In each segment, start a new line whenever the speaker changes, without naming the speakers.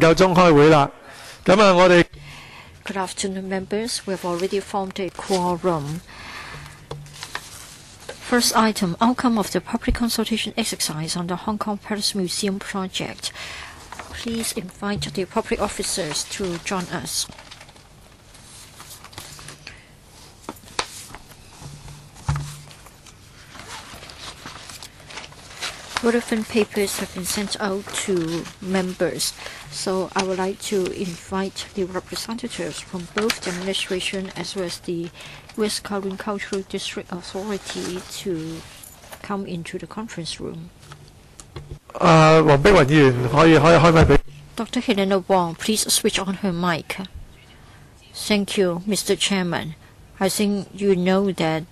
Good afternoon, members. We have already formed a quorum. First item, outcome of the public consultation exercise on the Hong Kong Palace Museum project. Please invite the public officers to join us. Relevant papers have been sent out to members, so I would like to invite the representatives from both the administration as well as the West Kowloon Cultural District Authority to come into the conference room. Dr. Helena Wong, please switch on her mic. Thank you, Mr. Chairman. I think you know that,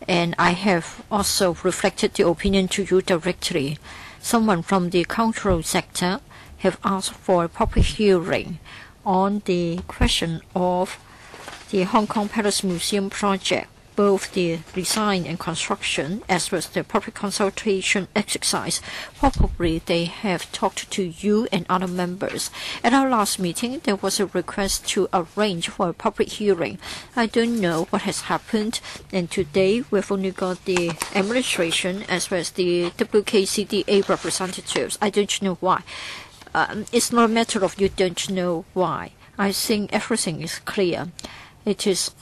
and I have also reflected the opinion to you directly. Someone from the cultural sector have asked for a public hearing on the question of the Hong Kong Palace Museum project, both the design and construction as well as the public consultation exercise. Probably they have talked to you and other members. At our last meeting, there was a request to arrange for a public hearing. I don't know what has happened, and today we've only got the administration as well as the WKCDA representatives. I don't know why. It's not a matter of you don't know why. I think everything is clear. It is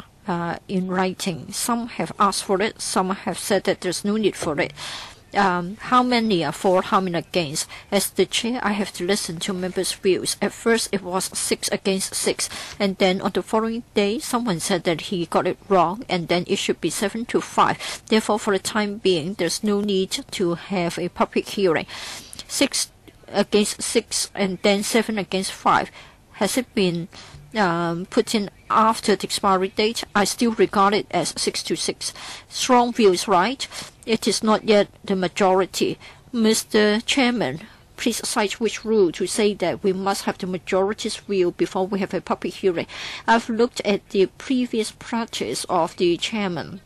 in writing. Some have asked for it, some have said that there's no need for it. How many are for, how many against? As the chair, I have to listen to members' views. At first, it was 6 against 6, and then on the following day, someone said that he got it wrong, and then it should be 7 to 5. Therefore, for the time being, there's no need to have a public hearing. 6 against 6, and then 7 against 5. Has it been put in after the expiry date? I still regard it as 6 to 6. Strong views, right? It is not yet the majority. Mr. Chairman, please cite which rule to say that we must have the majority's view before we have a public hearing. I've looked at the previous practice of the chairman.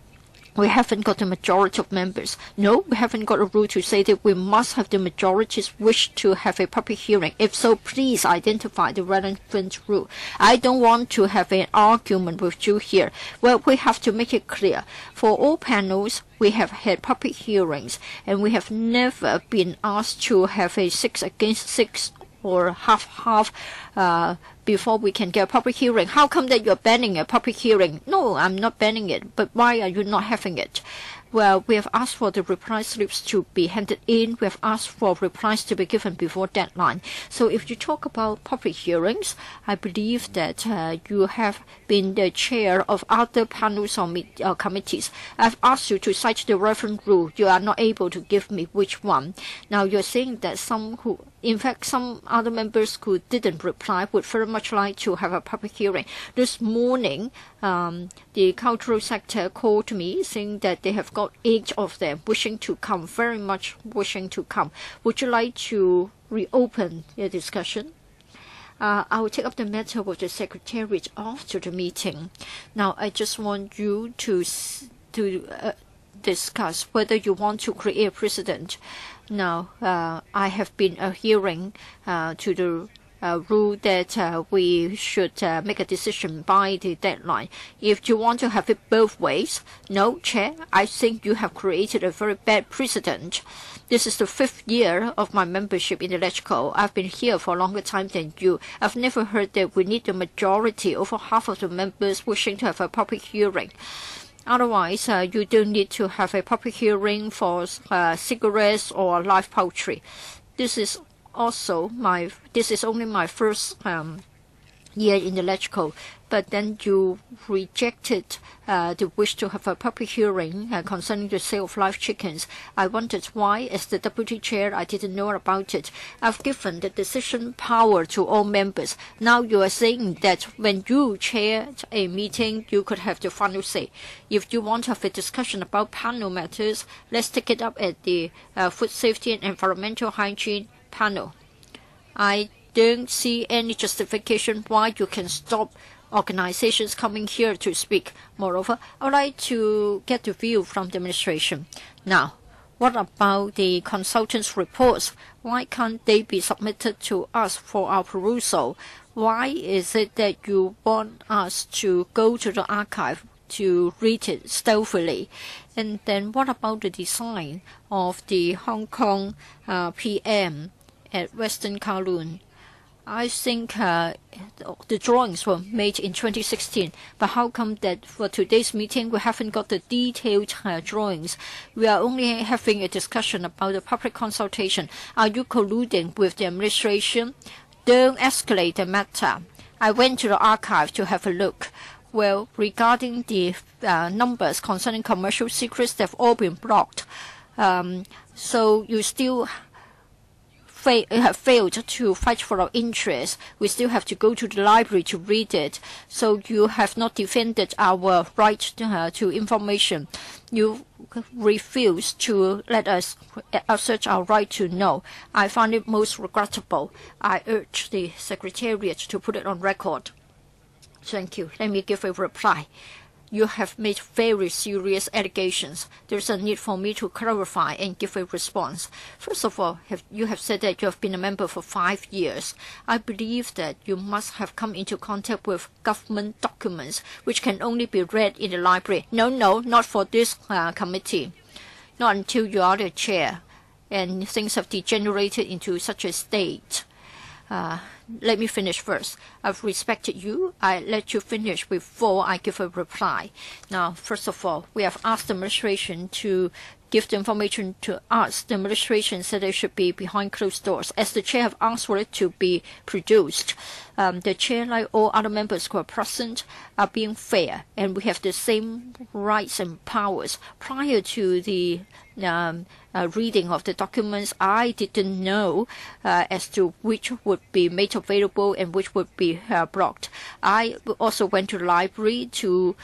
We haven't got the majority of members. No, we haven't got a rule to say that we must have the majority's wish to have a public hearing. If so, please identify the relevant rule. I don't want to have an argument with you here. Well, we have to make it clear. For all panels, we have had public hearings, and we have never been asked to have a 6 against 6 or half-half before we can get a public hearing. How come that you're banning a public hearing? No, I'm not banning it, but why are you not having it? Well, we have asked for the reply slips to be handed in. We have asked for replies to be given before deadline. So if you talk about public hearings, I believe that you have been the chair of other panels or committees. I've asked you to cite the relevant rule. You are not able to give me which one. Now you're saying that some other members who didn't reply would very much like to have a public hearing. This morning, the cultural sector called me saying that they have got 8 of them wishing to come, very much wishing to come. Would you like to reopen your discussion? I will take up the matter with the Secretariat after the meeting. Now, I just want you to discuss whether you want to create a precedent. Now, I have been adhering to the rule that we should make a decision by the deadline. If you want to have it both ways, no, Chair, I think you have created a very bad precedent. This is the 5th year of my membership in the LegCo. I've been here for a longer time than you. I've never heard that we need the majority, over half of the members wishing to have a public hearing. Otherwise, you don't need to have a public hearing for cigarettes or live poultry. This is only my first year in the LegCo, but then you rejected the wish to have a public hearing concerning the sale of live chickens. I wondered why. As the deputy chair, I didn't know about it. I've given the decision power to all members. Now you are saying that when you chaired a meeting, you could have the final say. If you want to have a discussion about panel matters, let's take it up at the Food Safety and Environmental Hygiene panel. I don't see any justification why you can stop organizations coming here to speak. Moreover, I would like to get the view from the administration. Now, What about the consultants' reports? Why can't they be submitted to us for our perusal? Why is it that you want us to go to the archive to read it stealthily? And then what about the design of the Hong Kong PM at Western Kowloon? I think the drawings were made in 2016, but how come that for today's meeting we haven't got the detailed drawings? We are only having a discussion about the public consultation. Are you colluding with the administration? Don't escalate the matter. I went to the archive to have a look. Well, regarding the numbers concerning commercial secrets, they've all been blocked. So you still have failed to fight for our interests. We still have to go to the library to read it. So you have not defended our right to information. You refuse to let us assert our right to know. I find it most regrettable. I urge the Secretariat to put it on record. Thank you. Let me give a reply. You have made very serious allegations. There's a need for me to clarify and give a response. First of all, you have said that you have been a member for 5 years. I believe that you must have come into contact with government documents, which can only be read in the library. No, not for this committee. Not until you are the chair, and things have degenerated into such a state. Let me finish first. I've respected you. I let you finish before I give a reply. Now, first of all, we have asked the administration to give the information to us. The administration said it should be behind closed doors. As the chair have asked for it to be produced, the chair, like all other members who are present, are being fair, and we have the same rights and powers. Prior to the reading of the documents, I didn't know as to which would be made available and which would be blocked. I also went to the library to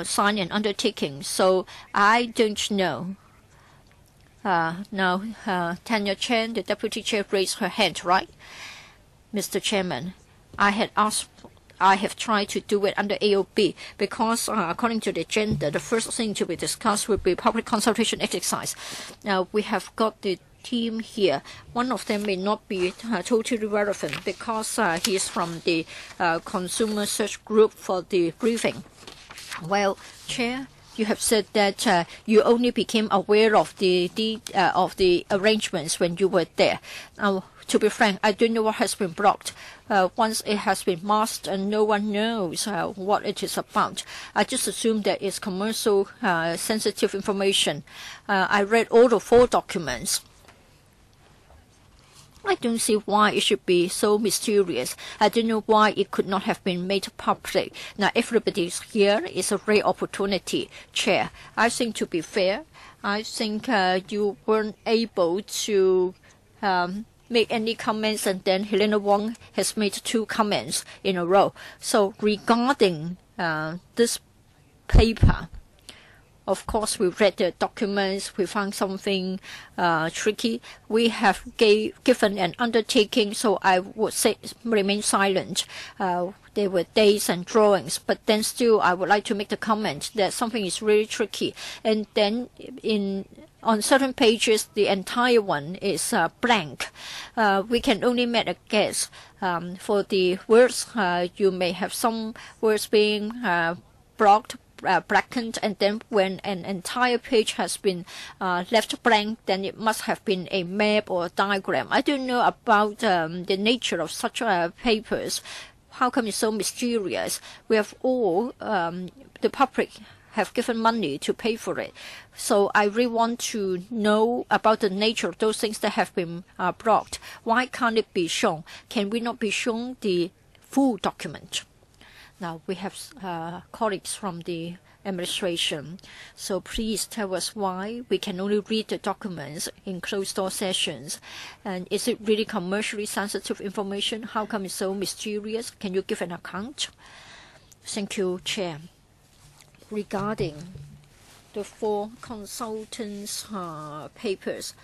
sign an undertaking, so I don't know. Now, Tanya Chen, the deputy chair, raised her hand, right? Mr. Chairman, I have tried to do it under AOB because, according to the agenda, the first thing to be discussed will be public consultation exercise. Now, we have got the team here. One of them may not be totally relevant because he is from the consumer search group for the briefing. Well, Chair, you have said that you only became aware of the arrangements when you were there. Now, to be frank, I don't know what has been blocked. Once it has been masked and no one knows what it is about, I just assume that it's commercial sensitive information. I read all the 4 documents. I don't see why it should be so mysterious. I don't know why it could not have been made public. Now, everybody's here. It's a great opportunity. Chair, I think to be fair, I think you weren't able to make any comments, and then Helena Wong has made 2 comments in a row. So regarding this paper, of course, we read the documents. We found something tricky. We have given an undertaking, so I would say remain silent. There were dates and drawings, but then still I would like to make the comment that something is really tricky. And then on certain pages, the entire one is blank. We can only make a guess. For the words, you may have some words being blocked, blackened, and then when an entire page has been left blank, then it must have been a map or a diagram. I don't know about the nature of such papers. How come it's so mysterious? We have all, the public have given money to pay for it. So I really want to know about the nature of those things that have been blocked. Why can't it be shown? Can we not be shown the full document? Now, we have colleagues from the administration, so please tell us why we can only read the documents in closed-door sessions. And is it really commercially sensitive information? How come it's so mysterious? Can you give an account? Thank you, Chair. Regarding the 4 consultants' papers,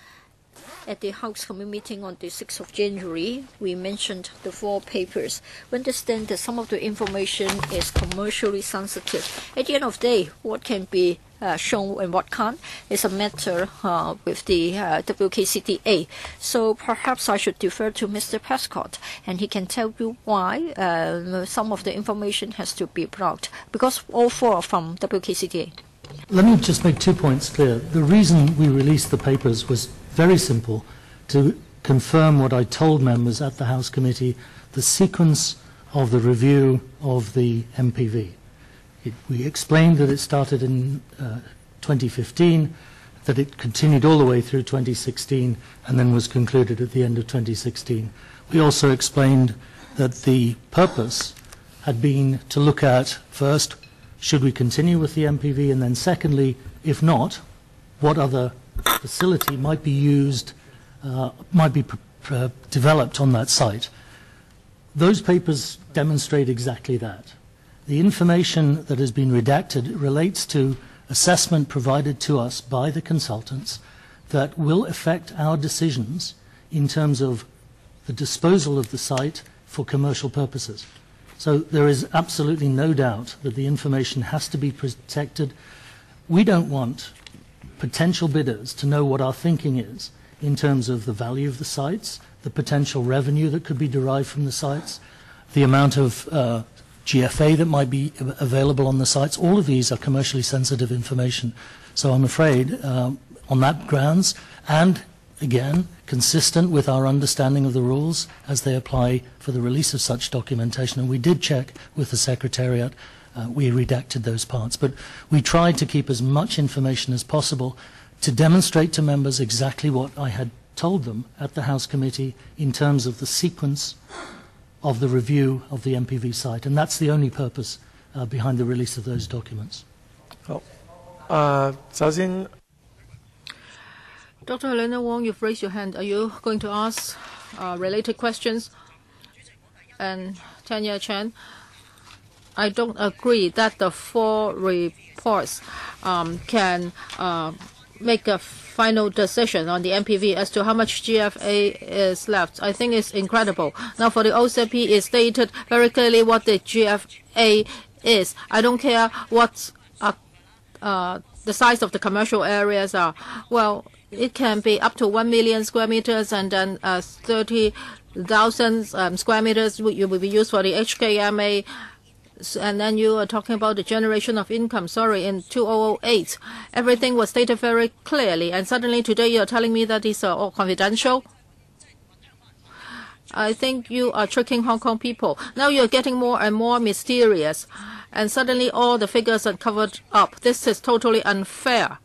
at the House Committee meeting on the 6th of January, we mentioned the 4 papers. We understand that some of the information is commercially sensitive. At the end of the day, what can be shown and what can't is a matter with the WKCTA. So perhaps I should defer to Mr. Prescott, and he can tell you why some of the information has to be brought, because all four are from WKCTA.
Let me just make 2 points clear. The reason we released the papers was very simple, to confirm what I told members at the House Committee, the sequence of the review of the MPV. We explained that it started in 2015, that it continued all the way through 2016, and then was concluded at the end of 2016. We also explained that the purpose had been to look at, first, should we continue with the MPV, and then secondly, if not, what other facility might be used, might be developed on that site. Those papers demonstrate exactly that. The information that has been redacted relates to assessment provided to us by the consultants that will affect our decisions in terms of the disposal of the site for commercial purposes. So there is absolutely no doubt that the information has to be protected. We don't want potential bidders to know what our thinking is in terms of the value of the sites, the potential revenue that could be derived from the sites, the amount of GFA that might be available on the sites. All of these are commercially sensitive information. So I'm afraid on that grounds, and again, consistent with our understanding of the rules as they apply for the release of such documentation, and we did check with the Secretariat, we redacted those parts. But we tried to keep as much information as possible to demonstrate to members exactly what I had told them at the House Committee in terms of the sequence of the review of the MPV site. And that's the only purpose behind the release of those documents.
Dr. Helena Wong, you've raised your hand. Are you going to ask related questions? And Tanya Chan, I don't agree that the 4 reports can make a final decision on the MPV as to how much GFA is left. I think it's incredible. Now for the OCP, it's stated very clearly what the GFA is. I don't care what the size of the commercial areas are. Well, it can be up to 1 million square meters, and then 30,000 square meters will be used for the HKMA. And then you are talking about the generation of income. Sorry, in 2008, everything was stated very clearly, and suddenly today you're telling me that these are all confidential. I think you are tricking Hong Kong people. Now you're getting more and more mysterious, and suddenly all the figures are covered up. This is totally unfair.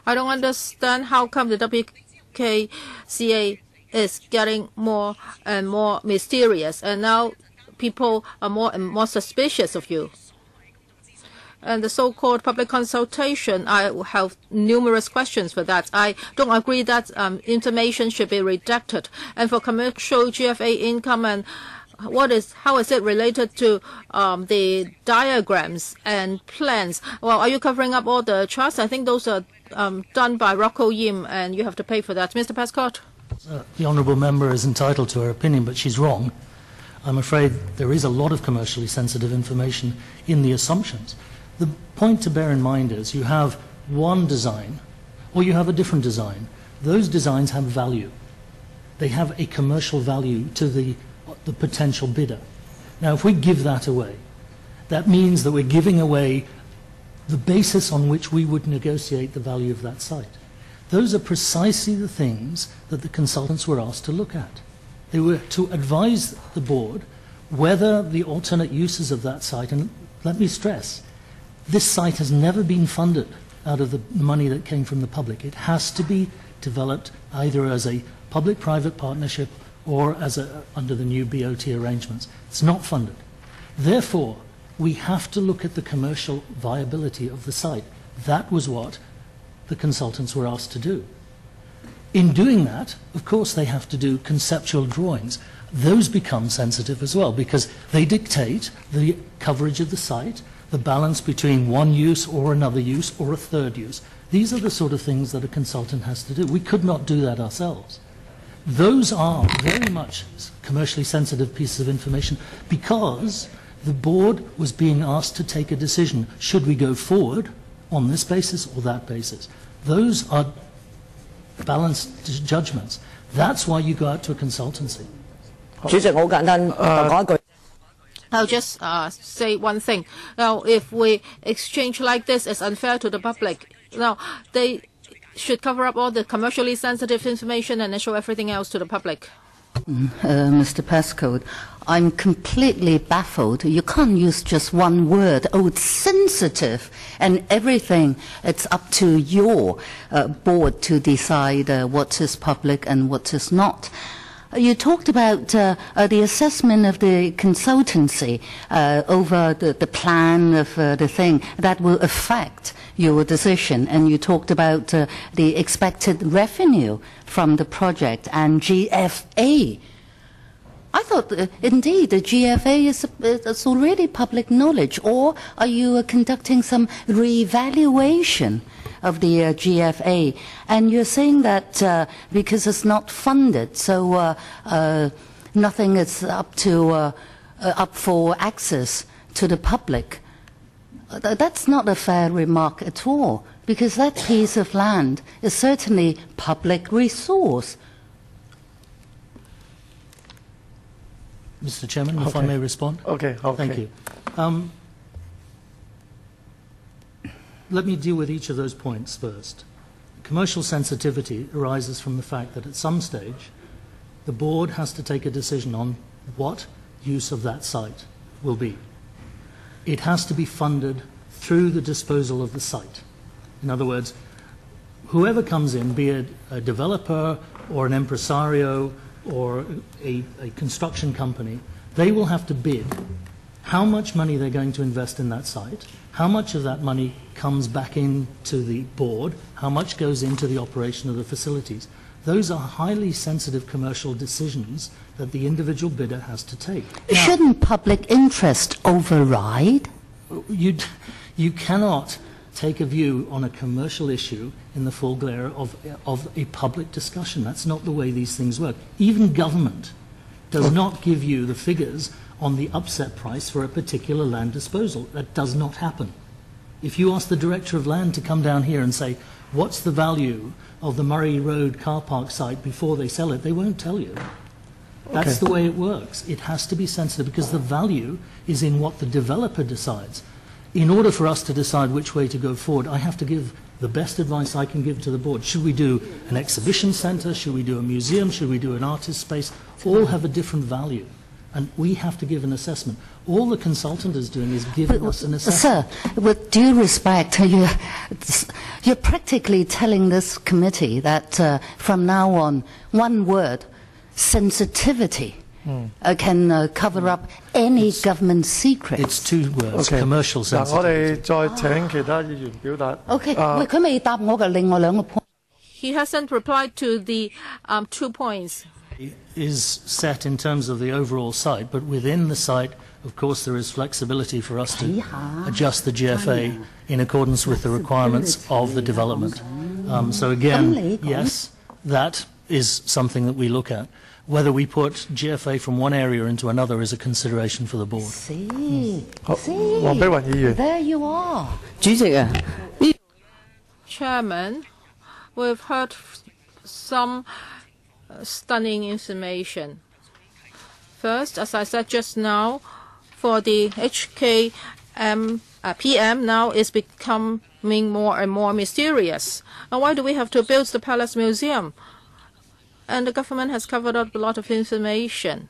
I don't understand how come the WKCA is getting more and more mysterious, and now people are more and more suspicious of you. And the so-called public consultation, I have numerous questions for that. I don't agree that information should be redacted. And for commercial GFA income, and how is it related to the diagrams and plans? Well, are you covering up all the charts? I think those are done by Rocco Yim, and you have to pay for that. Mr. Prescott?
The honourable member is entitled to her opinion, but she's wrong. I'm afraid there is a lot of commercially sensitive information in the assumptions. The point to bear in mind is you have one design or you have a different design. Those designs have value. They have a commercial value to the potential bidder. Now, if we give that away, that means that we're giving away the basis on which we would negotiate the value of that site. Those are precisely the things that the consultants were asked to look at. They were to advise the board whether the alternate uses of that site, and let me stress, this site has never been funded out of the money that came from the public. It has to be developed either as a public-private partnership or as under the new BOT arrangements. It's not funded. Therefore, we have to look at the commercial viability of the site. That was what the consultants were asked to do. In doing that, of course, they have to do conceptual drawings. Those become sensitive as well because they dictate the coverage of the site, the balance between one use or another use or a third use. These are the sort of things that a consultant has to do. We could not do that ourselves. Those are very much commercially sensitive pieces of information because The board was being asked to take a decision. Should we go forward on this basis or that basis? Those are balanced judgments. That's why you go out to a consultancy.
主席，好簡單，講一句。
I'll just say one thing. Now, if we exchange like this, it's unfair to the public. Now, they should cover up all the commercially sensitive information and show everything else to the public.
Mr. Pascoe, I'm completely baffled. You can't use just one word. Oh, it's sensitive and everything. It's up to your board to decide what is public and what is not. You talked about the assessment of the consultancy over the plan of the thing that will affect your decision, and you talked about the expected revenue from the project and GFA. I thought, indeed, the GFA is already public knowledge, or are you conducting some re-evaluation of the GFA? And you're saying that because it's not funded, so nothing is up for access to the public. That's not a fair remark at all, because that piece of land is certainly public resource.
Mr. Chairman, if I may respond?
Okay.
Thank you. Let me deal with each of those points first. Commercial sensitivity arises from the fact that at some stage the board has to take a decision on what use of that site will be. It has to be funded through the disposal of the site. In other words, whoever comes in, be it a developer or an impresario or a construction company, they will have to bid how much money they're going to invest in that site, how much of that money comes back into the board, how much goes into the operation of the facilities. Those are highly sensitive commercial decisions that the individual bidder has to take. Now,
shouldn't public interest override?
You cannot take a view on a commercial issue in the full glare of a public discussion. That's not the way these things work. Even government does not give you the figures on the upset price for a particular land disposal. That does not happen. If you ask the Director of Land to come down here and say, what's the value of the Murray Road car park site before they sell it, they won't tell you. That's the way it works. It has to be sensitive because the value is in what the developer decides. In order for us to decide which way to go forward, I have to give the best advice I can give to the board. Should we do an exhibition centre? Should we do a museum? Should we do an artist space? All have a different value. And we have to give an assessment. All the consultant is doing is giving us an assessment.
Sir, with due respect, you're practically telling this committee that from now on, one word, sensitivity, can cover up any government secrets.
It's two words, commercial sensitivity.
我哋再請其他議員表達。
Okay, 佢未答我嘅另外兩個 point.
He hasn't replied to the 2 points.
Is set in terms of the overall site, but within the site, of course, there is flexibility for us to adjust the GFA in accordance with the requirements of the development. So again, yes, that is something that we look at. Whether we put GFA from one area into another is a consideration for the board.
See,
黃碧雲議員。
there you are.
主席啊，
Chairman, we've heard some stunning information. First, as I said just now, for the PM now is becoming more and more mysterious. And why do we have to build the Palace Museum? And the government has covered up a lot of information.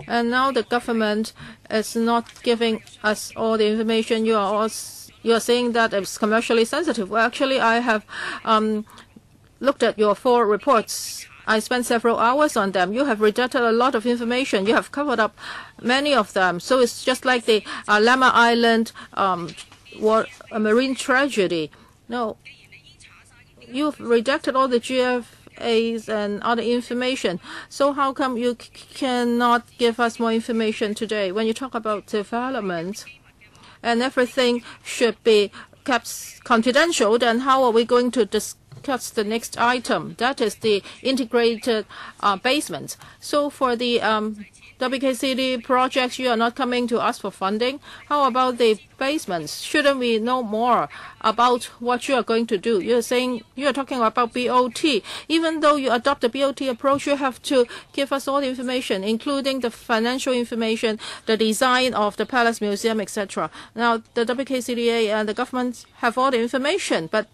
And now the government is not giving us all the information. You are saying that it's commercially sensitive. Well, actually, I have looked at your 4 reports. I spent several hours on them. You have redacted a lot of information. You have covered up many of them. So it's just like the Lamma Island marine tragedy. No, you've redacted all the GFAs and other information. So how come you cannot give us more information today? When you talk about development and everything should be kept confidential, then how are we going to discuss the next item? That is the integrated basement. So for the WKCD projects, you are not coming to us for funding. How about the basements? Shouldn't we know more about what you are going to do? You are talking about BOT. Even though you adopt the BOT approach, you have to give us all the information, including the financial information, the design of the Palace Museum, etc. Now, the WKCDA and the government have all the information, but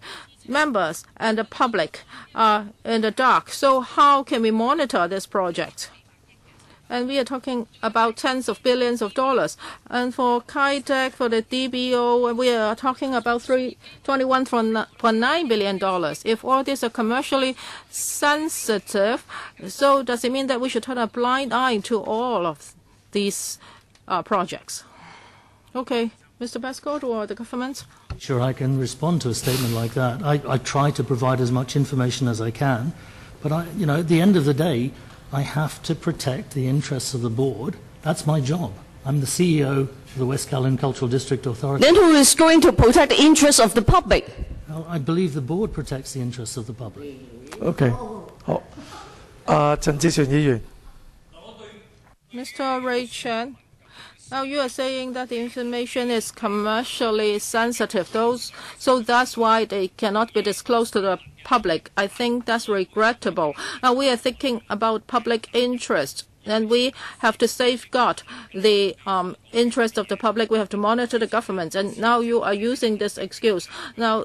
members and the public are in the dark. So how can we monitor this project? And we are talking about tens of billions of dollars. And for KITEC, for the DBO, we are talking about $21.9 billion. If all these are commercially sensitive, so does it mean that we should turn a blind eye to all of these projects? Okay, Mr. Pascoe or the government?
Sure, I can respond to a statement like that. I try to provide as much information as I can, but at the end of the day, I have to protect the interests of the board. That's my job. I'm the CEO of the West Kowloon Cultural District Authority.
Then who is going to protect the interests of the public?
Well, I believe the board protects the interests of the public.
OK， 好。陳志全議員。
Mr. Ray Chen, now you are saying that the information is commercially sensitive, so that's why they cannot be disclosed to the public. I think that's regrettable. Now we are thinking about public interest, and we have to safeguard the interest of the public. We have to monitor the government, and now you are using this excuse. Now,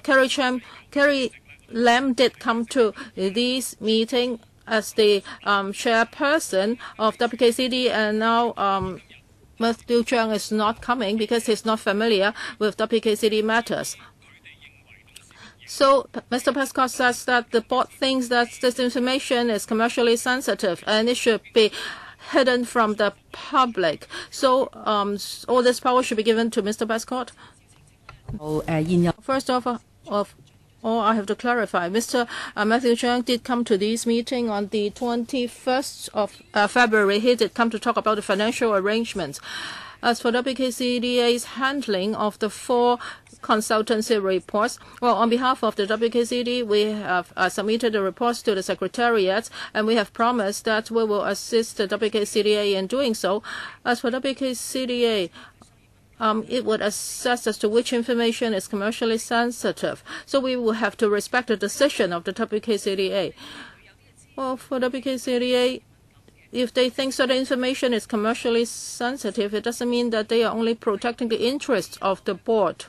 Carrie Lam did come to this meeting as the chairperson of WKCD, and now Matthew Cheung is not coming because he's not familiar with WKCD matters. So Mr. Pascoe says that the board thinks that this information is commercially sensitive and it should be hidden from the public. So all this power should be given to Mr. Pascoe. First of all, I have to clarify. Mr. Matthew Cheung did come to this meeting on the 21st of February. He did come to talk about the financial arrangements. As for WKCDA's handling of the 4 consultancy reports, well, on behalf of the WKCD, we have submitted the reports to the Secretariat, and we have promised that we will assist the WKCDA in doing so. As for WKCDA, it would assess as to which information is commercially sensitive. So we will have to respect the decision of the WKCDA. Well, for WKCDA, if they think certain information is commercially sensitive, it doesn't mean that they are only protecting the interests of the board.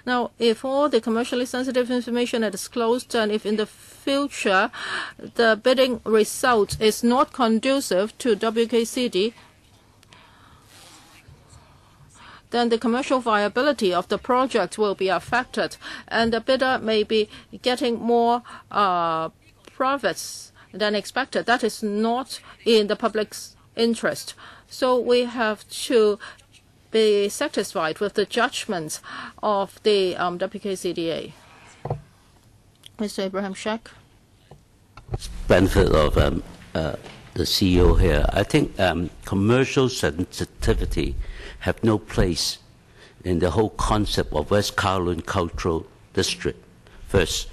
Now, if all the commercially sensitive information are disclosed, and if in the future the bidding result is not conducive to WKCD, then the commercial viability of the project will be affected, and the bidder may be getting more profits than expected. That is not in the public's interest. So we have to be satisfied with the judgment of the WKCDA. Mr. Abraham Sheikh.
Benefit of the CEO here. I think commercial sensitivity have no place in the whole concept of West Kowloon Cultural District, first.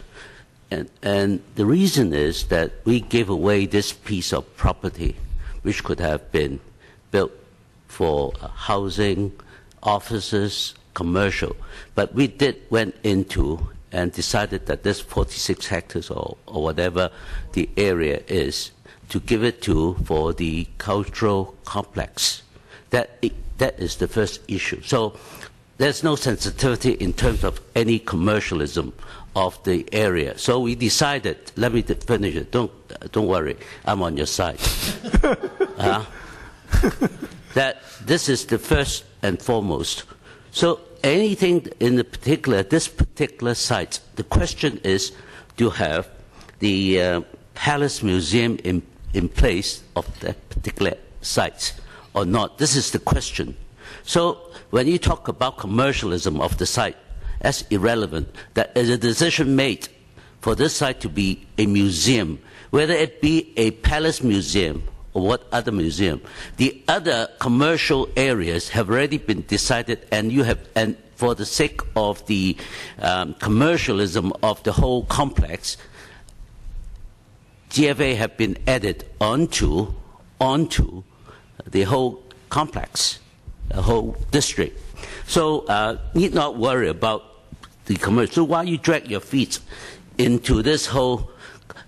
And the reason is that we gave away this piece of property, which could have been built for housing, offices, commercial. But we went into and decided that this 46 hectares or whatever the area is, to give it to for the cultural complex. That is the first issue. So there's no sensitivity in terms of any commercialism of the area. So we decided, let me finish it, don't worry, I'm on your side, that this is the first and foremost. So anything in this particular site, the question is to have the Palace Museum in place of that particular site or not. This is the question. So when you talk about commercialism of the site, that's irrelevant. That is a decision made for this site to be a museum, whether it be a palace museum or what other museum. The other commercial areas have already been decided, and for the sake of the commercialism of the whole complex, GFA have been added onto the whole complex, the whole district. So need not worry about the commercial. So while you drag your feet into this whole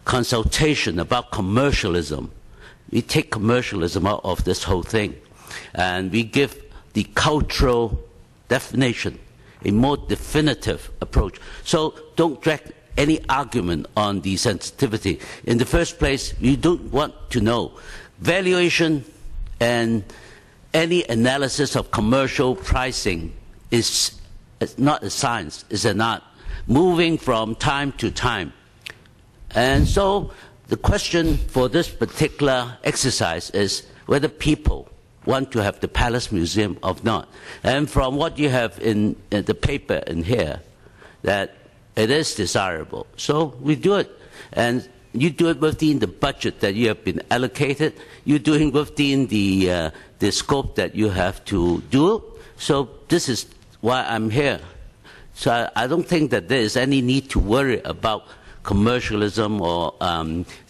consultation about commercialism, we take commercialism out of this whole thing, and we give the cultural definition a more definitive approach. So don't drag any argument on the sensitivity. In the first place, you don't want to know valuation and any analysis of commercial pricing is not a science, it's an art, moving from time to time. And so the question for this particular exercise is whether people want to have the Palace Museum or not. And from what you have in the paper in here, that it is desirable. So we do it. And you do it within the budget that you have been allocated. You're doing within the scope that you have to do. So this is why I'm here. So I don't think that there is any need to worry about commercialism or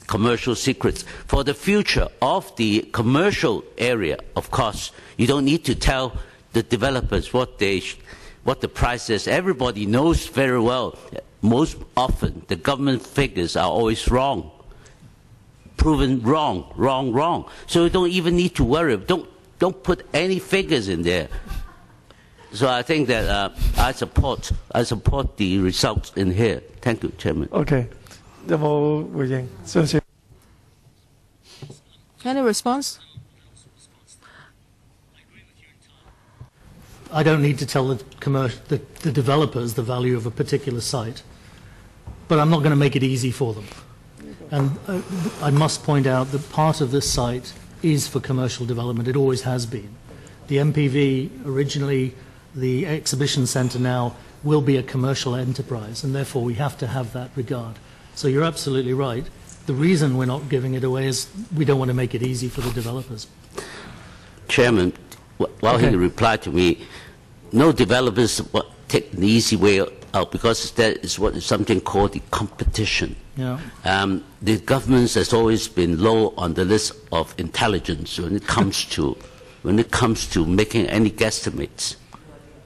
commercial secrets. For the future of the commercial area, of course, you don't need to tell the developers what the price is. Everybody knows very well. Most often, the government figures are always wrong, proven wrong. So you don't even need to worry. Don't put any figures in there. So I think that I support the results in here. Thank you, Chairman.
OK，有冇回應？相信
Any response?
I don't need to tell the developers the value of a particular site, but I'm not going to make it easy for them. And I must point out that part of this site is for commercial development. It always has been. The MPV originally, the exhibition centre now, will be a commercial enterprise, and therefore we have to have that regard. So you're absolutely right. The reason we're not giving it away is we don't want to make it easy for the developers.
Chairman, while he replied to me, no developers take the easy way out because that is what is something called the competition.
Yeah.
The government has always been low on the list of intelligence when it comes to making any guesstimates.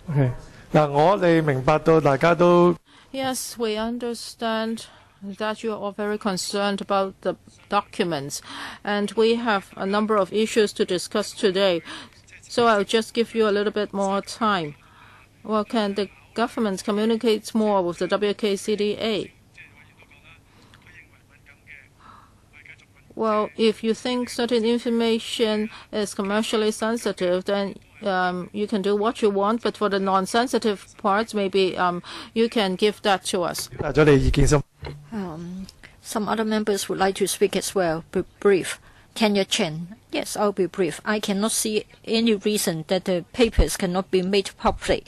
OK， 嗱，我哋明白到大家都
Yes, we understand that you are all very concerned about the documents, and we have a number of issues to discuss today. So I'll just give you a little bit more time. Well, can the government communicate more with the WKCDA? Well, if you think certain information is commercially sensitive, then you can do what you want, but for the non-sensitive parts, maybe you can give that to us.
帶咗你意見先。
Some other members would like to speak as well. Be brief. Kenya Chen. Yes, I'll be brief. I cannot see any reason that the papers cannot be made public.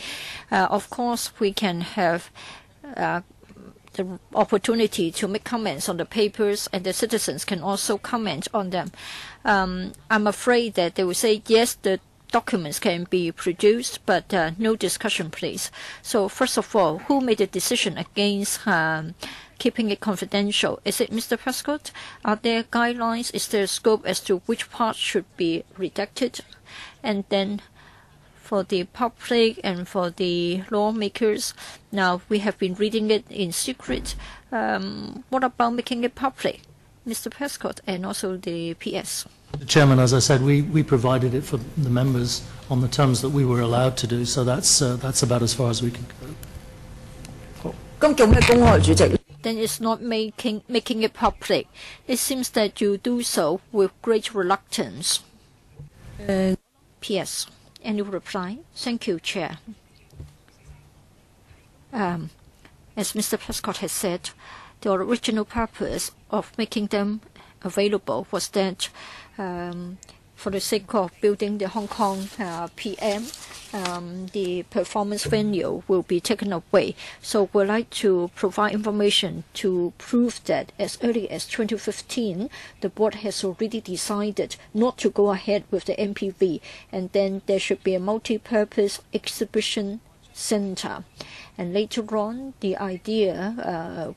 Of course, we can have the opportunity to make comments on the papers, and the citizens can also comment on them. I'm afraid that they will say, yes, the documents can be produced, but no discussion, please. So first of all, who made the decision against keeping it confidential? Is it Mr. Prescott? Are there guidelines? Is there a scope as to which part should be redacted? And then for the public and for the lawmakers, now we have been reading it in secret. What about making it public? Mr. Prescott and also the PS.
Chairman, as I said, we provided it for the members on the terms that we were allowed to do, so that's about as far as we can go.
Then it's not making it public. It seems that you do so with great reluctance. PS. Any reply? Thank you, Chair. As Mr. Prescott has said, the original purpose of making them available was that for the sake of building the Hong Kong PM, the performance venue will be taken away. So we'd like to provide information to prove that as early as 2015, the board has already decided not to go ahead with the MPV, and then there should be a multi-purpose exhibition center. And later on, the idea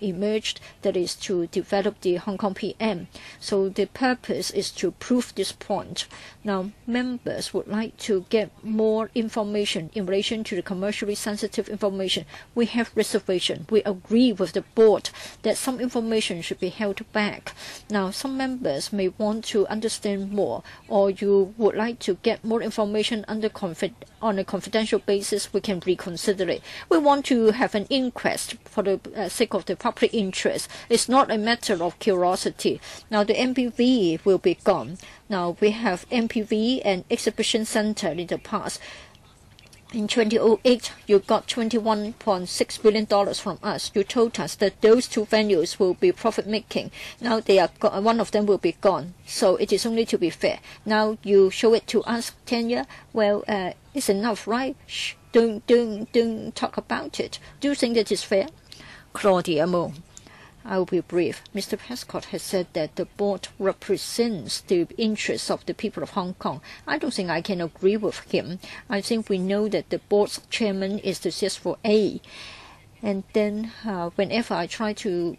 emerged that is to develop the Hong Kong PM. So the purpose is to prove this point. Now, members would like to get more information in relation to the commercially sensitive information. We have reservation. We agree with the board that some information should be held back. Now, some members may want to understand more, or you would like to get more information on a confidential basis. We can reconsider it. We want to have an inquest for the sake of the public interest. It's not a matter of curiosity. Now, the MPV will be gone. Now, we have MPV and Exhibition Center in the past. In 2008, you got $21.6 billion from us. You told us that those two venues will be profit-making. Now they are one of them will be gone. So it is only to be fair. Now you show it to us, Tanya. Well, it's enough, right? Shh, don't talk about it. Do you think that is fair? Claudia Mo. I will be brief. Mr. Prescott has said that the board represents the interests of the people of Hong Kong. I don't think I can agree with him. I think we know that the board's chairman is the CSA. And then whenever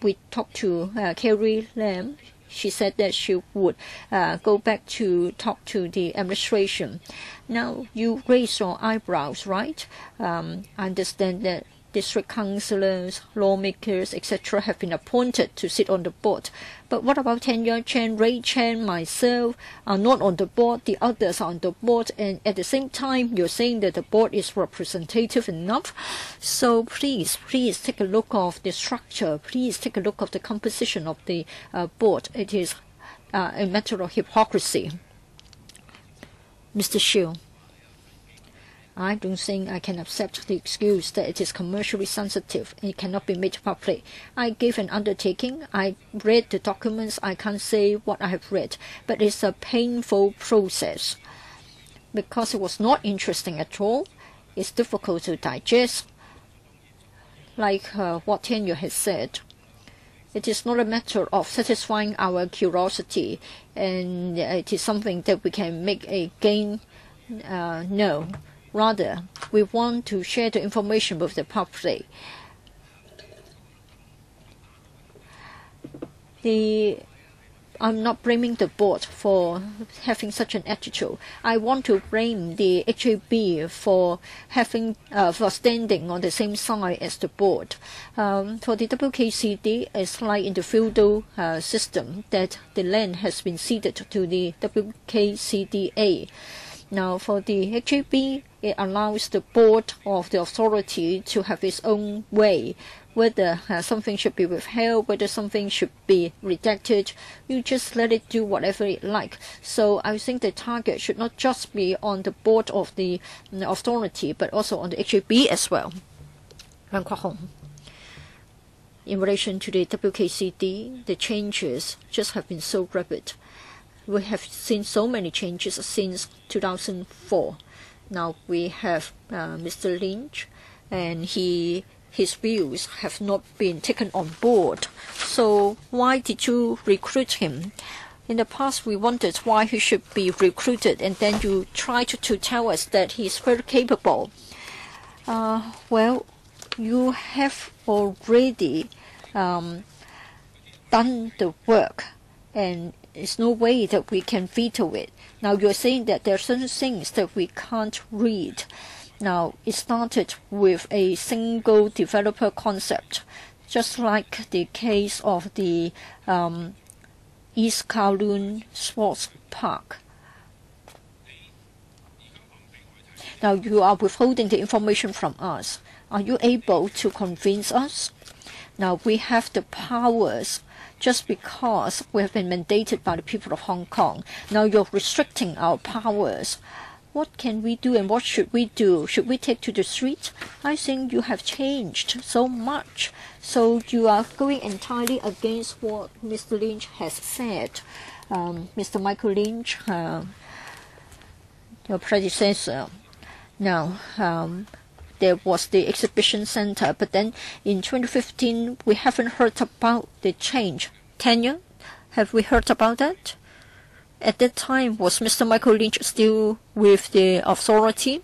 we talk to Carrie Lam, she said that she would go back to talk to the administration. Now, you raise your eyebrows, right? I understand that district councillors, lawmakers, etc. have been appointed to sit on the board. But what about Tanya Chen, Ray Chen, myself are not on the board, the others are on the board, and at the same time you're saying that the board is representative enough. So please take a look of the structure, please take a look of the composition of the board. It is a matter of hypocrisy. Mr. Shiu. I don't think I can accept the excuse that it is commercially sensitive and it cannot be made public. I gave an undertaking. I read the documents. I can't say what I have read, but it's a painful process because it was not interesting at all. It's difficult to digest. Like what Tanya has said, it is not a matter of satisfying our curiosity and it is something that we can make a gain. No. Rather, we want to share the information with the public. I'm not blaming the board for having such an attitude. I want to blame the HAB for standing on the same side as the board. For the WKCD, it's like in the feudal system that the land has been ceded to the WKCDA. Now, for the HAB, it allows the board of the authority to have its own way, whether something should be withheld, whether something should be redacted. You just let it do whatever it like. So I think the target should not just be on the board of the authority, but also on the HAB as well. In relation to the WKCD, the changes just have been so rapid. We have seen so many changes since 2004. Now we have Mr. Lynch, and his views have not been taken on board. So why did you recruit him? In the past, we wondered why he should be recruited, and then you tried to tell us that he's very capable. Well, you have already done the work, and there's no way that we can veto it. Now you're saying that there are certain things that we can't read. Now it started with a single developer concept, just like the case of the East Kowloon Sports Park. Now you are withholding the information from us. Are you able to convince us? Now we have the powers just because we have been mandated by the people of Hong Kong. Now you're restricting our powers. What can we do and what should we do? Should we take to the street? I think you have changed so much. So you are going entirely against what Mr. Lynch has said. Mr. Michael Lynch, your predecessor. Now, there was the exhibition center, but then in 2015 we haven't heard about the change. Tanya, have we heard about that? At that time, was Mr. Michael Lynch still with the authority?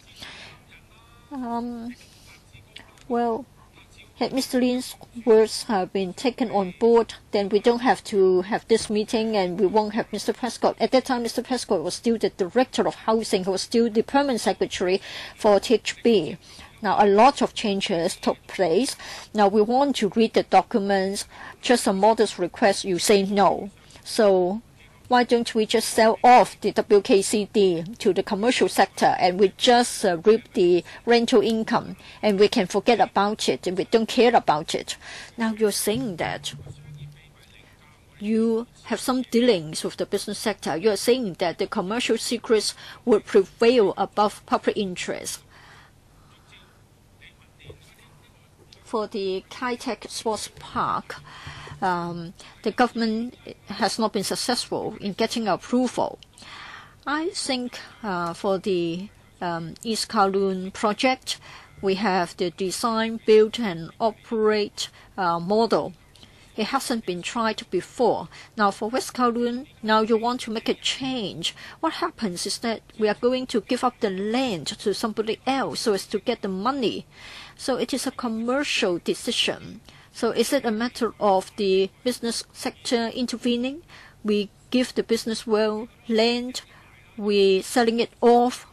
Well, had Mr. Lin's words have been taken on board, then we don't have to have this meeting and we won't have Mr. Prescott. At that time, Mr. Prescott was still the Director of Housing. He was still the Permanent Secretary for THB. Now, a lot of changes took place. Now, we want to read the documents. Just a modest request, you say no. So why don't we just sell off the WKCD to the commercial sector and we just reap the rental income and we can forget about it and we don't care about it. Now you're saying that you have some dealings with the business sector. You're saying that the commercial secrets would prevail above public interest. For the Kai-Tak Sports Park, the government has not been successful in getting approval. I think for the East Kowloon project, we have the design, build and operate model. It hasn't been tried before. Now for West Kowloon, now you want to make a change. What happens is that we are going to give up the land to somebody else so as to get the money. So it is a commercial decision. So is it a matter of the business sector intervening? We give the business world land, we selling it off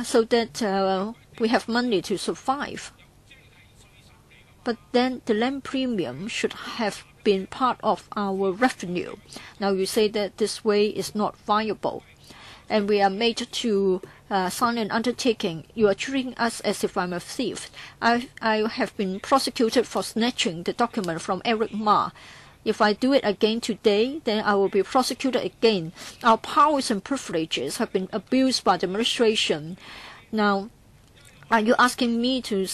so that we have money to survive. But then the land premium should have been part of our revenue. Now you say that this way is not viable. And we are made to sign an undertaking. You are treating us as if I'm a thief. I have been prosecuted for snatching the document from Eric Ma. If I do it again today, then I will be prosecuted again. Our powers and privileges have been abused by the administration. Now, are you asking me to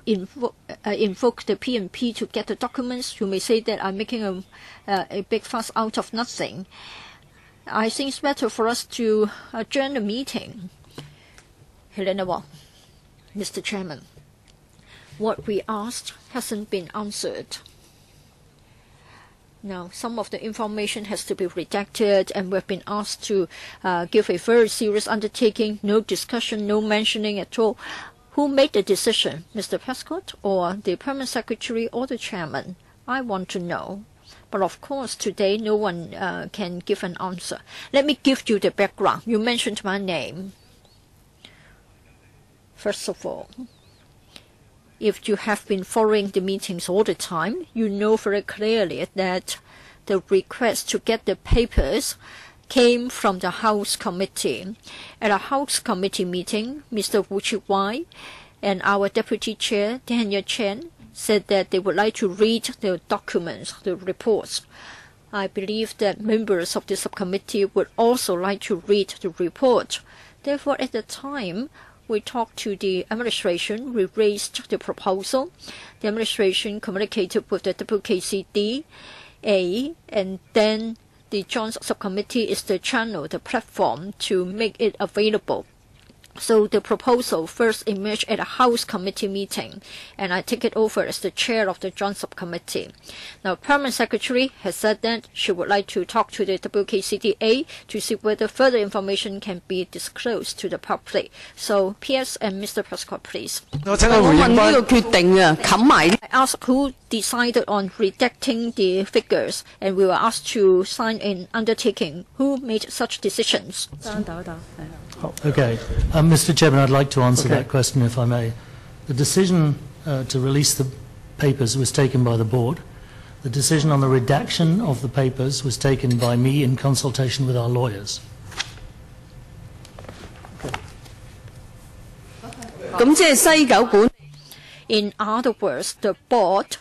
invoke the PNP to get the documents? You may say that I'm making a big fuss out of nothing. I think it's better for us to adjourn the meeting. Helena Wong, Mr. Chairman, what we asked hasn't been answered. Now, some of the information has to be redacted, and we've been asked to give a very serious undertaking, no discussion, no mentioning at all. Who made the decision, Mr. Prescott or the Permanent Secretary or the Chairman? I want to know. But of course, today no one can give an answer. Let me give you the background. You mentioned my name. First of all, if you have been following the meetings all the time, you know very clearly that the request to get the papers came from the House Committee. At a House Committee meeting, Mr. Wu Chi-wai and our Deputy Chair, Daniel Chen, said that they would like to read the documents, the reports. I believe that members of the subcommittee would also like to read the report. Therefore, at the time, we talked to the administration, we raised the proposal. The administration communicated with the WKCDA, and then the Joint Subcommittee is the channel, the platform to make it available. So the proposal first emerged at a House Committee meeting, and I take it over as the chair of the Joint Subcommittee. Now, Permanent Secretary has said that she would like to talk to the WKCDA to see whether further information can be disclosed to the public. So, PS and Mr. Prescott, please. I asked who decided on redacting the figures, and we were asked to sign an undertaking. Who made such decisions?
Okay. Mr. Chairman, I'd like to answer that question, if I may. The decision to release the papers was taken by the board. The decision on the redaction of the papers was taken by me in consultation with our lawyers.
In other words, the board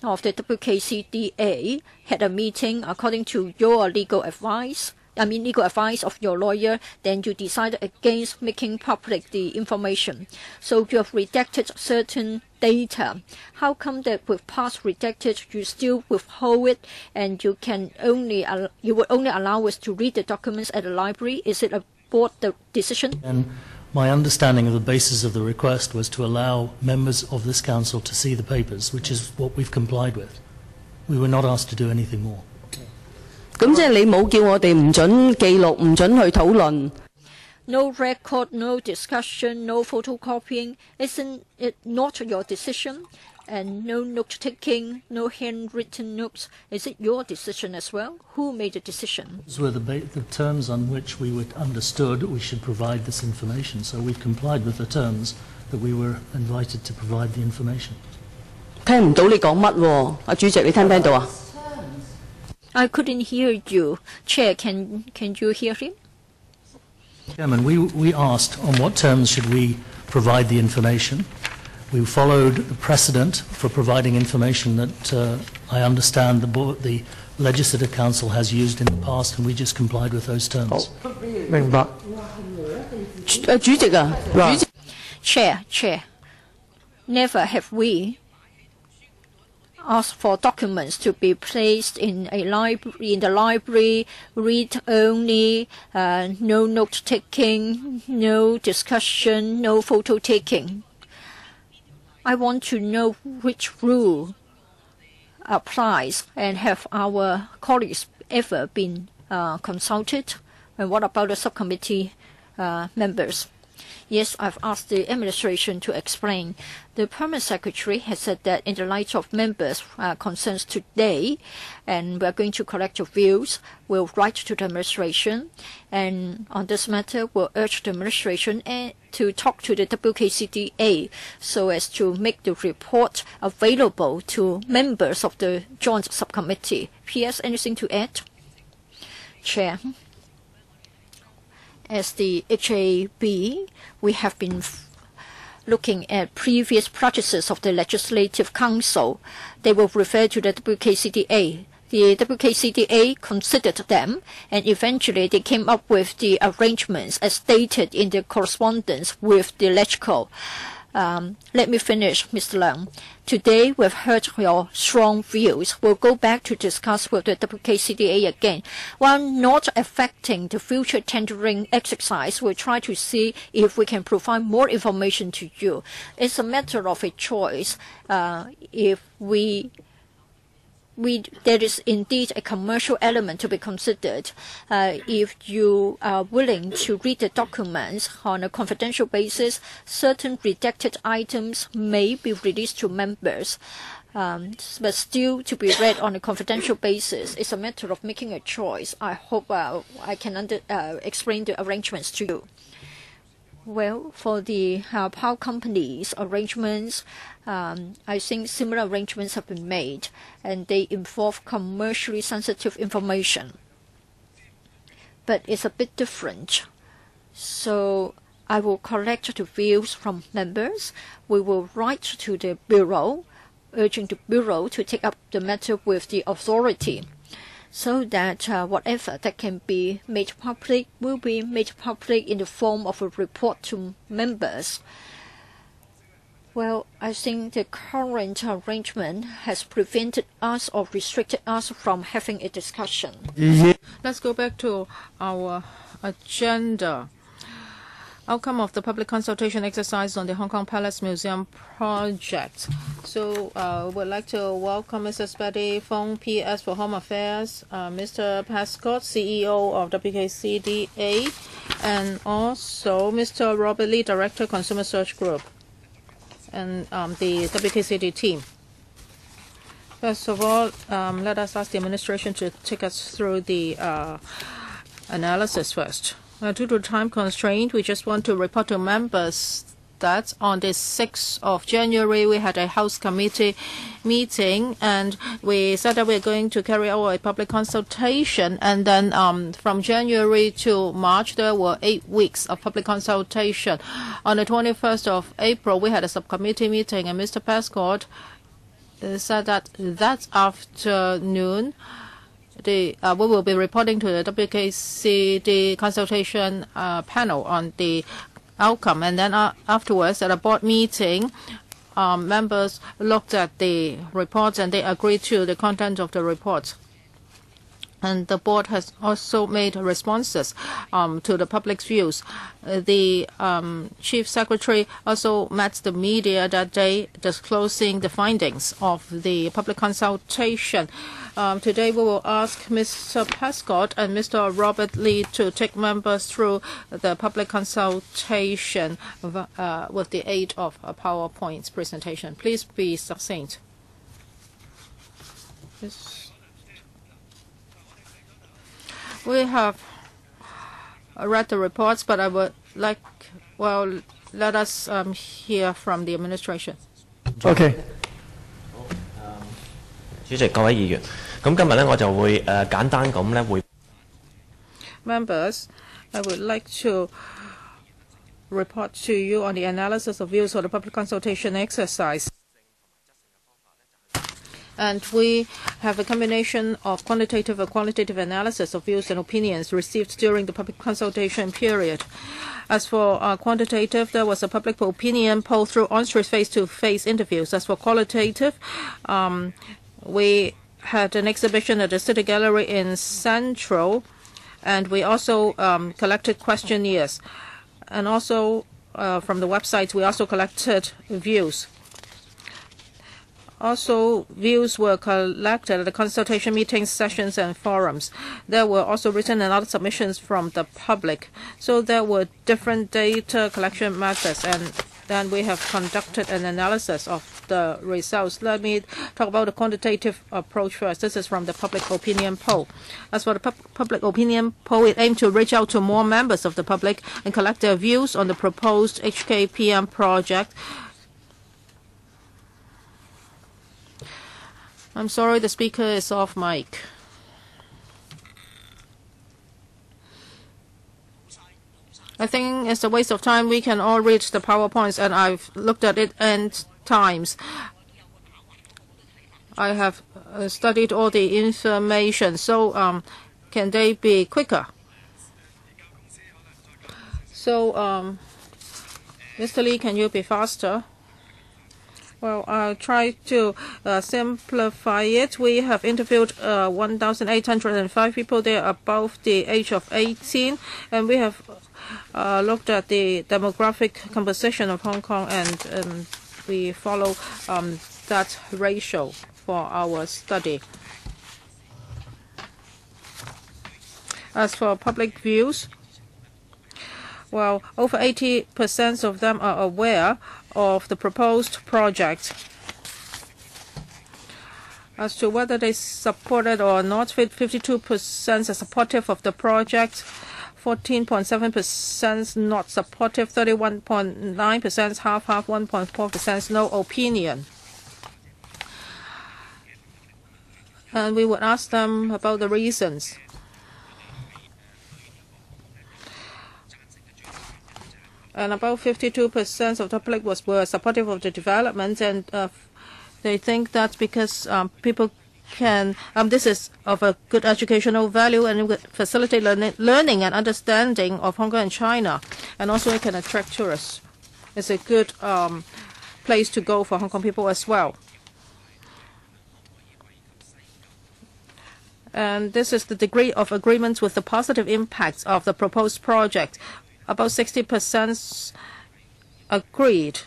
of the WKCDA had a meeting according to your legal advice of your lawyer, then you decided against making public the information. So you have redacted certain data. How come that with past redacted, you still withhold it, and you would only allow us to read the documents at the library? Is it a board decision?
And my understanding of the basis of the request was to allow members of this council to see the papers, which is what we've complied with. We were not asked to do anything more.
No record, no discussion, no photocopying. Isn't it not your decision? And no note-taking, no handwritten notes. Is it your decision as well? Who made the decision?
Those were the terms on which we understood we should provide this information. So we've complied with the terms that we were invited to provide the information.
聽唔到你講乜喎？阿主席，你聽唔聽到啊？
I couldn't hear you. Chair, can you hear him?
Chairman, we asked on what terms should we provide the information. We followed the precedent for providing information that I understand the Legislative Council has used in the past, and we just complied with those terms.
明白。
主席啊，主席
Chair, never have we asked for documents to be placed in the library, read only, no note taking, no discussion, no photo taking. I want to know which rule applies, and have our colleagues ever been consulted? And what about the subcommittee members? Yes, I've asked the administration to explain. The Permanent Secretary has said that in the light of members' concerns today, and we're going to collect your views, we'll write to the administration, and on this matter, we'll urge the administration to talk to the WKCDA so as to make the report available to members of the Joint Subcommittee. P.S. Anything to add? Chair. As the HAB, we have been looking at previous practices of the Legislative Council. They will refer to the WKCDA. The WKCDA considered them, and eventually they came up with the arrangements as stated in the correspondence with the LegCo. Let me finish, Mr. Leung. Today, we've heard your strong views. We'll go back to discuss with the WKCDA again. While not affecting the future tendering exercise, we'll try to see if we can provide more information to you. It's a matter of a choice. If there is indeed a commercial element to be considered. If you are willing to read the documents on a confidential basis, certain redacted items may be released to members, but still to be read on a confidential basis. It's a matter of making a choice. I hope I can explain the arrangements to you. Well, for the power companies' arrangements, I think similar arrangements have been made, and they involve commercially sensitive information. But it's a bit different. So I will collect the views from members. We will write to the Bureau, urging the Bureau to take up the matter with the authority, so that whatever that can be made public will be made public in the form of a report to members. Well, I think the current arrangement has prevented us or restricted us from having a discussion.
Let's go back to our agenda. Outcome of the public consultation exercise on the Hong Kong Palace Museum project. So we'd like to welcome Mrs. Betty Fong, PS for Home Affairs, Mr. Pascott, CEO of WKCDA, and also Mr. Robert Lee, Director, Consumer Search Group, and the WKCD team. First of all, let us ask the administration to take us through the analysis first. Due to time constraint, we just want to report to members that on the 6th of January, we had a House Committee meeting, and we said that we're going to carry out a public consultation. And then from January to March, there were 8 weeks of public consultation. On the 21st of April, we had a subcommittee meeting, and Mr. Pascott said that that afternoon, we will be reporting to the WKCD consultation panel on the outcome. And then afterwards, at a board meeting, members looked at the reports and they agreed to the content of the reports. And the board has also made responses to the public's views. The chief secretary also met the media that day, disclosing the findings of the public consultation. Today we will ask Mr. Prescott and Mr. Robert Lee to take members through the public consultation with the aid of a PowerPoint presentation. Please be succinct. We have read the reports, but I would like, well, let us hear from the administration.
OK，
主席、各位議員，咁今日咧我就會簡單咁咧會。
Members, I would like to report to you on the analysis of views for the public consultation exercise. And we have a combination of quantitative and qualitative analysis of views and opinions received during the public consultation period. As for quantitative, there was a public opinion poll through on-street face-to-face interviews. As for qualitative, we had an exhibition at the City Gallery in Central, and we also collected questionnaires. And also from the websites, we also collected views. Also, views were collected at the consultation meetings, sessions, and forums. There were also written and other submissions from the public. So there were different data collection methods, and then we have conducted an analysis of the results. Let me talk about the quantitative approach first. This is from the public opinion poll. As for the public opinion poll, it aimed to reach out to more members of the public and collect their views on the proposed HKPM project. I'm sorry, the speaker is off mic. I think it's a waste of time. We can all read the PowerPoints, and I've looked at it n times. I have studied all the information, so can they be quicker? So, Mr. Lee, can you be faster? Well, I'll try to simplify it. We have interviewed 1,805 people. They are above the age of 18. And we have looked at the demographic composition of Hong Kong, and we follow that ratio for our study. As for public views, well, over 80% of them are aware of the proposed project. As to whether they support it or not, 52% are supportive of the project, 14.7% not supportive, 31.9% half-half, 1.4% no opinion. And we would ask them about the reasons. And about 52% of the public were supportive of the development, and they think that's because people can, this is of a good educational value, and it would facilitate learning and understanding of Hong Kong and China, and also it can attract tourists. It's a good place to go for Hong Kong people as well. And this is the degree of agreement with the positive impacts of the proposed project. About 60% agreed.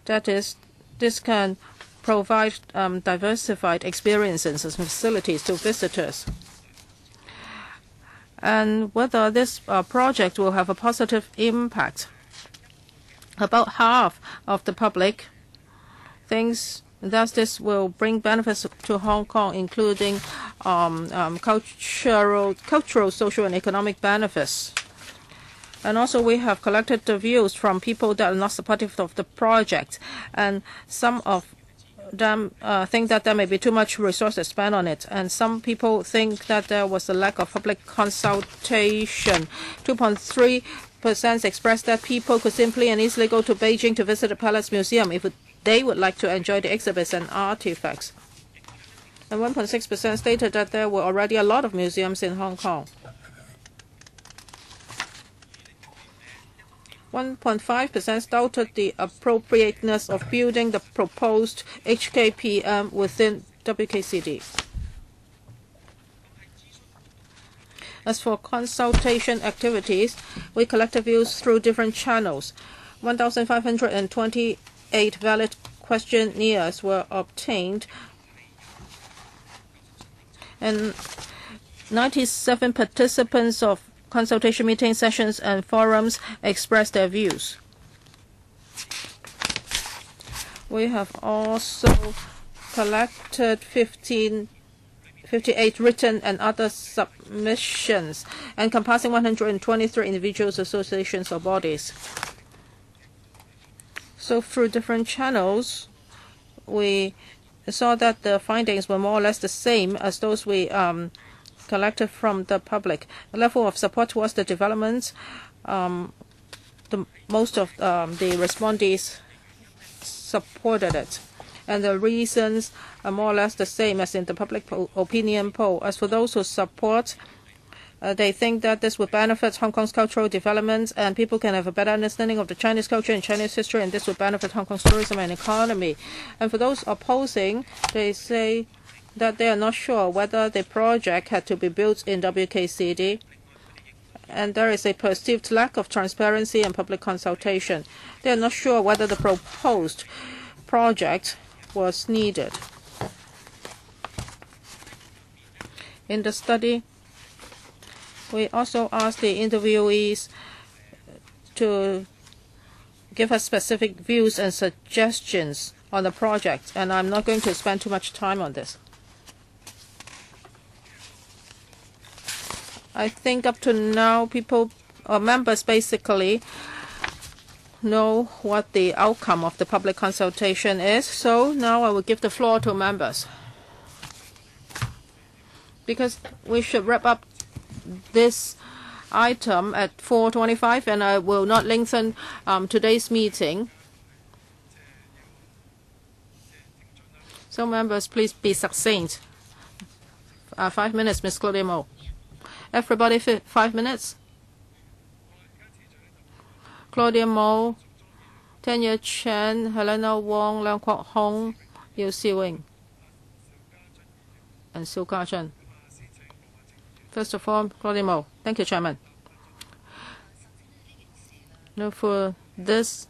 That is, this can provide diversified experiences and facilities to visitors. And whether this project will have a positive impact. About half of the public thinks that this will bring benefits to Hong Kong, including cultural, social, and economic benefits. And also we have collected the views from people that are not supportive of the project. And some of them think that there may be too much resources spent on it. And some people think that there was a lack of public consultation. 2.3% expressed that people could simply and easily go to Beijing to visit the Palace Museum if they would like to enjoy the exhibits and artifacts. And 1.6% stated that there were already a lot of museums in Hong Kong. 1.5% doubted the appropriateness of building the proposed HKPM within WKCD. As for consultation activities, we collected views through different channels. 1,528 valid questionnaires were obtained, and 97 participants of consultation meeting sessions and forums expressed their views. We have also collected 58 written and other submissions, encompassing 123 individuals, associations, or bodies. So through different channels, we saw that the findings were more or less the same as those we collected from the public. The level of support towards the development, most of the respondees supported it. And the reasons are more or less the same as in the public opinion poll. As for those who support, they think that this would benefit Hong Kong's cultural development, and people can have a better understanding of the Chinese culture and Chinese history, and this would benefit Hong Kong's tourism and economy. And for those opposing, they say that they are not sure whether the project had to be built in WKCD, and there is a perceived lack of transparency and public consultation. They are not sure whether the proposed project was needed. In the study, we also asked the interviewees to give us specific views and suggestions on the project, and I'm not going to spend too much time on this. I think up to now, members basically know what the outcome of the public consultation is. So now I will give the floor to members, because we should wrap up this item at 4:25, and I will not lengthen today's meeting. So members, please be succinct. 5 minutes, Ms. Claudia Mo. Everybody, 5 minutes. Claudia Mo, Tanya Chen, Helena Wong, Leung Kwok Hong, Yau Siwing, and Su Ka-chen. First of all, Claudia Mo. Thank you, Chairman. Now for this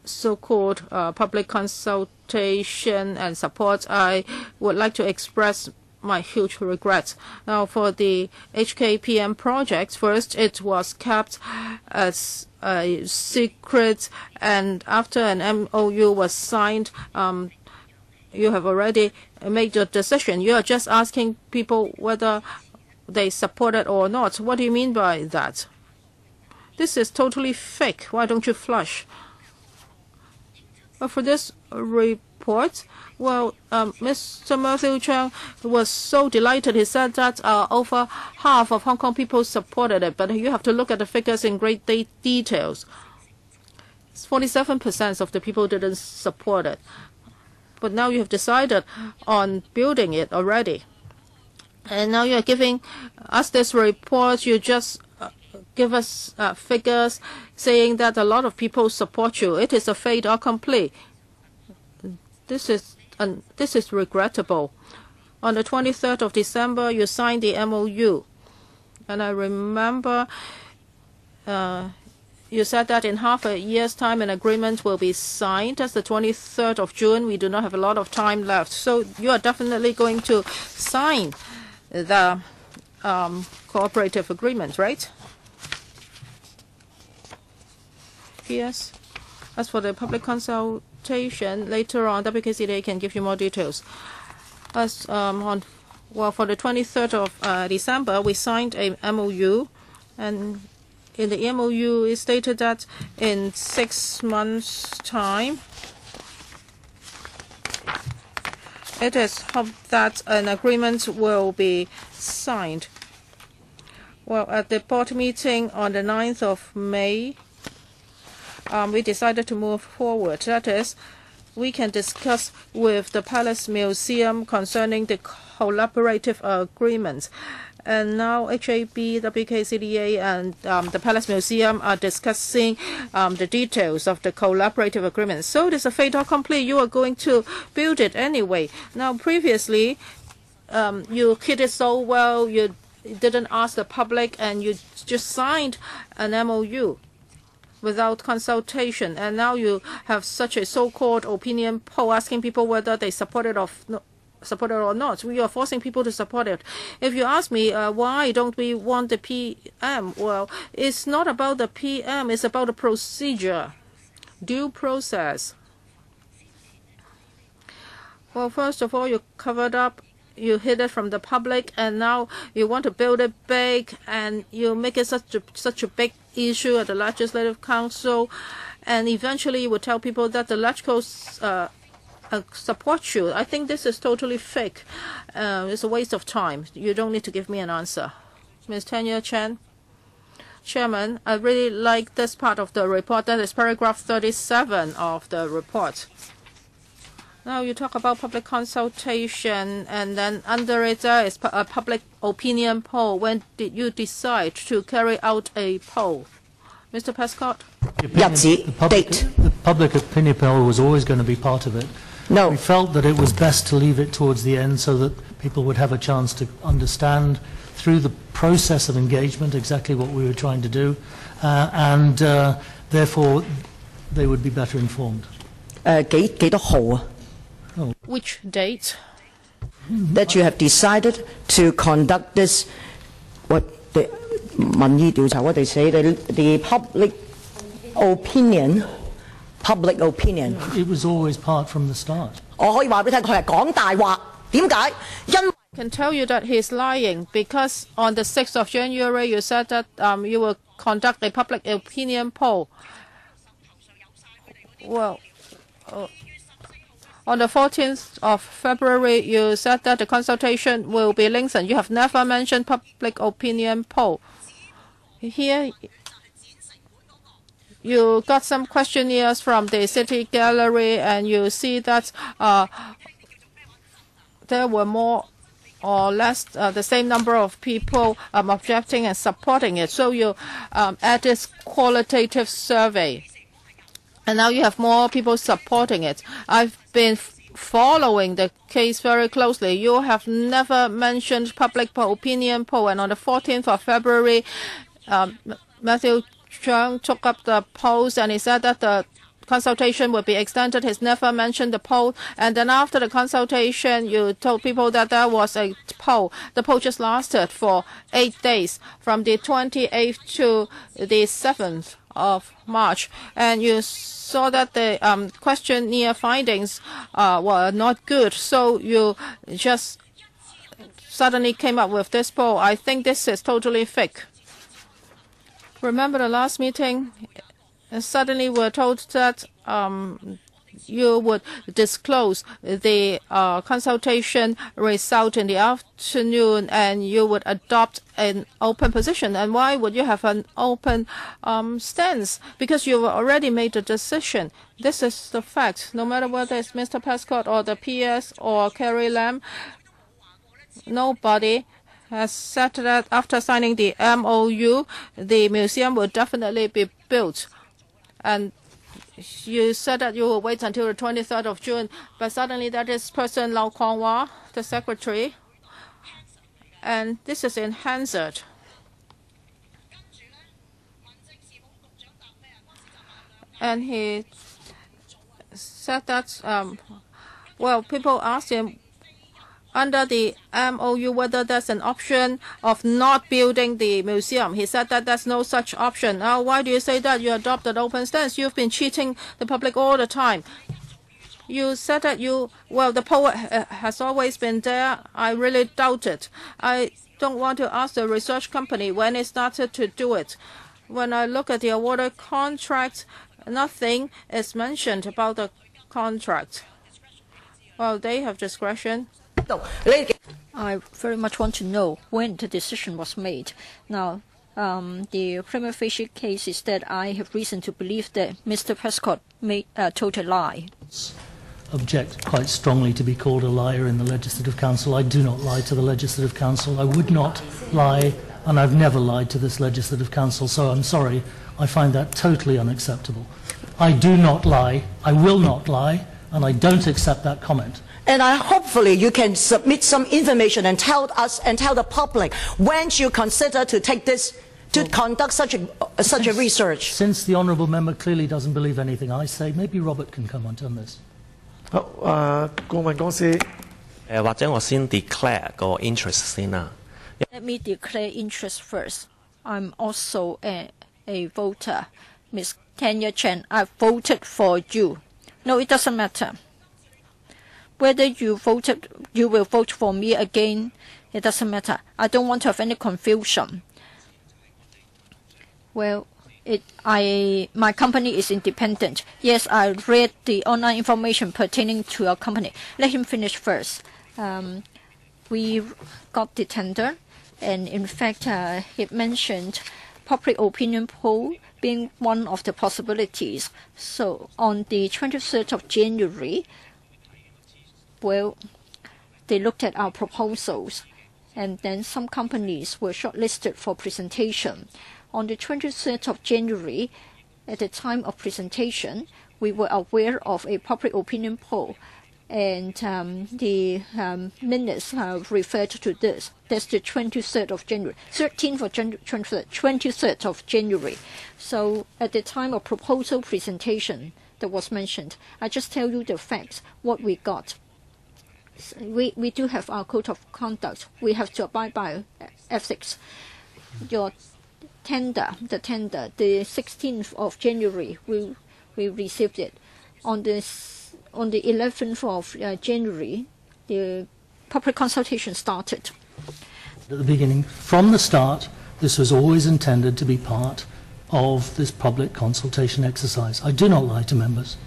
so-called public consultation and support, I would like to express my huge regret. Now for the HKPM project, first it was kept as a secret, and after an MOU was signed, you have already made your decision. You are just asking people whether they support it or not. What do you mean by that? This is totally fake. Why don't you flush? But for this report, well, Mr. Matthew Chang was so delighted. He said that over half of Hong Kong people supported it, but you have to look at the figures in great details. 47% of the people didn't support it. But now you have decided on building it already. And now you're giving us this report. You just give us figures saying that a lot of people support you. It is a fait accompli. This is regrettable. On the 23rd of December, you signed the MOU. And I remember you said that in half a year's time an agreement will be signed. That's the 23rd of June. We do not have a lot of time left. So you are definitely going to sign the cooperative agreement, right? Yes. As for the public consultation, later on, WKCDA can give you more details. As for the 23rd of December, we signed a MOU, and in the MOU, it stated that in 6 months' time, it is hoped that an agreement will be signed. Well, at the board meeting on the 9th of May, we decided to move forward. That is, we can discuss with the Palace Museum concerning the collaborative agreements. And now HAB, WKCDA, and the Palace Museum are discussing the details of the collaborative agreement. So it is a fait accompli. You are going to build it anyway. Now, previously, you hid it so well. You didn't ask the public and you just signed an MOU without consultation, and now you have such a so-called opinion poll asking people whether they support it or not. We are forcing people to support it. If you ask me why don't we want the PM, well, it's not about the PM, it's about the procedure, due process. Well, first of all, you covered up, you hid it from the public, and now you want to build it big, and you make it such a big issue at the Legislative Council, and eventually you will tell people that the Legco support you. I think this is totally fake. It's a waste of time. You don't need to give me an answer. Ms. Tanya Chen. Chairman, I really like this part of the report. That is paragraph 37 of the report. Now you talk about public consultation, and then under it there is a public opinion poll. When did you decide to carry out a poll? Mr. Prescott?
The public opinion poll was always going to be part of it.
No.
We felt that it was best to leave it towards the end so that people would have a chance to understand through the process of engagement exactly what we were trying to do, and therefore they would be better informed.
幾多號啊?
Which date?
That you have decided to conduct this, what the 民意調查, what they say, the public opinion. Public opinion.
It was always part from the start.
我可以話俾你聽，佢係講大話。點解？因
I can tell you that he's lying because on the 6th of January you said that you will conduct a public opinion poll. Well, on the 14th of February you said that the consultation will be lengthened. You have never mentioned public opinion poll. Here you got some questionnaires from the city gallery, and you see that there were more or less the same number of people objecting and supporting it. So you add this qualitative survey, and now you have more people supporting it. I've been following the case very closely. You have never mentioned public opinion poll, and on the 14th of February, Matthew Chung took up the post and he said that the consultation would be extended. He's never mentioned the poll. And then after the consultation, you told people that there was a poll. The poll just lasted for 8 days, from the 28th to the 7th of March. And you saw that the questionnaire findings were not good. So you just suddenly came up with this poll. I think this is totally fake. Remember the last meeting? Suddenly we're told that you would disclose the consultation result in the afternoon, and you would adopt an open position. And why would you have an open stance? Because you've already made a decision. This is the fact. No matter whether it's Mr. Prescott or the PS or Carrie Lam, nobody has said that after signing the MOU, the museum will definitely be built. And you said that you will wait until the 23rd of June, but suddenly that is person Lau Kong-wah, the secretary, and this is in Hansard. And he said that, well, people asked him, under the MOU whether there's an option of not building the museum. He said that there's no such option. Now, why do you say that you adopted open stance? You've been cheating the public all the time. You said that the poll has always been there. I really doubt it. I don't want to ask the research company when it started to do it. When I look at the awarded contract, nothing is mentioned about the contract. Well, they have discretion.
I very much want to know when the decision was made. Now, the prima facie case is that I have reason to believe that Mr. Prescott told a lie.
Object quite strongly to be called a liar in the Legislative Council. I do not lie to the Legislative Council. I would not lie, and I've never lied to this Legislative Council, so I'm sorry. I find that totally unacceptable. I do not lie, I will not lie, and I don't accept that comment.
And hopefully you can submit some information and tell us and tell the public when you consider to take this, to conduct such a research.
Since the honourable member clearly doesn't believe anything I say, maybe Robert can comment on this.
好，顧問公司
或者我先 declare 個 interest 先啦。
Let me declare interest first. I'm also a voter. Miss Tanya Chen, I voted for you. No, it doesn't matter. Whether you will vote for me again, it doesn't matter. I don't want to have any confusion. Well, my company is independent. Yes, I read the online information pertaining to our company. Let him finish first. We got the tender, and in fact, it mentioned public opinion poll being one of the possibilities. So on the 23rd of January, well, they looked at our proposals, and then some companies were shortlisted for presentation. On the 23rd of January, at the time of presentation, we were aware of a public opinion poll, and the minutes referred to this. That's the 23rd of January, 13th of January, 23rd of January. So at the time of proposal presentation that was mentioned, I just tell you the facts, what we got. We do have our code of conduct. We have to abide by ethics. Your tender, the 16th of January, we received it. On the 11th of January, the public consultation started.
At the beginning, from the start, this was always intended to be part of this public consultation exercise. I do not lie to members.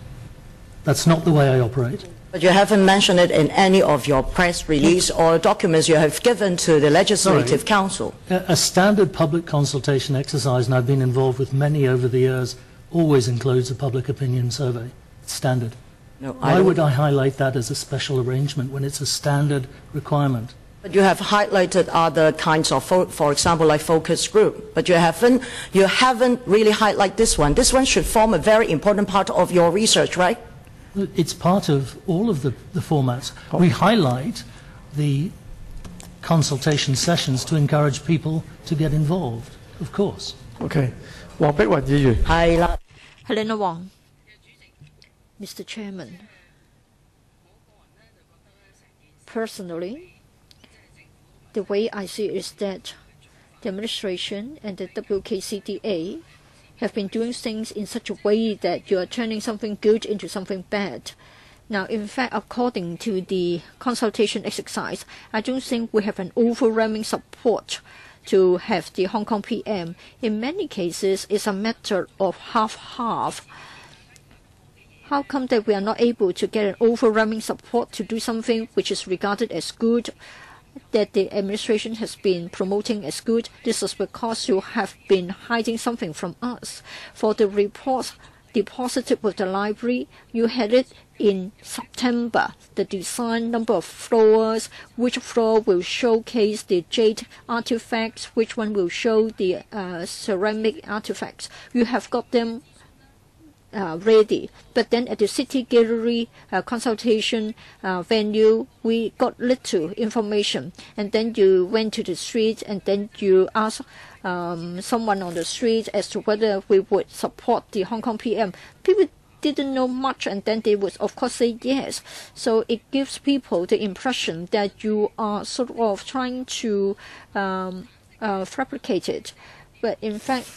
That's not the way I operate.
But you haven't mentioned it in any of your press release or documents you have given to the Legislative Council.
A standard public consultation exercise, and I've been involved with many over the years, always includes a public opinion survey. It's standard.
No,
Why would I highlight that as a special arrangement when it's a standard requirement?
But you have highlighted other kinds of, for example, like focus group. But you haven't really highlighted this one. This one should form a very important part of your research, right?
It's part of all of the formats. We highlight the consultation sessions to encourage people to get involved, of course.
OK，黃碧雲議員。
係啦。
Helena Wong. Mr. Chairman, personally, the way I see it is that the administration and the WKCDA have been doing things in such a way that you are turning something good into something bad. Now, in fact, according to the consultation exercise, I don't think we have an overwhelming support to have the Hong Kong PM. In many cases, it's a matter of half-half. How come that we are not able to get an overwhelming support to do something which is regarded as good, that the administration has been promoting as good? This is because you have been hiding something from us. For the reports deposited with the library, you had it in September. The design, number of floors, which floor will showcase the jade artifacts, which one will show the ceramic artifacts. You have got them ready. But then at the City Gallery consultation venue, we got little information. And then you went to the street and then you asked someone on the street as to whether we would support the Hong Kong PM. People didn't know much, and then they would of course say yes. So it gives people the impression that you are sort of trying to fabricate it. But in fact,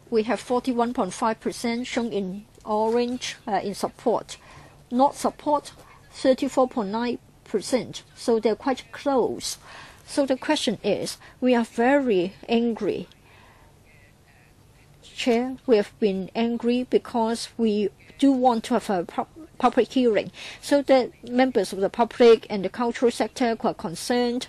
we have 41.5% shown in orange in support. Not support, 34.9%. So they're quite close. So the question is, we are very angry. Chair, we have been angry because we do want to have a public hearing so that members of the public and the cultural sector who are concerned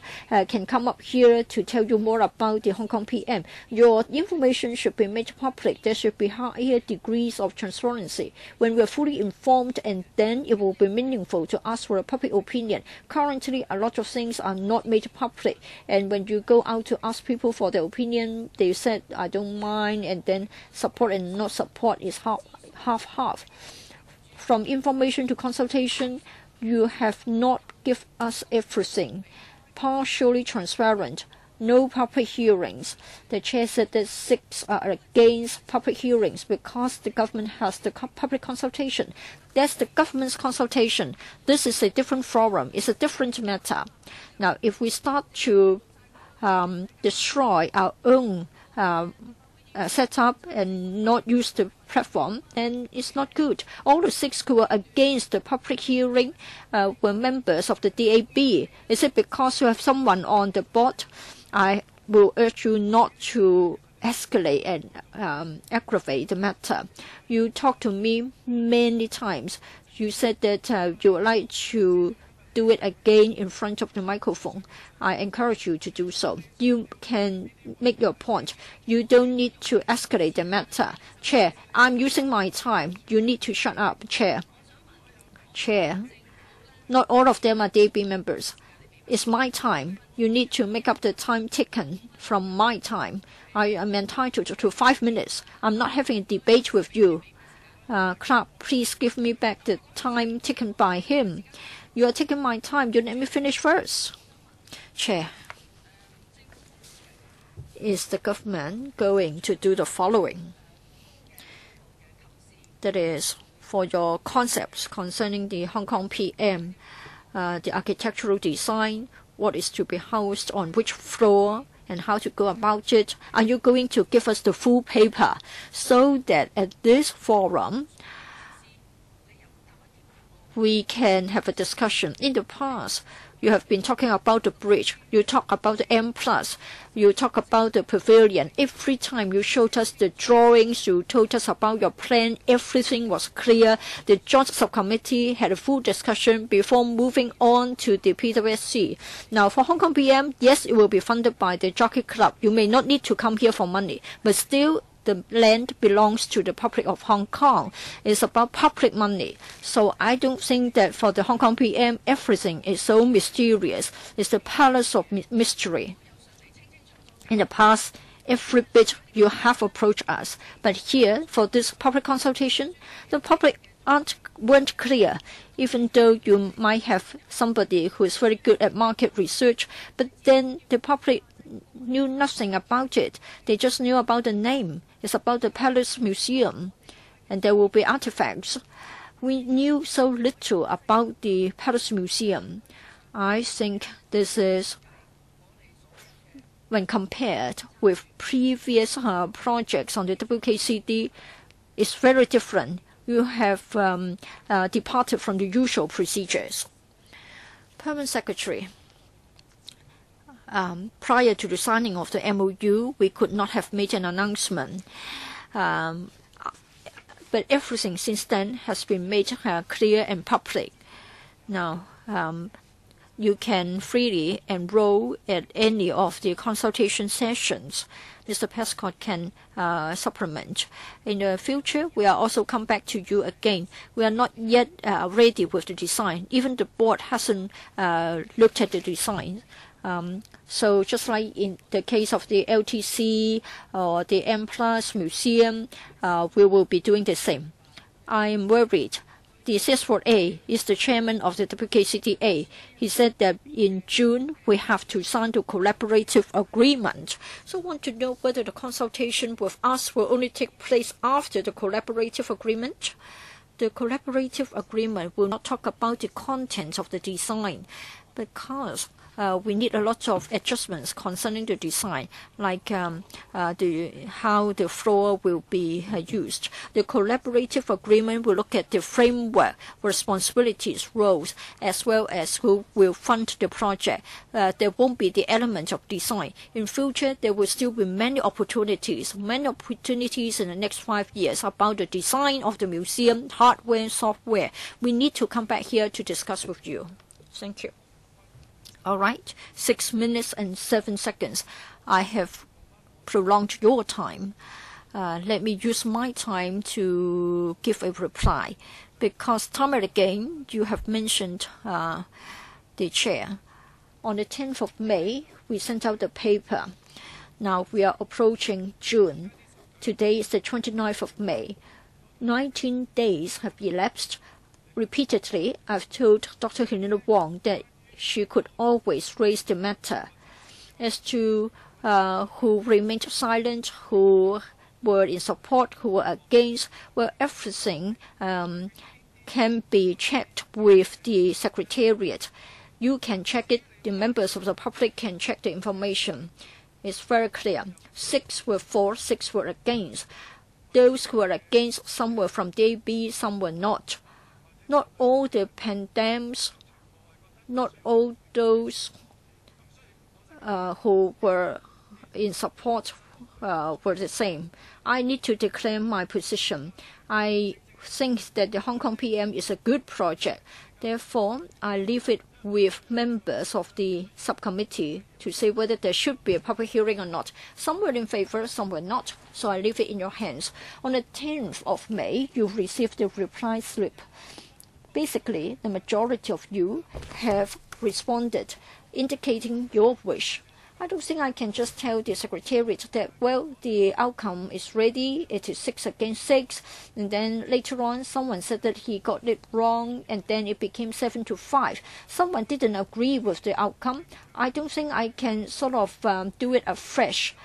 can come up here to tell you more about the Hong Kong PM. Your information should be made public. There should be higher degrees of transparency. When we are fully informed, and then it will be meaningful to ask for a public opinion. Currently, a lot of things are not made public, and when you go out to ask people for their opinion, they said, I don't mind, and then support and not support is half-half. From information to consultation, You have not given us everything. Partially transparent. No public hearings. The chair said that 6 are against public hearings because the government has the public consultation. That's the government's consultation. This is a different forum. It's a different matter. Now, if we start to destroy our own set up and not use the platform, then it's not good. All the 6 who were against the public hearing were members of the DAB. Is it because you have someone on the board? I will urge you not to escalate and aggravate the matter. You talked to me many times. You said that you would like to do it again in front of the microphone. I encourage you to do so. You can make your point. You don't need to escalate the matter. Chair, I'm using my time. You need to shut up, Chair. Chair, not all of them are DAB members. It's my time. You need to make up the time taken from my time. I am entitled to 5 minutes. I'm not having a debate with you. Clark, please give me back the time taken by him. You are taking my time. You let me finish first. Chair, is the government going to do the following? That is, for your concepts concerning the Hong Kong PM, the architectural design, what is to be housed on which floor, and how to go about it. Are you going to give us the full paper so that at this forum we can have a discussion? In the past, you have been talking about the bridge. You talk about the M+. You talk about the pavilion. Every time you showed us the drawings, you told us about your plan, everything was clear. The Joint Subcommittee had a full discussion before moving on to the PWSC. Now, for Hong Kong PM, yes, it will be funded by the Jockey Club. You may not need to come here for money, but still, the land belongs to the public of Hong Kong. It's about public money. So I don't think that for the Hong Kong PM, everything is so mysterious. It's the palace of mystery. In the past, every bit you have approached us. But here, for this public consultation, the public weren't clear, even though you might have somebody who is very good at market research, but then the public knew nothing about it. They just knew about the name. It's about the Palace Museum, and there will be artifacts. We knew so little about the Palace Museum. I think this is, when compared with previous projects on the WKCD, is very different. You have departed from the usual procedures. Permanent Secretary. Prior to the signing of the MOU, we could not have made an announcement. But everything since then has been made clear and public. Now, you can freely enroll at any of the consultation sessions. Mr. Prescott can supplement. In the future, we are also come back to you again. We are not yet ready with the design. Even the board hasn't looked at the design. So just like in the case of the LTC or the M+ Museum, we will be doing the same. I am worried. The CSA is the chairman of the WKCTA. He said that in June we have to sign the collaborative agreement. So I want to know whether the consultation with us will only take place after the collaborative agreement. The collaborative agreement will not talk about the contents of the design, because we need a lot of adjustments concerning the design, like how the floor will be used. The collaborative agreement will look at the framework, responsibilities, roles, as well as who will fund the project. There won't be the element of design. In future, there will still be many opportunities in the next 5 years about the design of the museum, hardware, software. We need to come back here to discuss with you. Thank you. All right, 6 minutes and 7 seconds. I have prolonged your time. Let me use my time to give a reply, because time and again you have mentioned the chair. On the 10th of May, we sent out the paper. Now we are approaching June. Today is the 29th of May. 19 days have elapsed. Repeatedly, I've told Dr. Helena Wong that she could always raise the matter. As to who remained silent, who were in support, who were against, well, everything can be checked with the Secretariat. You can check it. The members of the public can check the information. It's very clear. 6 were for, 6 were against. Those who were against, some were from DAB, some were not. Not all the pandemics, not all those who were in support were the same. I need to declare my position. I think that the Hong Kong PM is a good project. Therefore, I leave it with members of the subcommittee to say whether there should be a public hearing or not. Some were in favor, some were not. So I leave it in your hands. On the 10th of May, you received the reply slip. Basically, the majority of you have responded, indicating your wish. I don't think I can just tell the Secretariat that, well, the outcome is ready, it is 6 against 6, and then later on someone said that he got it wrong, and then it became 7-5. Someone didn't agree with the outcome. I don't think I can sort of do it afresh.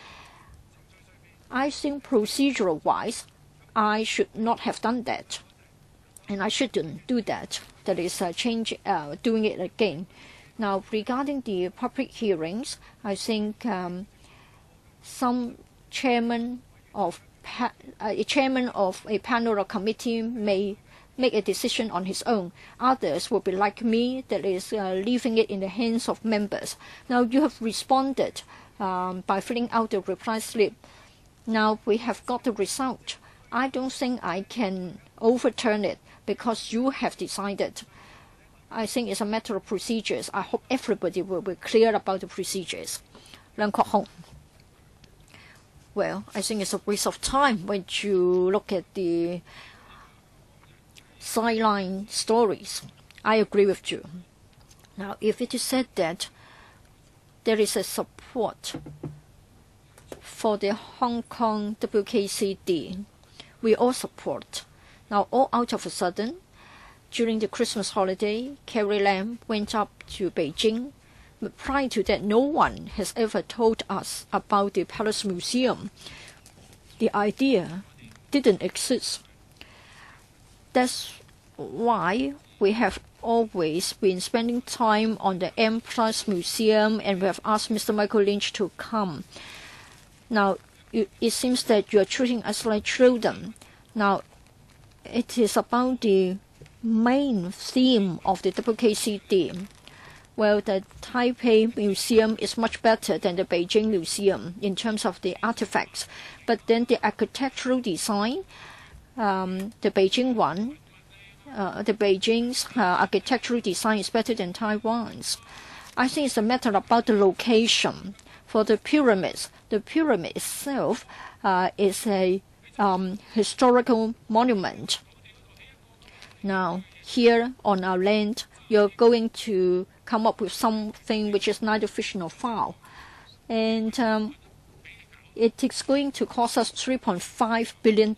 I think procedural-wise, I should not have done that, and I shouldn't do that. That is doing it again. Now, regarding the public hearings, I think some chairman of a panel or committee may make a decision on his own. Others will be like me, that is leaving it in the hands of members. Now, you have responded by filling out the reply slip. Now, we have got the result. I don't think I can overturn it because you have decided. I think it's a matter of procedures. I hope everybody will be clear about the procedures. Leung Kok Hong. Well, I think it's a waste of time when you look at the sideline stories. I agree with you. Now, if it is said that there is a support for the Hong Kong WKCD, we all support. Now, all out of a sudden, during the Christmas holiday, Carrie Lam went up to Beijing. But prior to that, no one has ever told us about the Palace Museum. The idea didn't exist. That's why we have always been spending time on the M+ Museum, and we have asked Mr. Michael Lynch to come. Now, it seems that you are treating us like children. Now, it is about the main theme of the WKCD. Well, the Taipei Museum is much better than the Beijing Museum in terms of the artifacts. But then the architectural design, the Beijing one, the Beijing's architectural design is better than Taiwan's. I think it's a matter about the location. For the pyramids, the pyramid itself is a historical monument. Now, here on our land, you're going to come up with something which is neither fish nor fowl. And it is going to cost us $3.5 billion.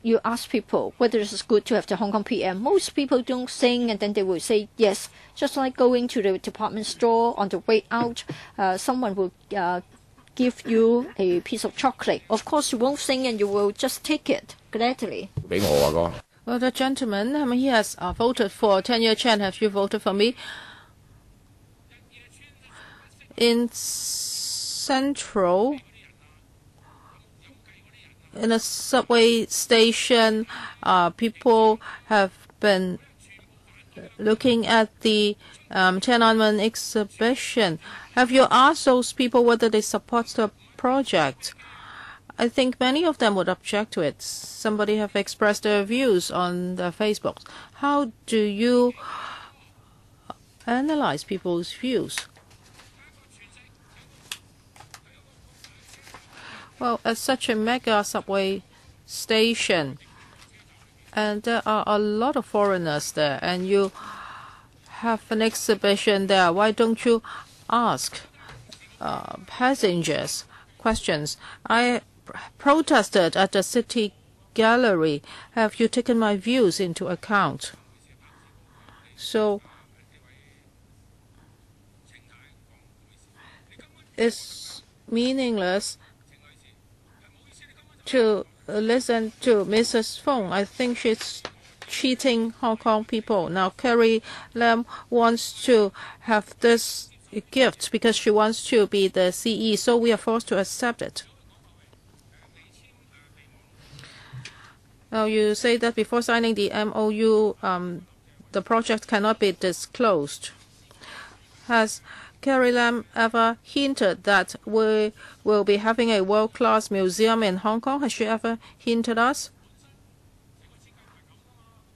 You ask people whether it's good to have the Hong Kong PM. Most people don't think, and then they will say yes. Just like going to the department store, on the way out, someone will give you a piece of chocolate. Of course, you won't think and you will just take it gladly.
Well, the gentleman, he has voted for 10-year Chen. Have you voted for me? In Central, in a subway station, people have been looking at the Tiananmen exhibition. Have you asked those people whether they support the project? I think many of them would object to it. Somebody have expressed their views on their Facebook. How do you analyze people's views? Well, at such a mega subway station, and there are a lot of foreigners there, and you have an exhibition there, why don't you ask passengers questions? I protested at the City gallery, have you taken my views into account? So it's meaningless to listen to Mrs. Fong. I think she's cheating Hong Kong people. Now Carrie Lam wants to have this gift because she wants to be the CE, so we are forced to accept it. Now you say that before signing the MOU, the project cannot be disclosed. Has Carrie Lam ever hinted that we will be having a world-class museum in Hong Kong? Has she ever hinted us?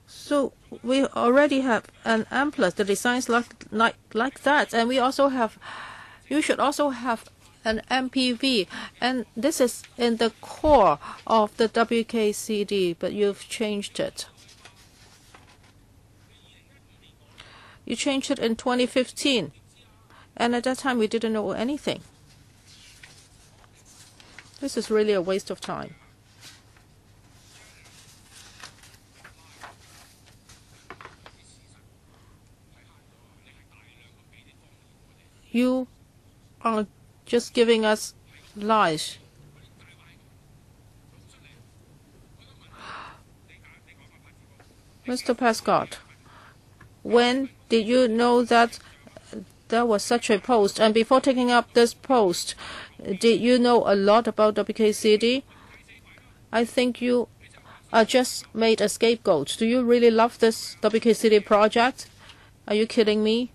So we already have an M+, the designs like that, and we also have. You should also have an MPV, and this is in the core of the WKCD, but you've changed it. You changed it in 2015, and at that time we didn't know anything. This is really a waste of time. You are just giving us lies. Mr. Prescott, when did you know that there was such a post? And before taking up this post, did you know a lot about WKCD? I think you are just made a scapegoat. Do you really love this WKCD project? Are you kidding me?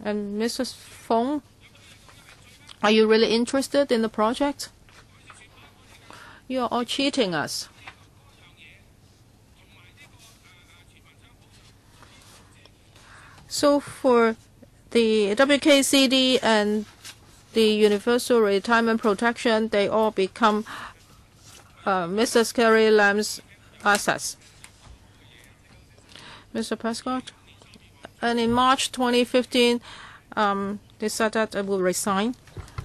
And Mrs. Fong, are you really interested in the project? You are all cheating us. So for the WKCD and the Universal Retirement Protection, they all become Mrs. Carrie Lam's assets. Mr. Prescott? And in March 2015, they said that I will resign.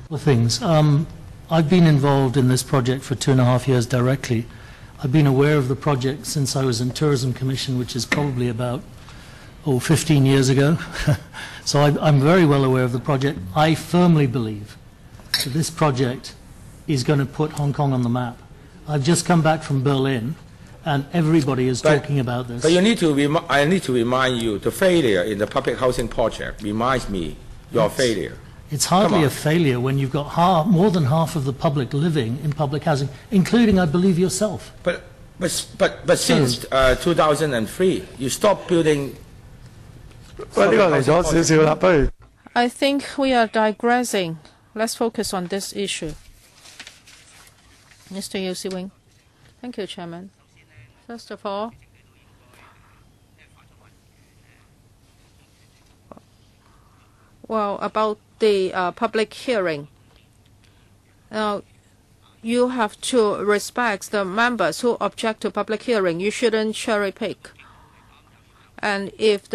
Well, things. I've been involved in this project for 2.5 years directly. I've been aware of the project since I was in Tourism Commission, which is probably about 15 years ago. So I'm very well aware of the project. I firmly believe that this project is going to put Hong Kong on the map. I've just come back from Berlin, and everybody is talking about this.
But you need to I need to remind you, the failure in the public housing project reminds me your failure.
It's hardly a failure when you've got more than half of the public living in public housing, including, I believe, yourself.
But since 2003, you stopped building.
I think we are digressing. Let's focus on this issue. Mr. Yu Si-wing. Thank you, Chairman. First of all, about the public hearing. Now, you have to respect the members who object to public hearing. You shouldn't cherry pick. And if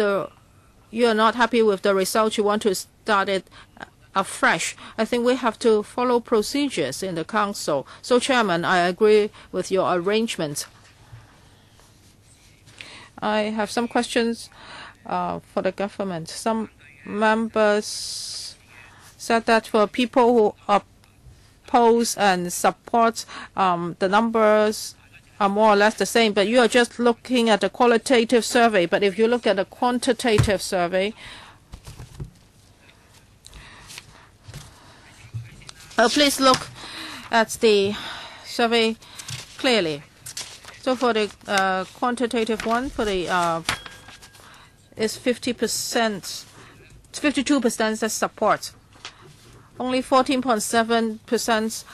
you are not happy with the result, you want to start it afresh, I think we have to follow procedures in the Council. So, Chairman, I agree with your arrangement. I have some questions for the government. Some members said that for people who oppose and support, the numbers are more or less the same, but you are just looking at the qualitative survey. But if you look at the quantitative survey, please look at the survey clearly. So for the quantitative one, for the is 50%, 52% that support. Only 14.7%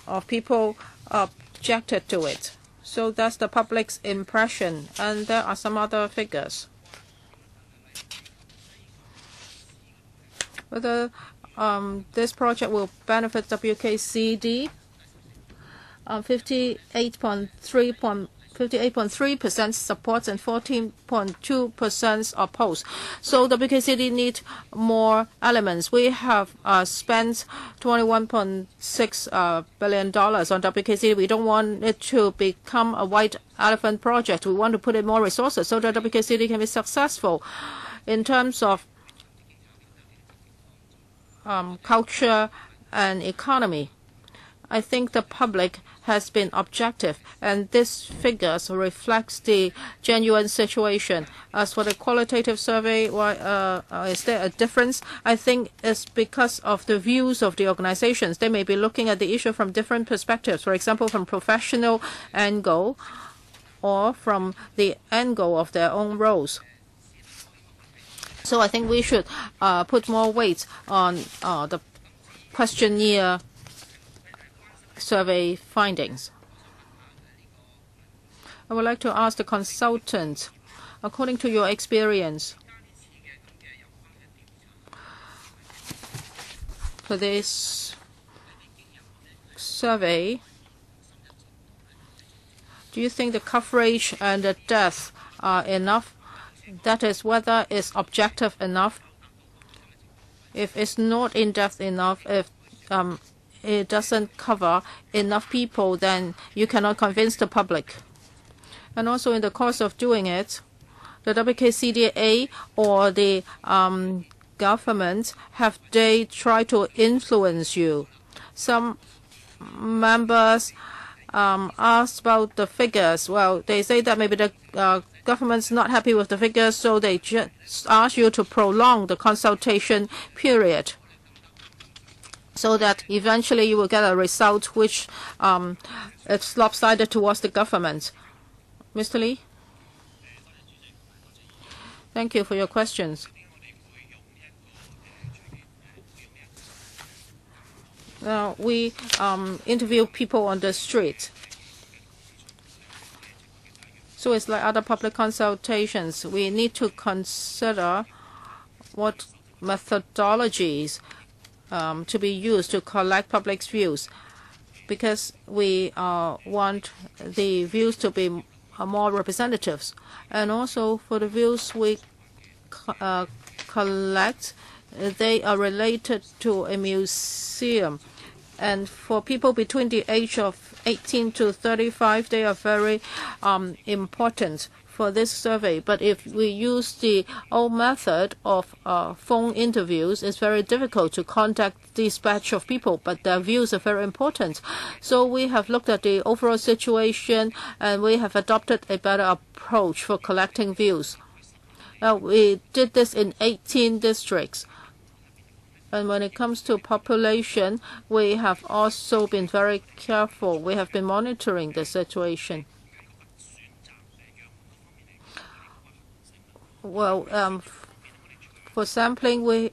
of people objected to it. So that's the public's impression, and there are some other figures. Whether this project will benefit WKCD, 58.3% 58.3% supports and 14.2% oppose. So WKCD need more elements. We have spent $21.6 billion on WKCD. We don't want it to become a white elephant project. We want to put in more resources so that WKCD can be successful in terms of culture and economy. I think the public has been objective, and this figures reflects the genuine situation. As for the qualitative survey, is there a difference? I think it's because of the views of the organizations. They may be looking at the issue from different perspectives, for example, from professional angle or from the angle of their own roles. So I think we should put more weight on the questionnaire survey findings. I would like to ask the consultant, according to your experience, for this survey, do you think the coverage and the depth are enough? That is, whether it's objective enough. If it's not in-depth enough, if it doesn't cover enough people, then you cannot convince the public. And also in the course of doing it, the WKCDA or the government, have they tried to influence you? Some members asked about the figures. Well, they say that maybe the government's not happy with the figures, so they just ask you to prolong the consultation period, so that eventually you will get a result which is lopsided towards the government. Mr. Lee? Thank you for your questions. We interview people on the street. So it's like other public consultations. We need to consider what methodologies to be used to collect public's views, because we want the views to be more representatives. And also for the views we collect, they are related to a museum. And for people between the age of 18 to 35, they are very important for this survey. But if we use the old method of phone interviews, it's very difficult to contact this batch of people, but their views are very important. So we have looked at the overall situation, and we have adopted a better approach for collecting views. Now, we did this in 18 districts. And when it comes to population, we have also been very careful. We have been monitoring the situation. Well, for sampling, we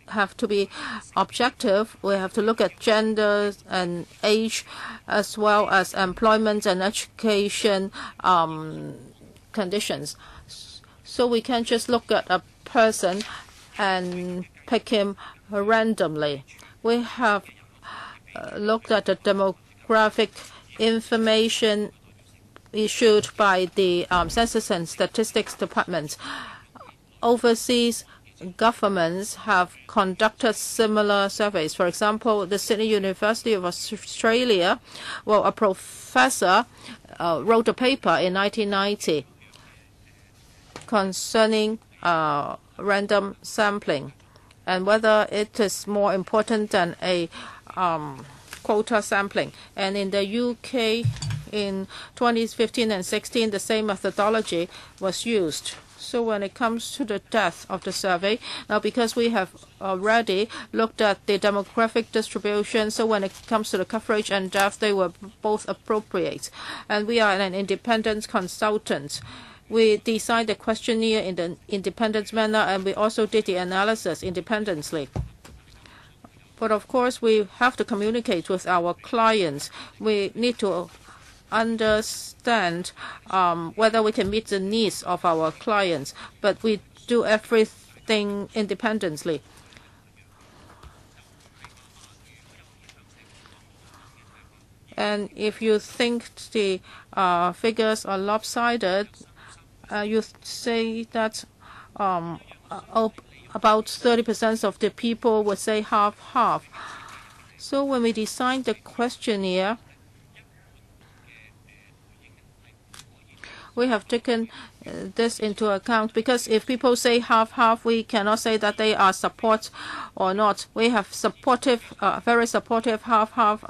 have to be objective. We have to look at gender and age, as well as employment and education conditions. So we can't just look at a person and pick him randomly. We have looked at the demographic information issued by the Census and Statistics Department. Overseas governments have conducted similar surveys. For example, the Sydney University of Australia, well, a professor wrote a paper in 1990 concerning random sampling, and whether it is more important than a quota sampling. And in the UK, in 2015 and 16, the same methodology was used. So when it comes to the depth of the survey, now because we have already looked at the demographic distribution, so when it comes to the coverage and depth, they were both appropriate. And we are an independent consultant. We designed the questionnaire in the independent manner, and we also did the analysis independently. But of course, we have to communicate with our clients. We need to understand whether we can meet the needs of our clients, but we do everything independently. And if you think the figures are lopsided, you say that about 30% of the people would say half-half. So when we designed the questionnaire, we have taken this into account, because if people say half-half, we cannot say that they are support or not. We have supportive, very supportive, half-half,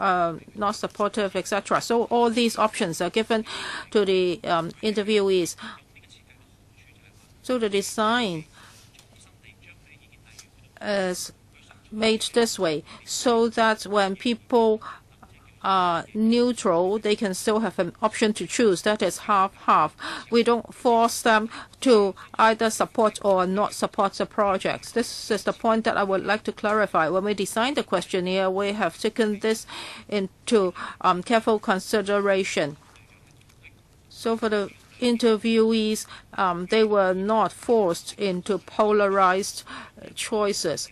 not supportive, etc. So all these options are given to the interviewees. So the design is made this way, so that when people are neutral, they can still have an option to choose. That is half-half. We don't force them to either support or not support the projects. This is the point that I would like to clarify. When we designed the questionnaire, we have taken this into careful consideration. So for the interviewees, they were not forced into polarized choices.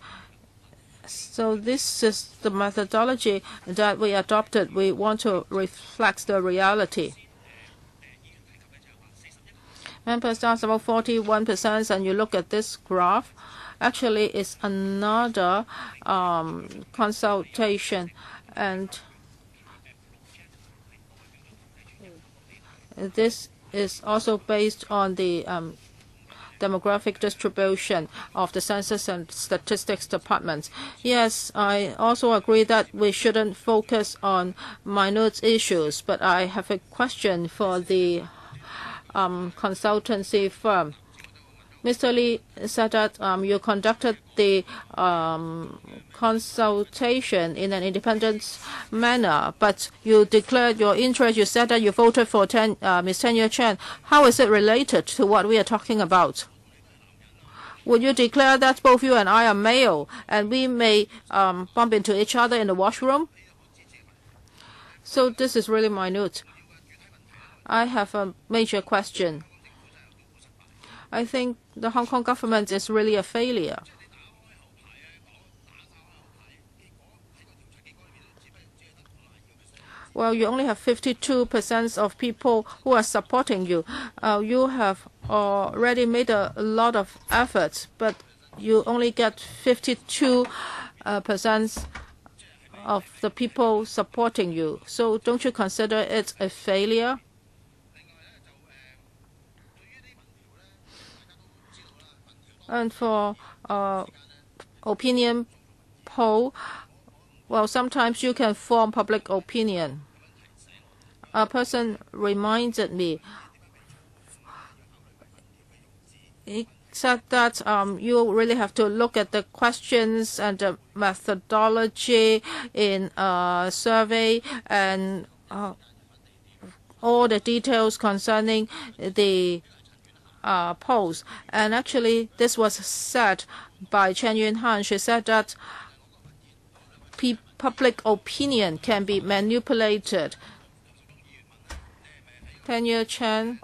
So this is the methodology that we adopted. We want to reflect the reality. Members asked about 41%, and you look at this graph. Actually, it's another consultation, and this is also based on the demographic distribution of the Census and Statistics Department. Yes, I also agree that we shouldn't focus on minute issues, but I have a question for the consultancy firm. Mr. Lee said that you conducted the consultation in an independent manner, but you declared your interest. You said that you voted for Ms. Tanya Chen. How is it related to what we are talking about? Would you declare that both you and I are male and we may bump into each other in the washroom? So this is really minute. I have a major question. I think the Hong Kong government is really a failure. Well, you only have 52% of people who are supporting you. You have already made a lot of efforts, but you only get 52% of the people supporting you. So don't you consider it a failure? And for opinion poll, well, sometimes you can form public opinion. A person reminded me, he said that you really have to look at the questions and the methodology in a survey and all the details concerning the polls. And actually, this was said by Chen Yunhan. She said that public opinion can be manipulated. Tanya Chen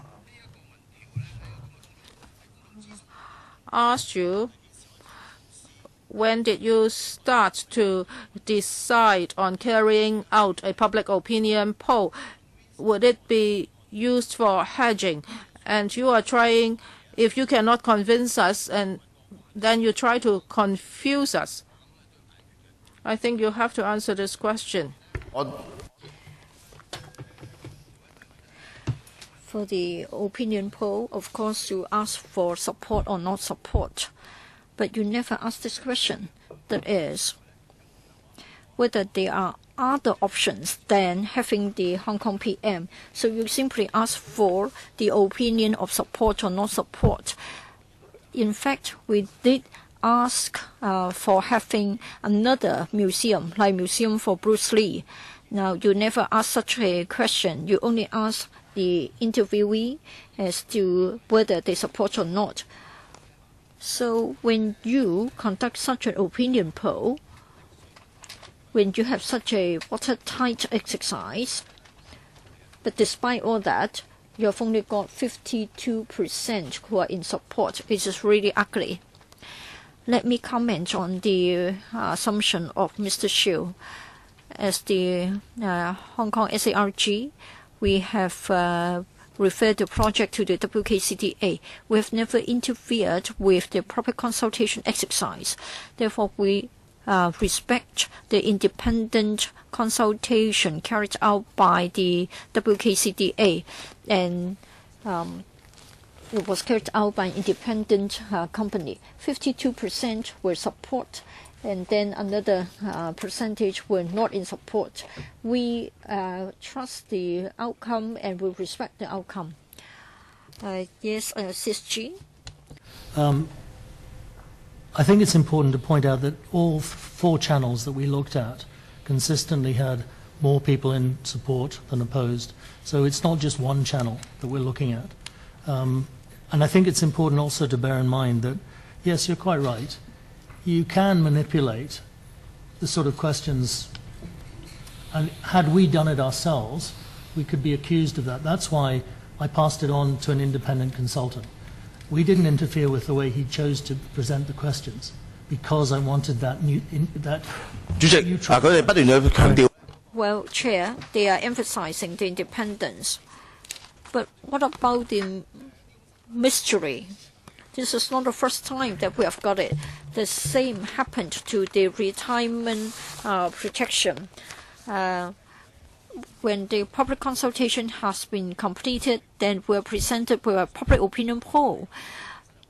asked you, when did you start to decide on carrying out a public opinion poll? Would it be used for hedging? And you are trying, if you cannot convince us, and then you try to confuse us. I think you have to answer this question.
For the opinion poll, of course, you ask for support or not support, but you never ask this question. That is, whether there are other options than having the Hong Kong PM. So you simply ask for the opinion of support or not support. In fact, we did ask for having another museum, like Museum for Bruce Lee. Now, you never ask such a question. You only ask the interviewee as to whether they support or not. So when you conduct such an opinion poll, when you have such a watertight exercise, but despite all that, you have only got 52% who are in support. It is really ugly. Let me comment on the assumption of Mr. Shiu. as the Hong Kong SARG, we have referred the project to the WKCDA. We have never interfered with the public consultation exercise. Therefore, we respect the independent consultation carried out by the WKCDA, and it was carried out by an independent company. 52% were support, and then another percentage were not in support. We trust the outcome and will respect the outcome. Yes, Sis G.
I think it's important to point out that all 4 channels that we looked at consistently had more people in support than opposed. So it's not just one channel that we're looking at. And I think it's important also to bear in mind that, yes, you're quite right. You can manipulate the sort of questions, and had we done it ourselves, we could be accused of that. That's why I passed it on to an independent consultant. We didn't interfere with the way he chose to present the questions because I wanted that
Well, Chair, they are emphasizing the independence. But what about the mystery? This is not the first time that we have got it. The same happened to the retirement protection. When the public consultation has been completed, then we are presented with a public opinion poll.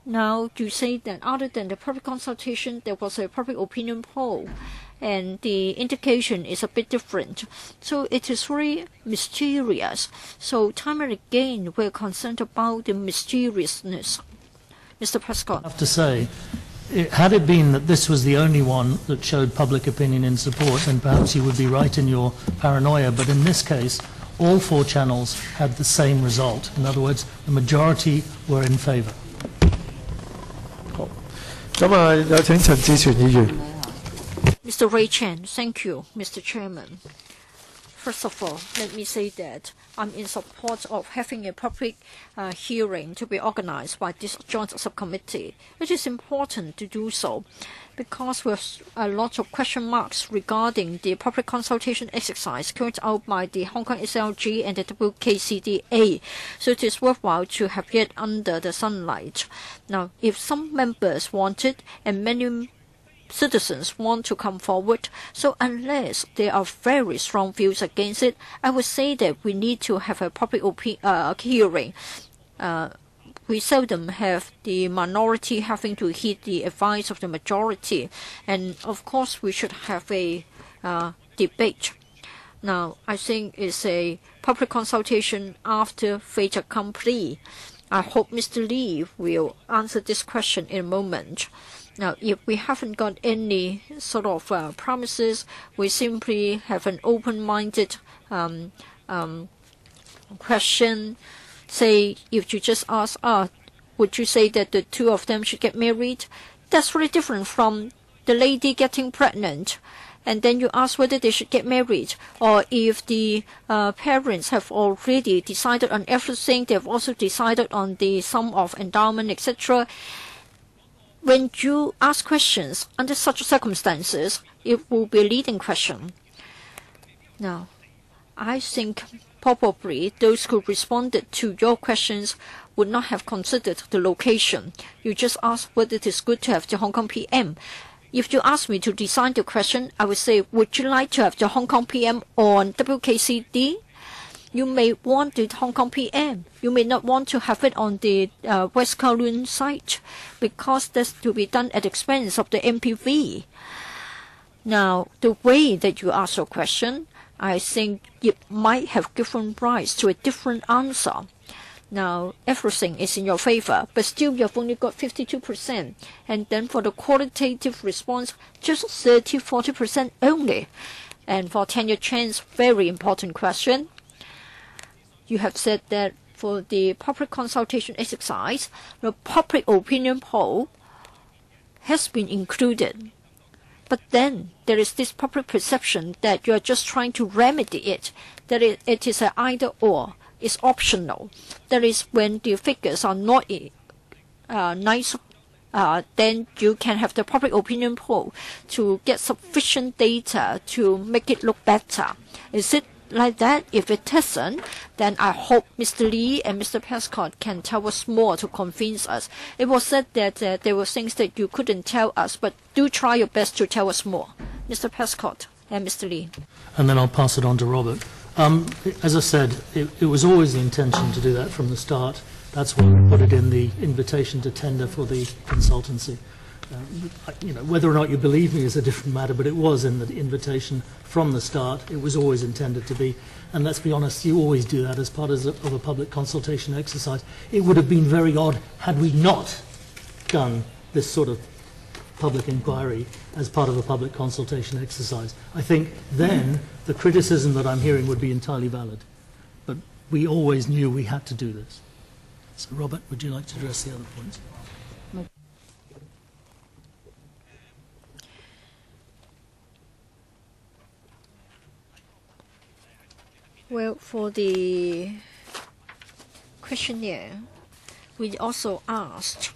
Now, you say that other than the public consultation, there was a public opinion poll, and the indication is a bit different. So it is very mysterious. So time and again, we're concerned about the mysteriousness. Mr. Prescott.
I have to say, had it been that this was the only one that showed public opinion in support, then perhaps you would be right in your paranoia. But in this case, all 4 channels had the same result. In other words, the majority were in favour.
咁啊，有請陳志全議員。
Mr. Ray Chan, thank you, Mr. Chairman. First of all, let me say that I'm in support of having a public hearing to be organized by this joint subcommittee. It is important to do so because we have a lot of question marks regarding the public consultation exercise carried out by the Hong Kong SLG and the WKCDA. So it is worthwhile to have it under the sunlight. Now, if some members want it and many citizens want to come forward, so unless there are very strong views against it, I would say that we need to have a public hearing. We seldom have the minority having to heed the advice of the majority, and of course we should have a debate. Now, I think it's a public consultation after fait accompli. I hope Mr. Lee will answer this question in a moment. Now, if we haven't got any sort of promises, we simply have an open-minded question. Say, if you just ask, would you say that the 2 of them should get married? That's very different from the lady getting pregnant, and then you ask whether they should get married. Or if the parents have already decided on everything, they've also decided on the sum of endowment, etc. When you ask questions under such circumstances, it will be a leading question. Now, I think probably those who responded to your questions would not have considered the location. You just asked whether it is good to have the Hong Kong PM. If you ask me to design the question, I would say, would you like to have the Hong Kong PM on WKCD? You may want the Hong Kong PM. You may not want to have it on the West Kowloon site because that's to be done at the expense of the MPV. Now, the way that you ask your question, I think it might have given rise to a different answer. Now, everything is in your favor, but still you have only got 52%. And then for the qualitative response, just 30-40% only. And for tenure chance, very important question. You have said that for the public consultation exercise, the public opinion poll has been included. But then there is this public perception that you are just trying to remedy it, that it is an either or, it's optional. That is when the figures are not nice then you can have the public opinion poll to get sufficient data to make it look better. Is it like that? If it isn't, then I hope Mr. Lee and Mr. Prescott can tell us more to convince us. It was said that there were things that you couldn't tell us, but do try your best to tell us more. Mr. Prescott and Mr. Lee.
And then I'll pass it on to Robert. As I said, it was always the intention to do that from the start. That's why we put it in the invitation to tender for the consultancy. Whether or not you believe me is a different matter, but it was in the invitation from the start. It was always intended to be. And let's be honest, you always do that as part of a public consultation exercise. It would have been very odd had we not done this sort of public inquiry as part of a public consultation exercise. I think then the criticism that I'm hearing would be entirely valid. But we always knew we had to do this. So Robert, would you like to address the other points?
Well, for the questionnaire, we also asked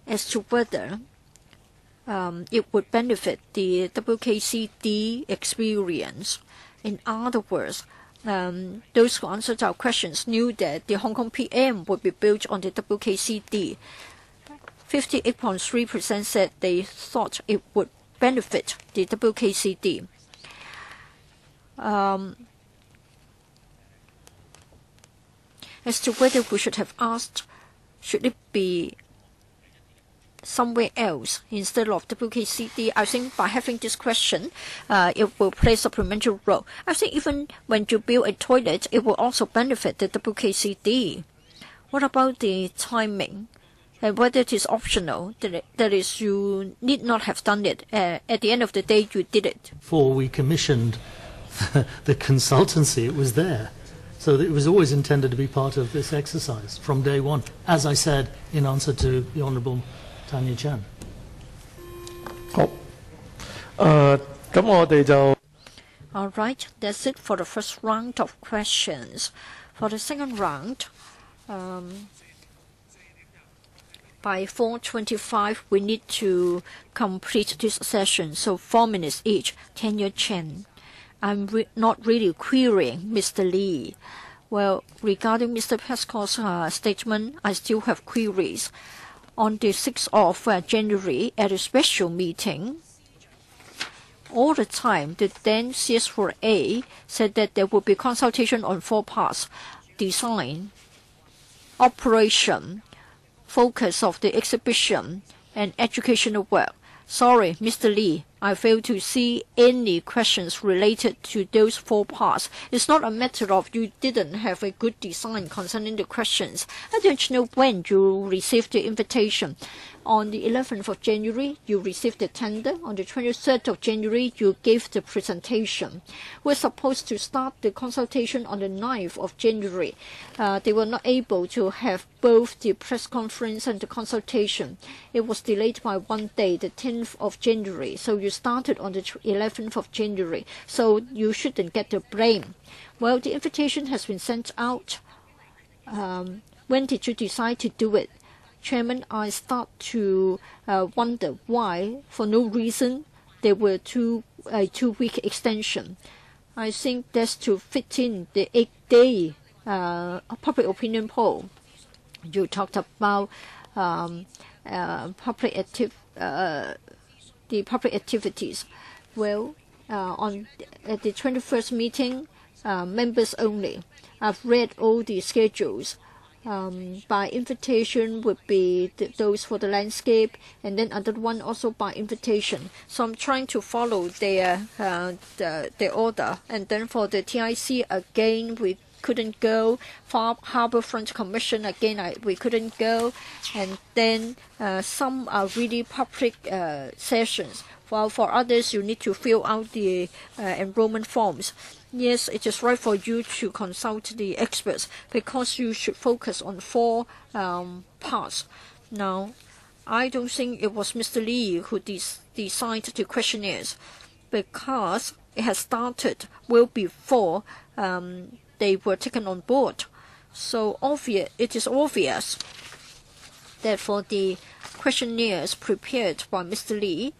as to whether it would benefit the WKCD experience. In other words, those who answered our questions knew that the Hong Kong PM would be built on the WKCD. 58.3% said they thought it would benefit the WKCD. As to whether we should have asked, should it be somewhere else instead of WKCD, I think by having this question, it will play a supplementary role. I think even when you build a toilet, it will also benefit the WKCD. What about the timing? And whether it is optional, that is, you need not have done it. At the end of the day, you did it.
Before we commissioned the consultancy, it was there. So it was always intended to be part of this exercise from day one, as I said in answer to the Honourable Tanya Chan.
All right, that's it for the first round of questions. For the second round, by 4:25, we need to complete this session, so 4 minutes each. Tanya Chen. I'm not really querying Mr. Lee. Well, regarding Mr. Prescott's statement, I still have queries. On the 6th of January, at a special meeting, all the time, the then CS4A said that there would be consultation on 4 parts: design, operation, focus of the exhibition, and educational work. Sorry, Mr. Lee, I fail to see any questions related to those 4 parts. It's not a matter of you didn't have a good design concerning the questions. I don't know when you received the invitation. On the 11th of January, you received the tender. On the 23rd of January, you gave the presentation. We're supposed to start the consultation on the 9th of January. They were not able to have both the press conference and the consultation. It was delayed by 1 day, the 10th of January. So you started on the 11th of January. So you shouldn't get the blame. Well, the invitation has been sent out. When did you decide to do it? Chairman, I start to wonder why, for no reason, there were a 2-week extension. I think that's to fit in the 8-day public opinion poll. You talked about the public activities. Well, at the 21st meeting, members only. I've read all the schedules. By invitation would be those for the landscape, and then another one also by invitation. So I'm trying to follow their order. And then for the TIC again, we couldn't go. Harbourfront Commission again, we couldn't go. And then some are really public sessions. While for others, you need to fill out the enrollment forms. Yes, it is right for you to consult the experts because you should focus on 4 parts. Now, I don't think it was Mr. Lee who designed the questionnaires because it has started well before they were taken on board. So it is obvious that for the questionnaires prepared by Mr. Lee,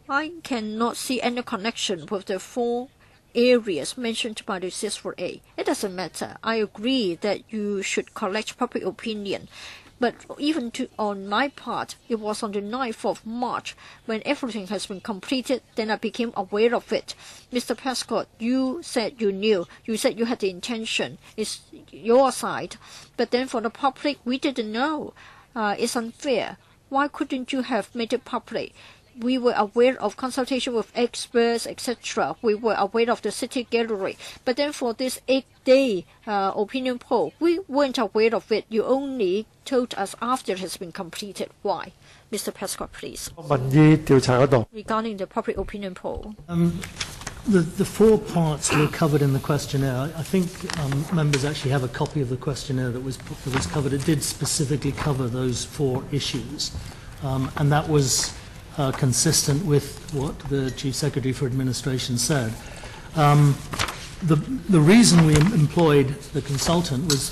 I cannot see any connection with the 4 areas mentioned by the CS4A. It doesn't matter. I agree that you should collect public opinion. But even on my part, it was on the 9th of March when everything has been completed, then I became aware of it. Mr. Prescott, you said you knew. You said you had the intention. It's your side. But then for the public, we didn't know. It's unfair. Why couldn't you have made it public? We were aware of consultation with experts, etc. We were aware of the city gallery. But then for this 8-day opinion poll, we weren't aware of it. You only told us after it has been completed. Why? Mr. Prescott, please. Regarding the public opinion poll.
The 4 parts were covered in the questionnaire. I think members actually have a copy of the questionnaire that was covered. It did specifically cover those 4 issues. And that was consistent with what the Chief Secretary for Administration said. The reason we employed the consultant was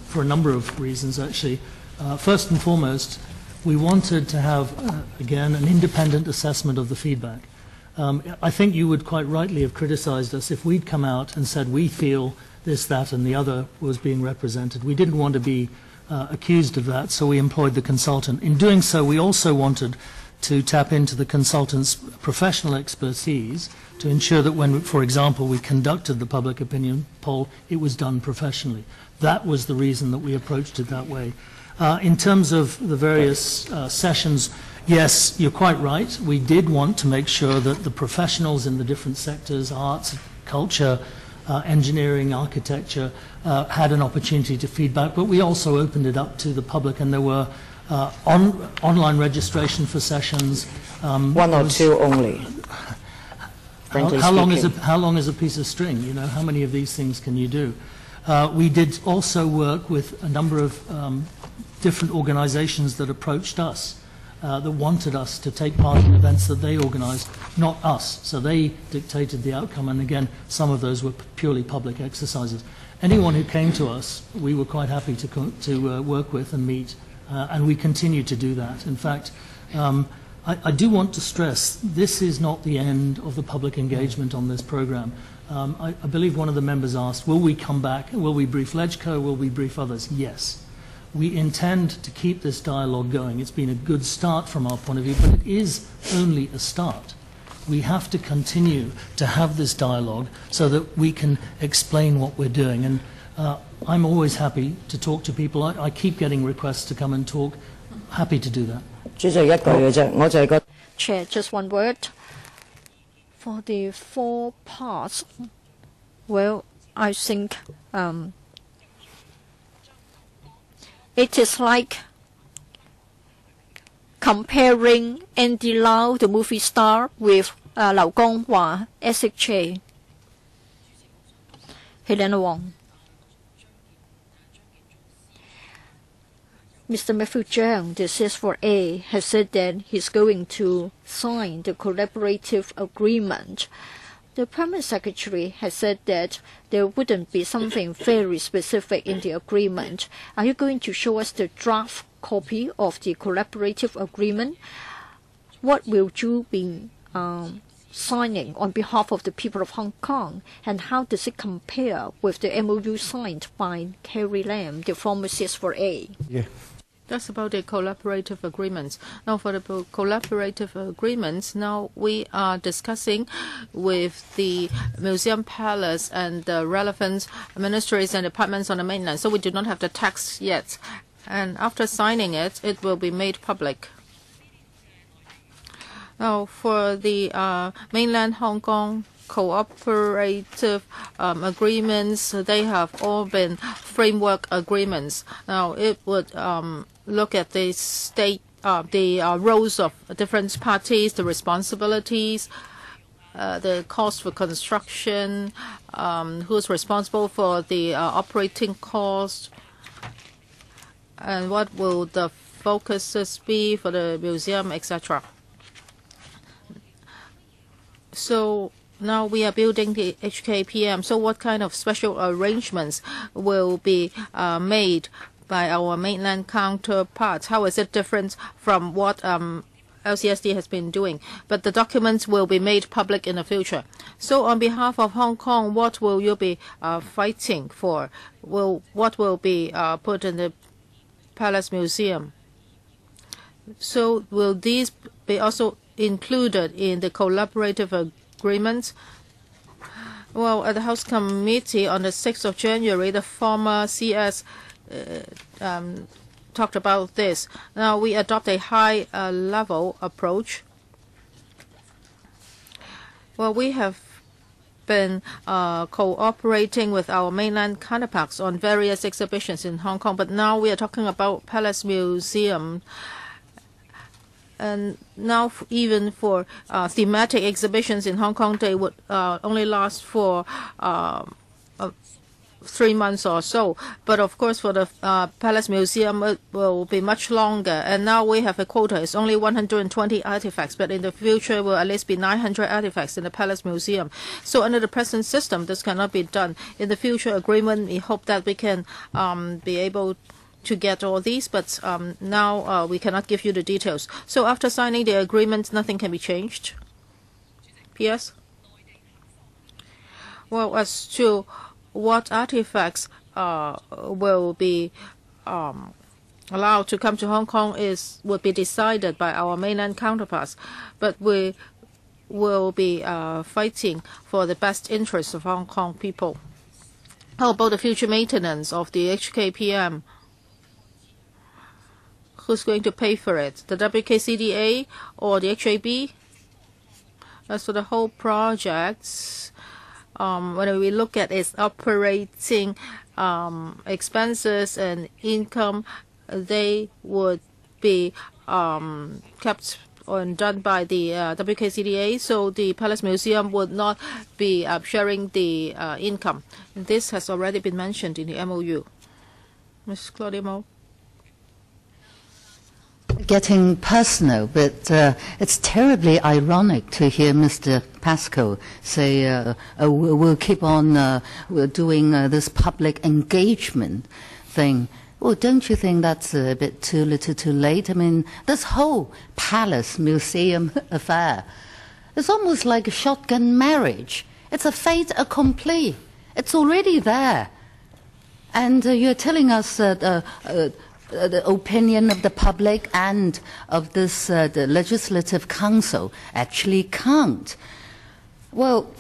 for a number of reasons, actually. First and foremost, we wanted to have, again, an independent assessment of the feedback. I think you would quite rightly have criticized us if we'd come out and said we feel this, that, and the other was being represented. We didn't want to be accused of that, so we employed the consultant. In doing so, we also wanted to tap into the consultant's professional expertise to ensure that when, for example, we conducted the public opinion poll, it was done professionally. That was the reason that we approached it that way. In terms of the various sessions, yes, you're quite right. We did want to make sure that the professionals in the different sectors, arts, culture, engineering, architecture, had an opportunity to feedback, but we also opened it up to the public, and there were online registration for sessions.
1 or 2 only.
How long is a piece of string? You know, how many of these things can you do? We did also work with a number of different organizations that approached us, that wanted us to take part in events that they organized, not us. So they dictated the outcome, and again, some of those were purely public exercises. Anyone who came to us, we were quite happy to work with and meet. And we continue to do that. In fact, I do want to stress this is not the end of the public engagement on this program. I believe one of the members asked, will we come back? Will we brief LegCo? Will we brief others? Yes. We intend to keep this dialogue going. It's been a good start from our point of view, but it is only a start. We have to continue to have this dialogue so that we can explain what we're doing. And I'm always happy to talk to people. I keep getting requests to come and talk. Happy to do that.
Chair, just one word. For the 4 parts, well, I think it is like comparing Andy Lau, the movie star, with Lau Gong-hwa, SHA, Helena Wong. Mr. Matthew Zhang, the CS4A, has said that he's going to sign the collaborative agreement. The Permanent Secretary has said that there wouldn't be something very specific in the agreement. Are you going to show us the draft copy of the collaborative agreement? What will you be signing on behalf of the people of Hong Kong, and how does it compare with the MOU signed by Carrie Lam, the former CS4A?
Yeah.
That's about the collaborative agreements. Now, for the collaborative agreements, now we are discussing with the Museum Palace and the relevant ministries and departments on the mainland. So we do not have the text yet. And after signing it, it will be made public. Now, for the mainland Hong Kong cooperative agreements, they have all been framework agreements. Now, it would look at the state, the roles of different parties, the responsibilities, the cost for construction, who's responsible for the operating cost, and what will the focuses be for the museum, etc. So Now we are building the HKPM. So what kind of special arrangements will be made by our mainland counterparts? How is it different from what LCSD has been doing? But the documents will be made public in the future. So on behalf of Hong Kong, what will you be fighting for? What will be put in the Palace Museum? So will these be also included in the collaborative agreement? Well, at the House Committee on the 6th of January, the former CS talked about this. Now we adopt a high-level approach. Well, we have been cooperating with our mainland counterparts on various exhibitions in Hong Kong, but now we are talking about Palace Museum. And now even for thematic exhibitions in Hong Kong, they would only last for 3 months or so. But of course, for the Palace Museum, it will be much longer. And now we have a quota. It's only 120 artifacts, but in the future, will at least be 900 artifacts in the Palace Museum. So under the present system, this cannot be done. In the future agreement, we hope that we can be able to get all these, but now we cannot give you the details. So after signing the agreement, nothing can be changed. P.S. Well, as to what artifacts will be allowed to come to Hong Kong would be decided by our mainland counterparts, but we will be fighting for the best interests of Hong Kong people. How about the future maintenance of the HKPM? Who's going to pay for it? The WKCDA or the HAB? As for the whole project, when we look at its operating expenses and income, they would be kept and done by the WKCDA, so the Palace Museum would not be sharing the income. This has already been mentioned in the MOU. Ms. Claudia Mo.
Getting personal, but it's terribly ironic to hear Mr. Pascoe say we'll keep on we're doing this public engagement thing. Well, don't you think that's a bit too little too late? I mean, this whole Palace Museum affair is almost like a shotgun marriage. It's a fait accompli. It's already there. And you're telling us the opinion of the public and of this the Legislative Council actually count. Well,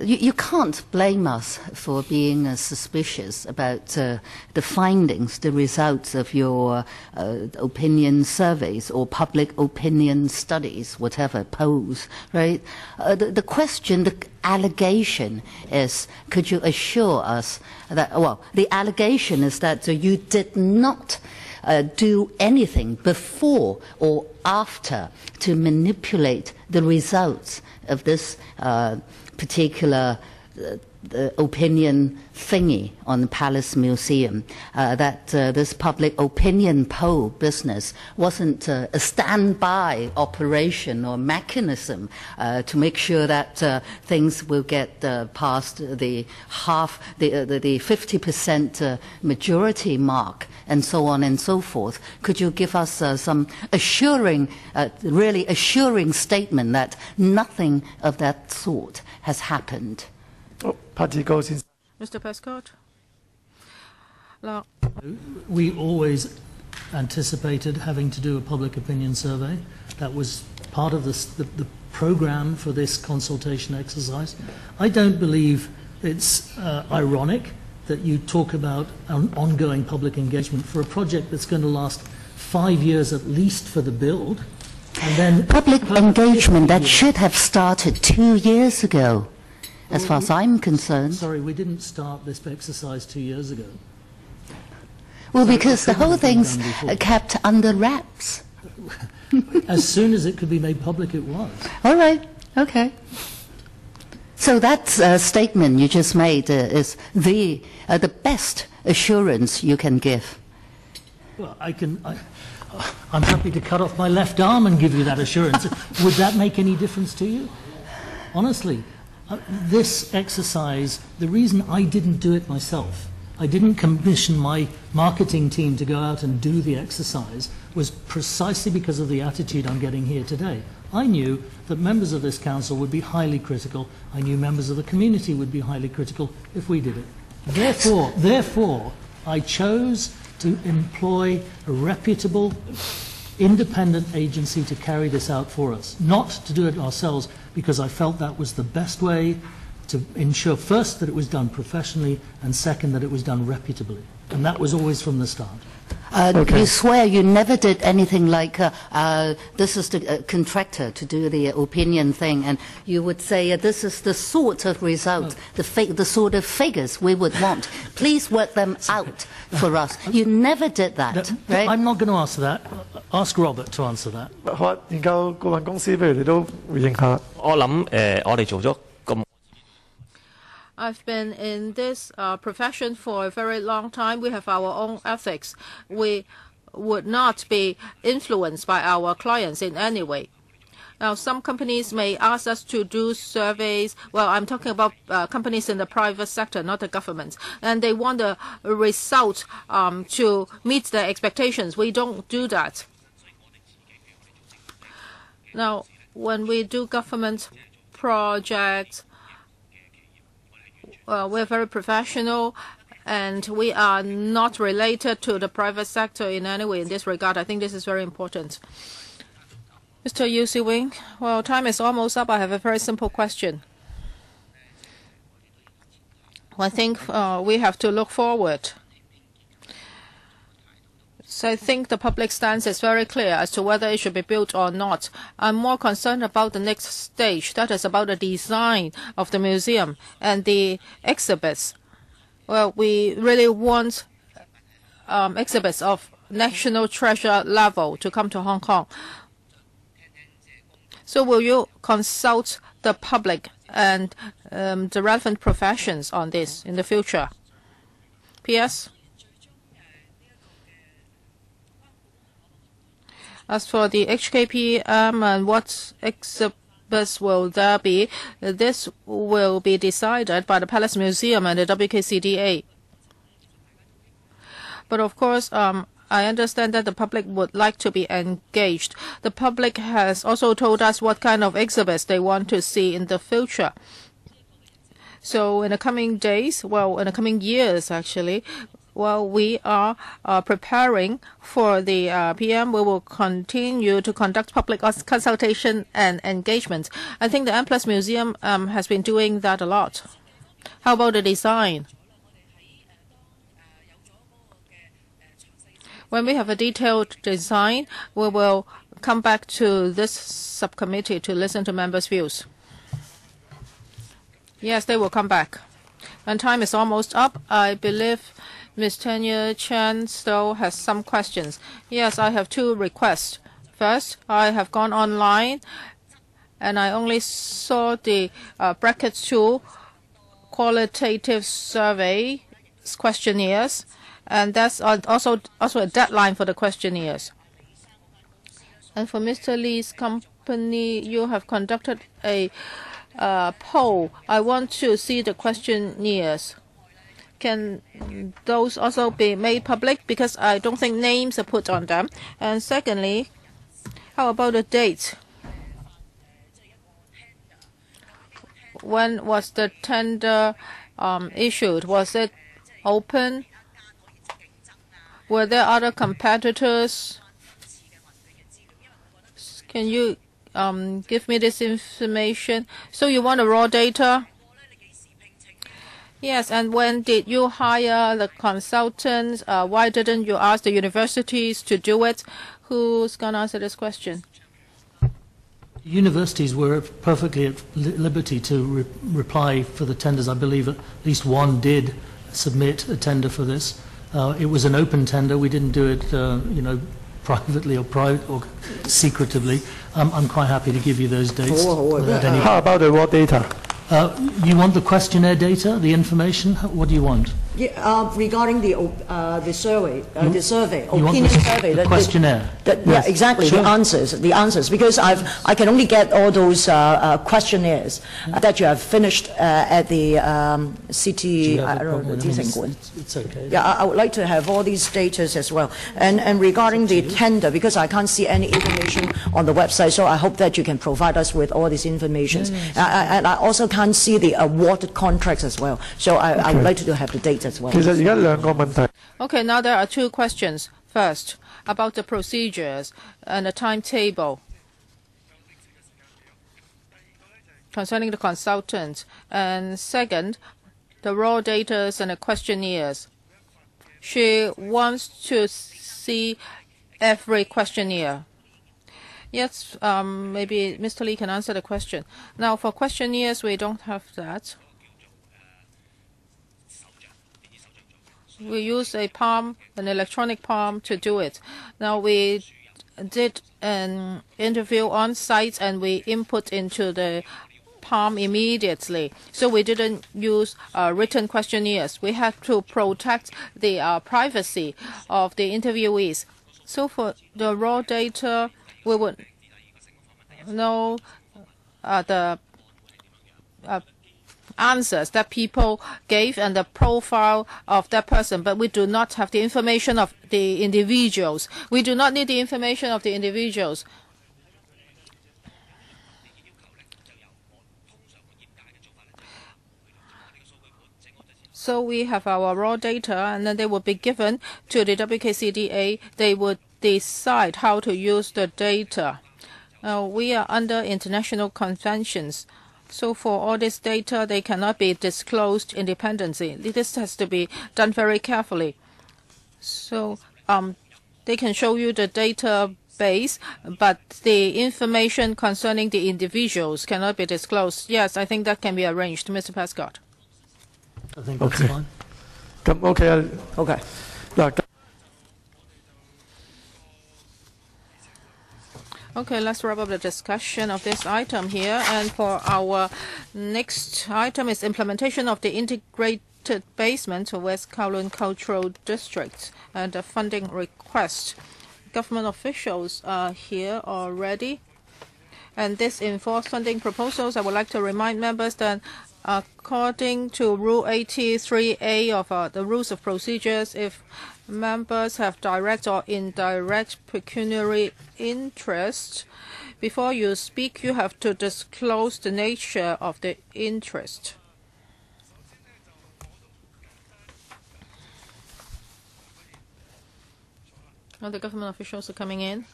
you can't blame us for being suspicious about the findings, the results of your opinion surveys or public opinion studies, whatever, polls, right? The question, the allegation is, could you assure us that, well, the allegation is that you did not do anything before or after to manipulate the results of this particular opinion thingy on the Palace Museum, that this public opinion poll business wasn't a standby operation or mechanism to make sure that things will get past the 50% majority mark, and so on and so forth. Could you give us some assuring, really assuring statement that nothing of that sort has happened?
Mr.
Prescott.
We always anticipated having to do a public opinion survey. That was part of the program for this consultation exercise. I don't believe it's ironic that you talk about an ongoing public engagement for a project that's going to last 5 years at least for the build. And then
public engagement that should have started 2 years ago. As far as I'm concerned.
Sorry, we didn't start this exercise 2 years ago.
Well, because the whole thing's kept under wraps.
As soon as it could be made public, it was.
All right. Okay. So that statement you just made is the best assurance you can give.
Well, I'm happy to cut off my left arm and give you that assurance. Would that make any difference to you? honestly, this exercise, the reason I didn't do it myself, I didn't commission my marketing team to go out and do the exercise, was precisely because of the attitude I'm getting here today. I knew that members of this council would be highly critical. I knew members of the community would be highly critical if we did it. Therefore, I chose to employ a reputable, independent agency to carry this out for us, not to do it ourselves, because I felt that was the best way to ensure, first, that it was done professionally, and second, that it was done reputably. And that was always from the start.
You swear you never did anything like, this is the contractor to do the opinion thing, and you would say, this is the sort of result, the sort of figures we would want. Please work them out for us. You never did that, right?
I'm not going to answer that. Ask Robert to answer that.
好啊，研究顧問公司，不如你都回應下。
我諗我哋做咗咁。
I've been in this profession for a very long time. We have our own ethics. We would not be influenced by our clients in any way. Now, some companies may ask us to do surveys. Well, I'm talking about companies in the private sector, not the government. And they want the result to meet their expectations. We don't do that. Now, when we do government projects, we're very professional, and we are not related to the private sector in any way in this regard. I think this is very important. Mr. Yu Si-wing, well, time is almost up. I have a very simple question. I think we have to look forward. So I think the public stance is very clear as to whether it should be built or not. I'm more concerned about the next stage. That is about the design of the museum and the exhibits. Well, we really want exhibits of national treasure level to come to Hong Kong. So will you consult the public and the relevant professions on this in the future? P.S. As for the HKPM and what exhibits will there be, this will be decided by the Palace Museum and the WKCDA. But of course, I understand that the public would like to be engaged. The public has also told us what kind of exhibits they want to see in the future. So in the coming days, well, in the coming years actually, while we are preparing for the PM, we will continue to conduct public consultation and engagement. I think the M+ Museum has been doing that a lot. How about the design? When we have a detailed design, we will come back to this subcommittee to listen to members' views. Yes, they will come back. And time is almost up. I believe Ms. Tanya Chen still has some questions. Yes, I have two requests. First, I have gone online and I only saw the bracket 2 qualitative survey questionnaires, and that's also a deadline for the questionnaires. And for Mr. Lee's company, you have conducted a poll. I want to see the questionnaires. Can those also be made public? Because I don't think names are put on them. And secondly, how about the date? When was the tender issued? Was it open? Were there other competitors? Can you give me this information? So you want the raw data? Yes, and when did you hire the consultants? Why didn't you ask the universities to do it? Who's going to answer this question?
Universities were perfectly at liberty to reply for the tenders. I believe at least one did submit a tender for this. It was an open tender. We didn't do it, privately or secretively. I'm quite happy to give you those dates.
How about the raw data?
You want the questionnaire data, the information? What do you want?
Regarding the survey, opinion survey,
the questionnaire.
Yeah, exactly. Sure. The answers, because I can only get all those questionnaires that you have finished at the city.
It's okay.
Yeah, I would like to have all these data as well. And regarding the tender, because I can't see any information on the website, so I hope that you can provide us with all this information. And I also can't see the awarded contracts as well. So I would like to have the data as well.
Okay, now there are two questions. First, about the procedures and the timetable concerning the consultants. And second, the raw data and the questionnaires. She wants to see every questionnaire. Yes, maybe Mr. Lee can answer the question. Now, for questionnaires, we don't have that. We use a palm, an electronic palm, to do it. Now, we did an interview on site and we input into the palm immediately. So we didn't use written questionnaires. We had to protect the privacy of the interviewees. So for the raw data, we would know the answers that people gave and the profile of that person, but we do not have the information of the individuals. We do not need the information of the individuals. So we have our raw data, and then they will be given to the WKCDA. They would decide how to use the data. We are under international conventions. So for all this data, they cannot be disclosed independently. This has to be done very carefully. So they can show you the database, but the information concerning the individuals cannot be disclosed. Yes, I think that can be arranged. Mr. Prescott.
I think that's fine.
Okay.
Okay, let's wrap up the discussion of this item here. And for our next item is implementation of the integrated basement to West Kowloon Cultural District and a funding request. Government officials are here already. And this involves funding proposals. I would like to remind members that according to Rule 83A of the Rules of Procedures, if members have direct or indirect pecuniary interest, before you speak, you have to disclose the nature of the interest. Now the government officials are coming in.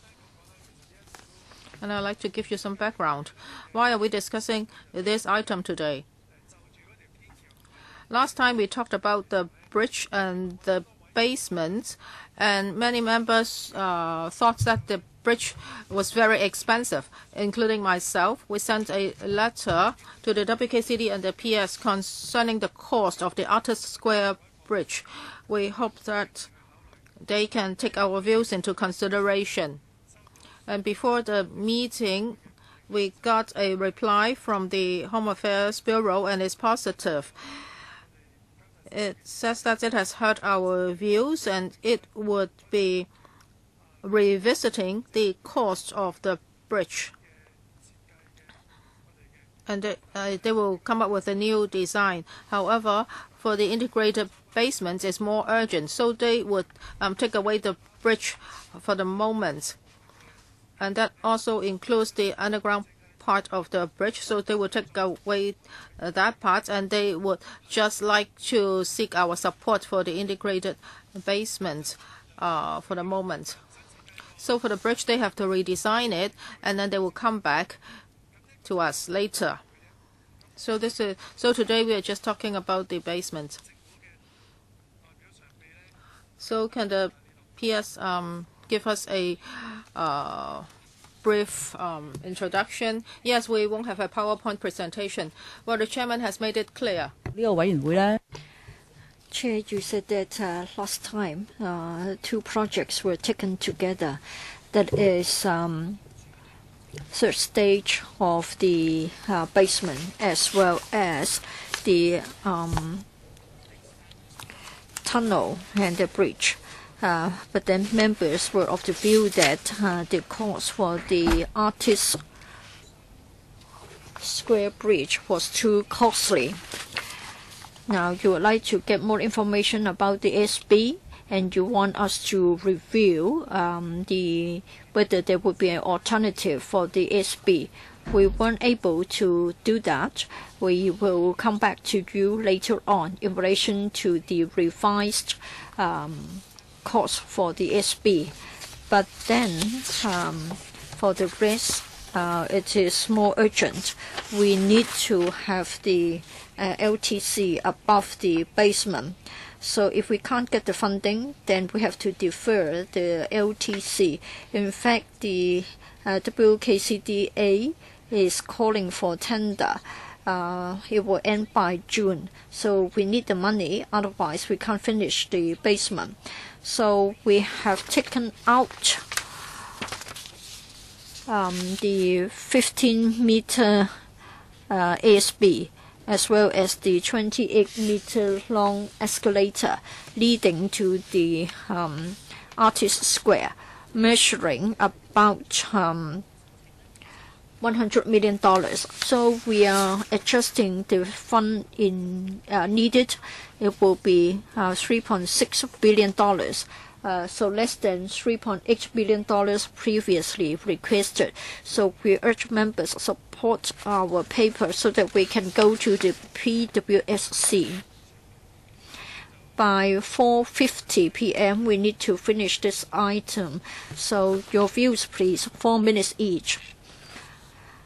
And I'd like to give you some background. Why are we discussing this item today? Last time we talked about the bridge and the basement, and many members thought that the bridge was very expensive, including myself. We sent a letter to the WKCD and the PS concerning the cost of the Artist Square Bridge. We hope that they can take our views into consideration. And before the meeting, we got a reply from the Home Affairs Bureau, and it's positive. It says that it has heard our views and it would be revisiting the cost of the bridge. And they will come up with a new design. However, for the integrated basement, it's more urgent. So they would take away the bridge for the moment. And that also includes the underground part of the bridge, so they will take away that part, and they would just like to seek our support for the integrated basement for the moment. So for the bridge, they have to redesign it, and then they will come back to us later. So today we are just talking about the basement. So can the PS give us a brief introduction? Yes, we won't have a PowerPoint presentation. Well, the chairman has made it clear.
Chair, you said that last time two projects were taken together. That is third stage of the basement, as well as the tunnel and the bridge. But then members were of the view that the cost for the Artist Square Bridge was too costly. Now you would like to get more information about the SB, and you want us to review whether there would be an alternative for the SB. We weren't able to do that. We will come back to you later on in relation to the revised cost for the SB. But then for the rest, it is more urgent. We need to have the LTC above the basement. So if we can't get the funding, then we have to defer the LTC. In fact, the WKCDA is calling for tender. It will end by June. So we need the money, otherwise we can't finish the basement. So we have taken out the 15-meter ASB, as well as the 28-meter long escalator leading to the Artist Square, measuring about $100 million. So we are adjusting the fund needed. It will be $3.6 billion. So less than $3.8 billion previously requested. So we urge members to support our paper so that we can go to the PWSC. By 4:50 p.m. we need to finish this item. So your views, please. 4 minutes each.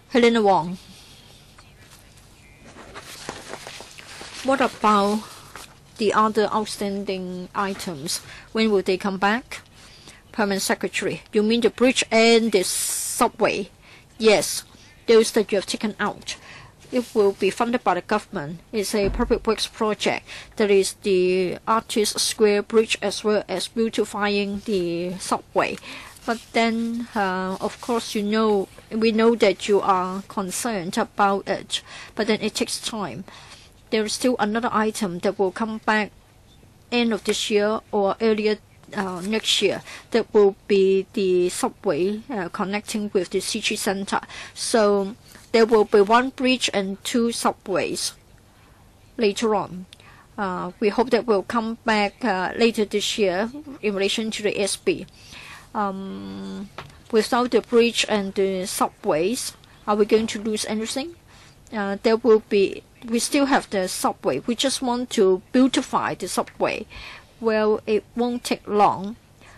Helena Wong. What about the other outstanding items? When will they come back? Permanent Secretary. You mean the bridge and the subway? Yes, those that you have taken out. It will be funded by the government. It's a public works project. That is the Artist Square Bridge as well as beautifying the subway. But then, of course, we know that you are concerned about it. But then it takes time. There is still another item that will come back end of this year or earlier next year. That will be the subway connecting with the CG Center. So there will be 1 bridge and 2 subways later on. We hope that will come back later this year in relation to the SB. Without the bridge and the subways, are we going to lose anything? We still have the subway. We just want to beautify the subway. Well, it won't take long.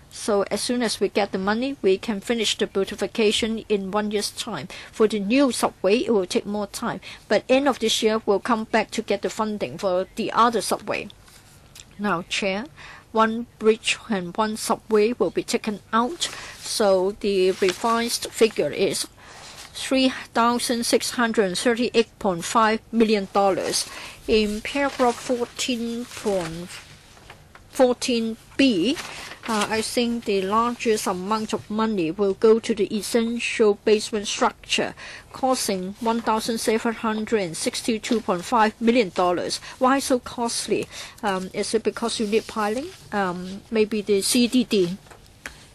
So as soon as we get the money, we can finish the beautification in 1 year's time. For the new subway, it will take more time. But end of this year, we'll come back to get the funding for the other subway. Now, Chair, 1 bridge and 1 subway will be taken out. So the revised figure is $3,638.5 million. In paragraph 14.14b, I think the largest amount of money will go to the essential basement structure, costing $1,762.5 million. Why so costly? Is it because you need piling? Maybe the CDD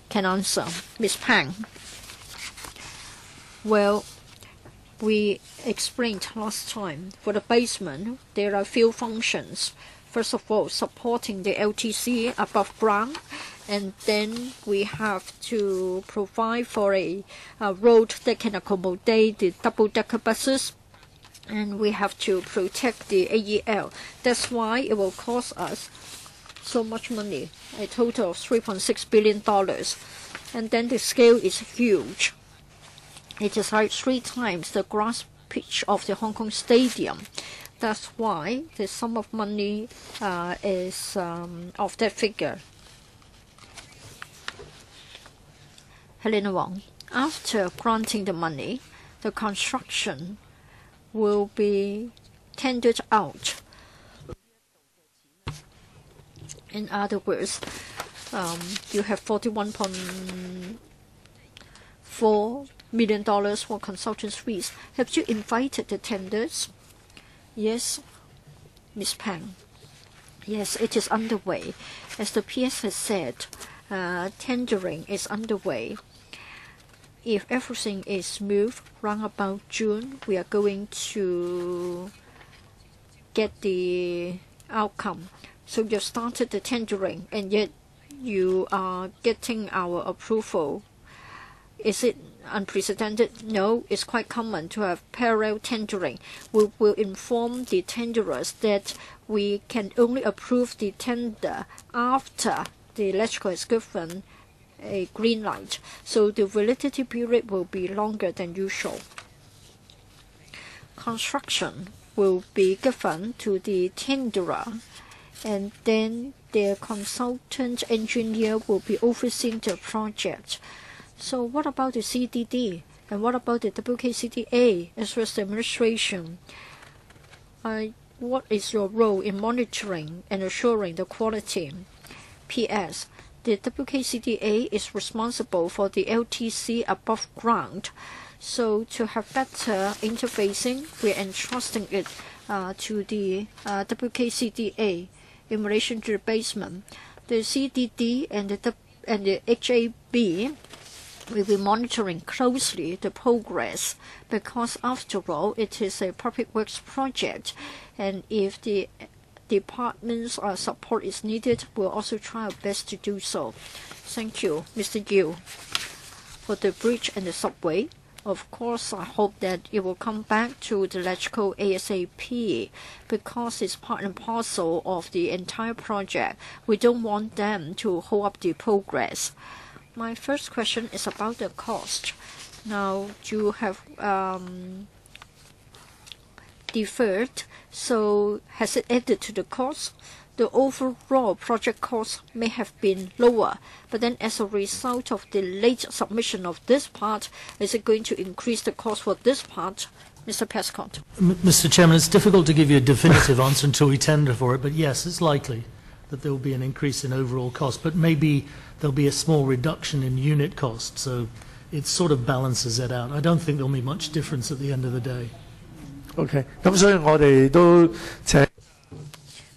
can answer. Ms. Pang. Well, we explained last time, for the basement, there are few functions. First of all, supporting the LTC above ground, and then we have to provide for a road that can accommodate the double-decker buses, and we have to protect the AEL. That's why it will cost us so much money, a total of $3.6 billion. And then the scale is huge. It is like 3 times the grass pitch of the Hong Kong Stadium. That's why the sum of money is of that figure. Helena Wong. After granting the money, the construction will be tendered out. In other words, you have $41.4 million for consultants' fees. Have you invited the tenders? Yes, Ms. Pang. Yes, it is underway. As the PS has said, tendering is underway. If everything is smooth, round about June, we are going to get the outcome. So you started the tendering, and yet you are getting our approval. Is it unprecedented? No, it's quite common to have parallel tendering. We will inform the tenderers that we can only approve the tender after the legislature has given a green light. So the validity period will be longer than usual. Construction will be given to the tenderer, and then the consultant engineer will be overseeing the project. So what about the CDD? And what about the WKCDA as well as the administration? What is your role in monitoring and assuring the quality? PS. The WKCDA is responsible for the LTC above ground. So to have better interfacing, we're entrusting it to the WKCDA in relation to the basement. The CDD and the HAB will be monitoring closely the progress, because after all, it is a public works project, and if the department's support is needed, we'll also try our best to do so. Thank you, Mr. Yu. For the bridge and the subway, of course, I hope that it will come back to the LegCo ASAP, because it's part and parcel of the entire project. We don't want them to hold up the progress. My first question is about the cost. Now, you have deferred, so has it added to the cost? The overall project cost may have been lower, but then as a result of the late submission of this part, is it going to increase the cost for this part? Mr. Prescott.
Mr. Chairman, it's difficult to give you a definitive answer until we tender for it, but yes, it's likely that there will be an increase in overall cost, but maybe there'll be a small reduction in unit cost, so it sort of balances it out. I don't think there'll be much difference at the end of the day.
OK， 咁所以我哋都請。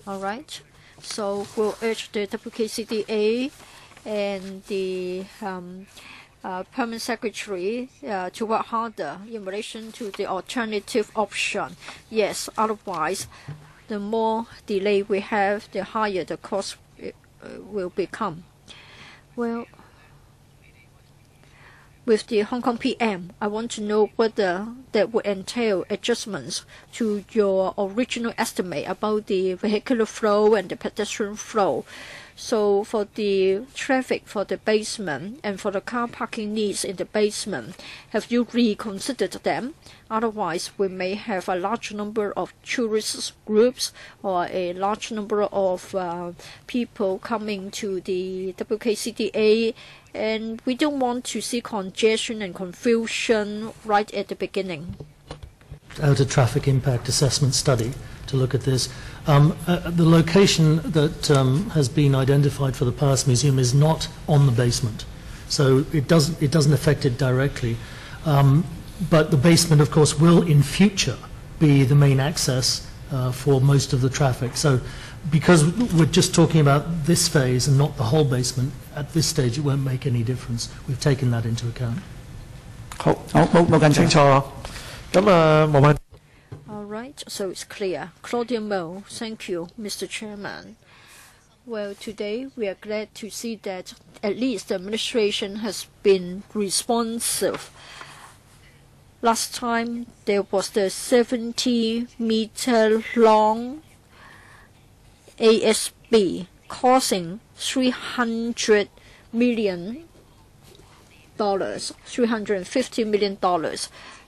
All right. So we'll urge the WKCDA and the Permanent Secretary to work harder in relation to the alternative option. Yes, otherwise, the more delay we have, the higher the cost will become. Well, with the Hong Kong PM, I want to know whether that would entail adjustments to your original estimate about the vehicular flow and the pedestrian flow. So for the traffic for the basement and for the car parking needs in the basement, have you reconsidered them? Otherwise, we may have a large number of tourist groups or a large number of people coming to the WKCDA, and we don't want to see congestion and confusion right at the beginning.
Outer traffic impact assessment study to look at this. The location that has been identified for the Palace Museum is not on the basement, so it doesn't affect it directly. But the basement, of course, will in future be the main access for most of the traffic. So because we're just talking about this phase and not the whole basement, at this stage it won't make any difference. We've taken that into account.
好，冇咁清楚啊。咁冇問。
All right, so it's clear. Claudia Mo, thank you, Mr. Chairman. Well, today we are glad to see that at least the administration has been responsive. Last time there was the 70-meter long ASB costing $300 million, $350 million.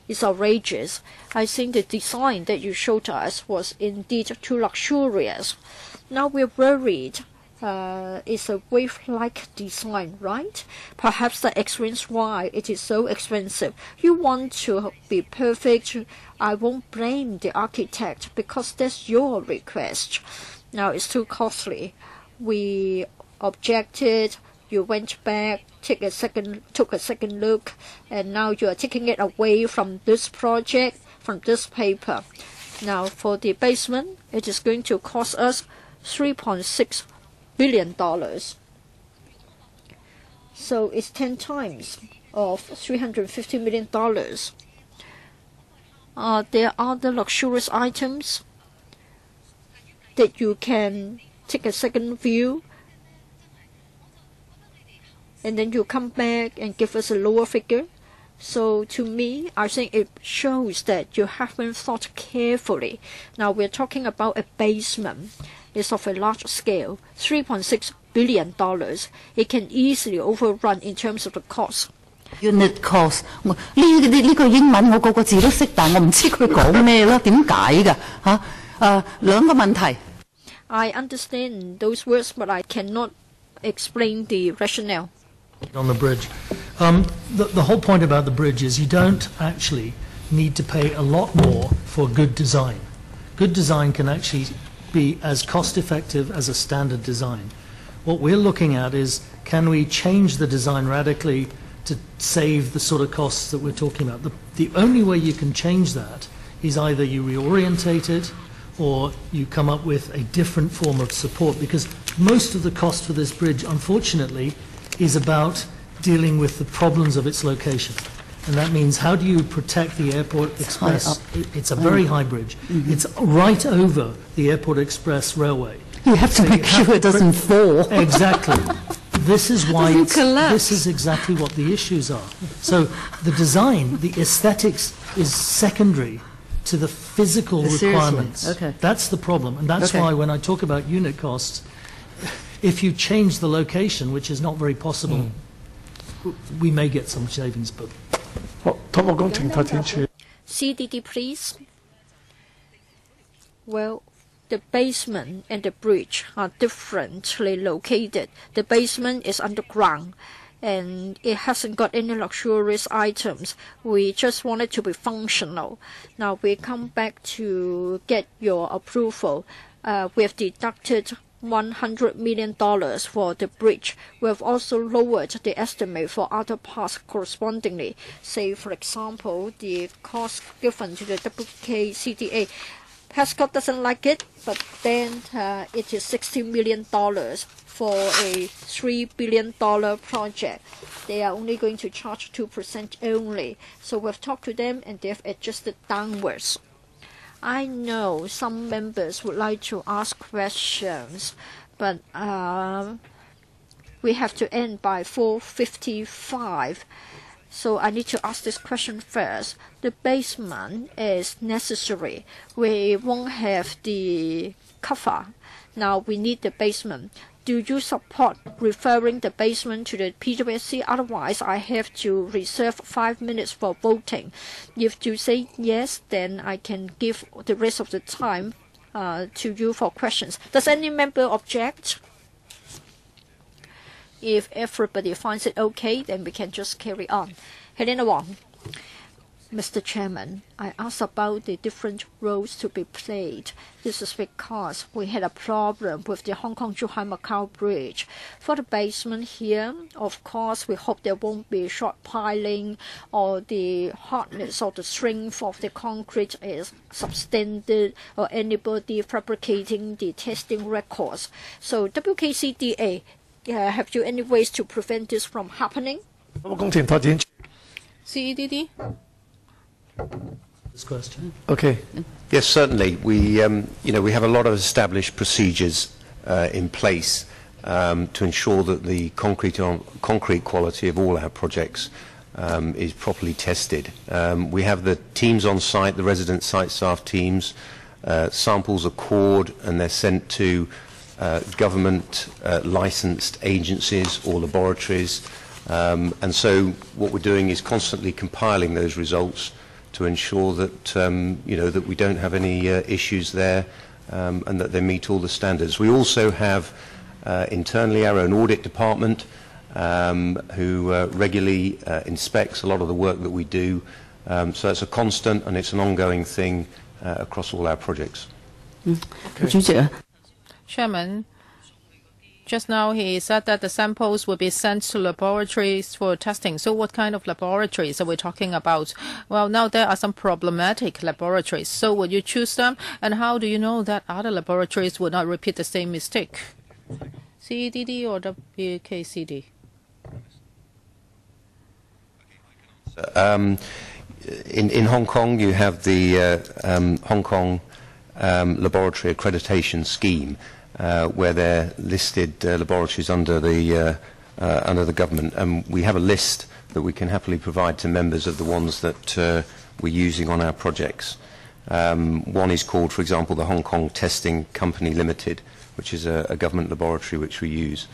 It's outrageous. I think the design that you showed us was indeed too luxurious. Now we're worried. It's a wave-like design, right? Perhaps that explains why it is so expensive. You want to be perfect. I won't blame the architect because that's your request. Now it's too costly. We objected. You went back, took a second look, and now you are taking it away from this project, from this paper. Now for the basement, it is going to cost us $3.6 billion. So it's 10 times of $350 million. There are other luxurious items that you can take a second view, and then you come back and give us a lower figure. So to me, I think it shows that you haven't thought carefully. Now we're talking about a basement. It's of a large scale, $3.6 billion. It can easily overrun in terms of the cost.
Unit cost 呢個英文我個個字都識，但我唔知佢講咩咯，點解㗎嚇？兩個問題。
I understand those words, but I cannot explain the rationale.
On the bridge. The whole point about the bridge is you don't actually need to pay a lot more for good design. Good design can actually be as cost effective as a standard design. What we're looking at is, can we change the design radically to save the sort of costs that we're talking about? The only way you can change that is either you reorientate it or you come up with a different form of support, because most of the cost for this bridge, unfortunately, is about dealing with the problems of its location. And that means, how do you protect the Airport Express? It's a very high bridge. It's right over the Airport Express railway.
You have to make sure it doesn't fall.
Exactly. This is why this is exactly what the issues are. So the design, the aesthetics is secondary to the physical requirements.
Okay.
That's the problem. And that's why when I talk about unit costs, if you change the location, which is not very possible, we may get some savings. But
CDD, please. Well, the basement and the bridge are differently located. The basement is underground, and it hasn't got any luxurious items. We just want it to be functional. Now we come back to get your approval. We have deducted $100 million for the bridge. We have also lowered the estimate for other parts correspondingly. Say, for example, the cost given to the WKCDA. Pascal doesn't like it, but then it is $60 million for a $3 billion project. They are only going to charge 2% only. So we've talked to them and they've adjusted downwards. I know some members would like to ask questions, but we have to end by 4:55. So I need to ask this question first. The basement is necessary. We won't have the cover. Now we need the basement. Do you support referring the basement to the PWSC? Otherwise, I have to reserve 5 minutes for voting. If you say yes, then I can give the rest of the time to you for questions. Does any member object? If everybody finds it okay, then we can just carry on. Helena Wong. Mr. Chairman, I asked about the different roles to be played. This is because we had a problem with the Hong Kong-Zhuhai-Macau Bridge. For the basement here, of course, we hope there won't be short piling or the hardness or the strength of the concrete is substandard or anybody fabricating the testing records. So WKCDA, have you any ways to prevent this from happening?
CEDD?
This question.
Okay.
Yes, certainly. We have a lot of established procedures in place to ensure that the concrete quality of all our projects is properly tested. We have the teams on site, the resident site staff teams. Samples are cored and they're sent to government licensed agencies or laboratories. And so what we're doing is constantly compiling those results to ensure that that we don't have any issues there and that they meet all the standards. We also have internally our own audit department who regularly inspects a lot of the work that we do. So it's a constant and it's an ongoing thing across all our projects.
Chairman, Just now he said that the samples will be sent to laboratories for testing. So what kind of laboratories are we talking about? Well, now there are some problematic laboratories. So would you choose them? And how do you know that other laboratories would not repeat the same mistake? CEDD or WKCD?
In Hong Kong, you have the Hong Kong Laboratory Accreditation Scheme, where they're listed laboratories under the government, and we have a list that we can happily provide to members of the ones that we're using on our projects. One is called, for example, the Hong Kong Testing Company Limited, which is a government laboratory which we use.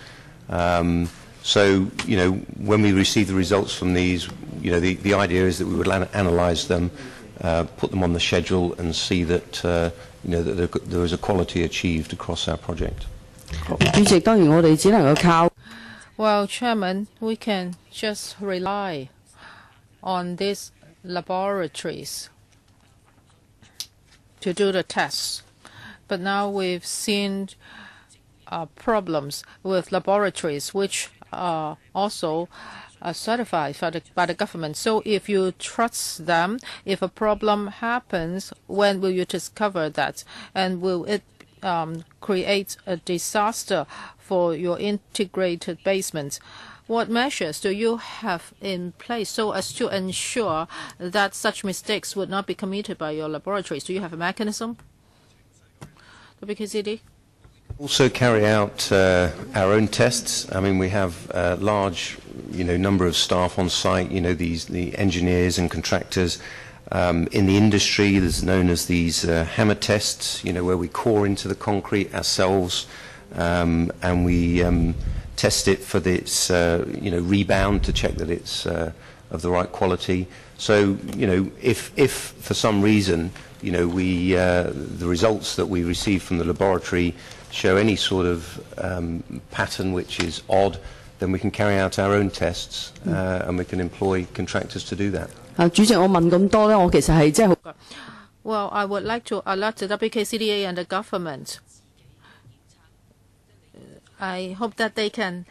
So, when we receive the results from these, the idea is that we would analyse them, put them on the schedule, and see that that there is a quality achieved across our project.
Well, Chairman, we can just rely on these laboratories to do the tests. But now we've seen problems with laboratories which are also certified by the government. So if you trust them, if a problem happens, when will you discover that? And will it create a disaster for your integrated basement? What measures do you have in place so as to ensure that such mistakes would not be committed by your laboratories? Do you have a mechanism? WKCD?
Also carry out our own tests. I mean, we have a large, number of staff on site. The engineers and contractors. In the industry, there's known as these hammer tests. Where we core into the concrete ourselves, and we test it for its, rebound to check that it's of the right quality. So, if for some reason, the results that we receive from the laboratory show any sort of pattern which is odd, then we can carry out our own tests and we can employ contractors to do that.
Well, I would like to alert the WKCDA and the government. I hope that they can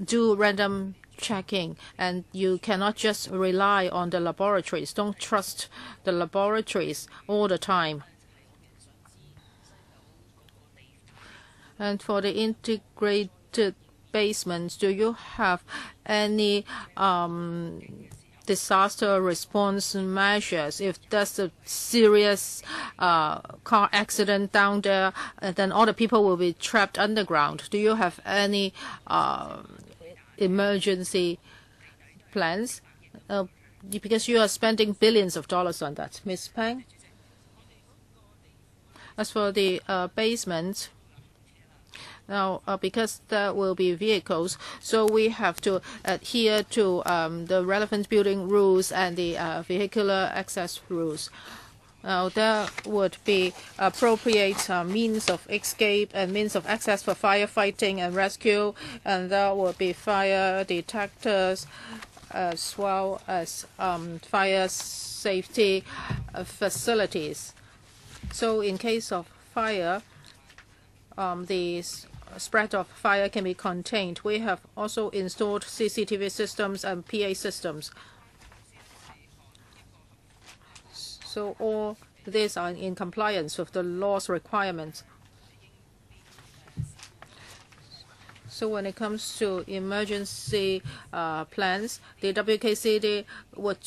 do random checking, and you cannot just rely on the laboratories. Don't trust the laboratories all the time. And for the integrated basements, do you have any disaster response measures? If there's a serious car accident down there, then all the people will be trapped underground. Do you have any emergency plans? Because you are spending billions of dollars on that. Ms. Peng? As for the basement, now, because there will be vehicles, so we have to adhere to the relevant building rules and the vehicular access rules. Now, there would be appropriate means of escape and means of access for firefighting and rescue, and there will be fire detectors as well as fire safety facilities. So in case of fire, the spread of fire can be contained. We have also installed CCTV systems and PA systems. So all these are in compliance with the law's requirements. So when it comes to emergency plans, the WKCD would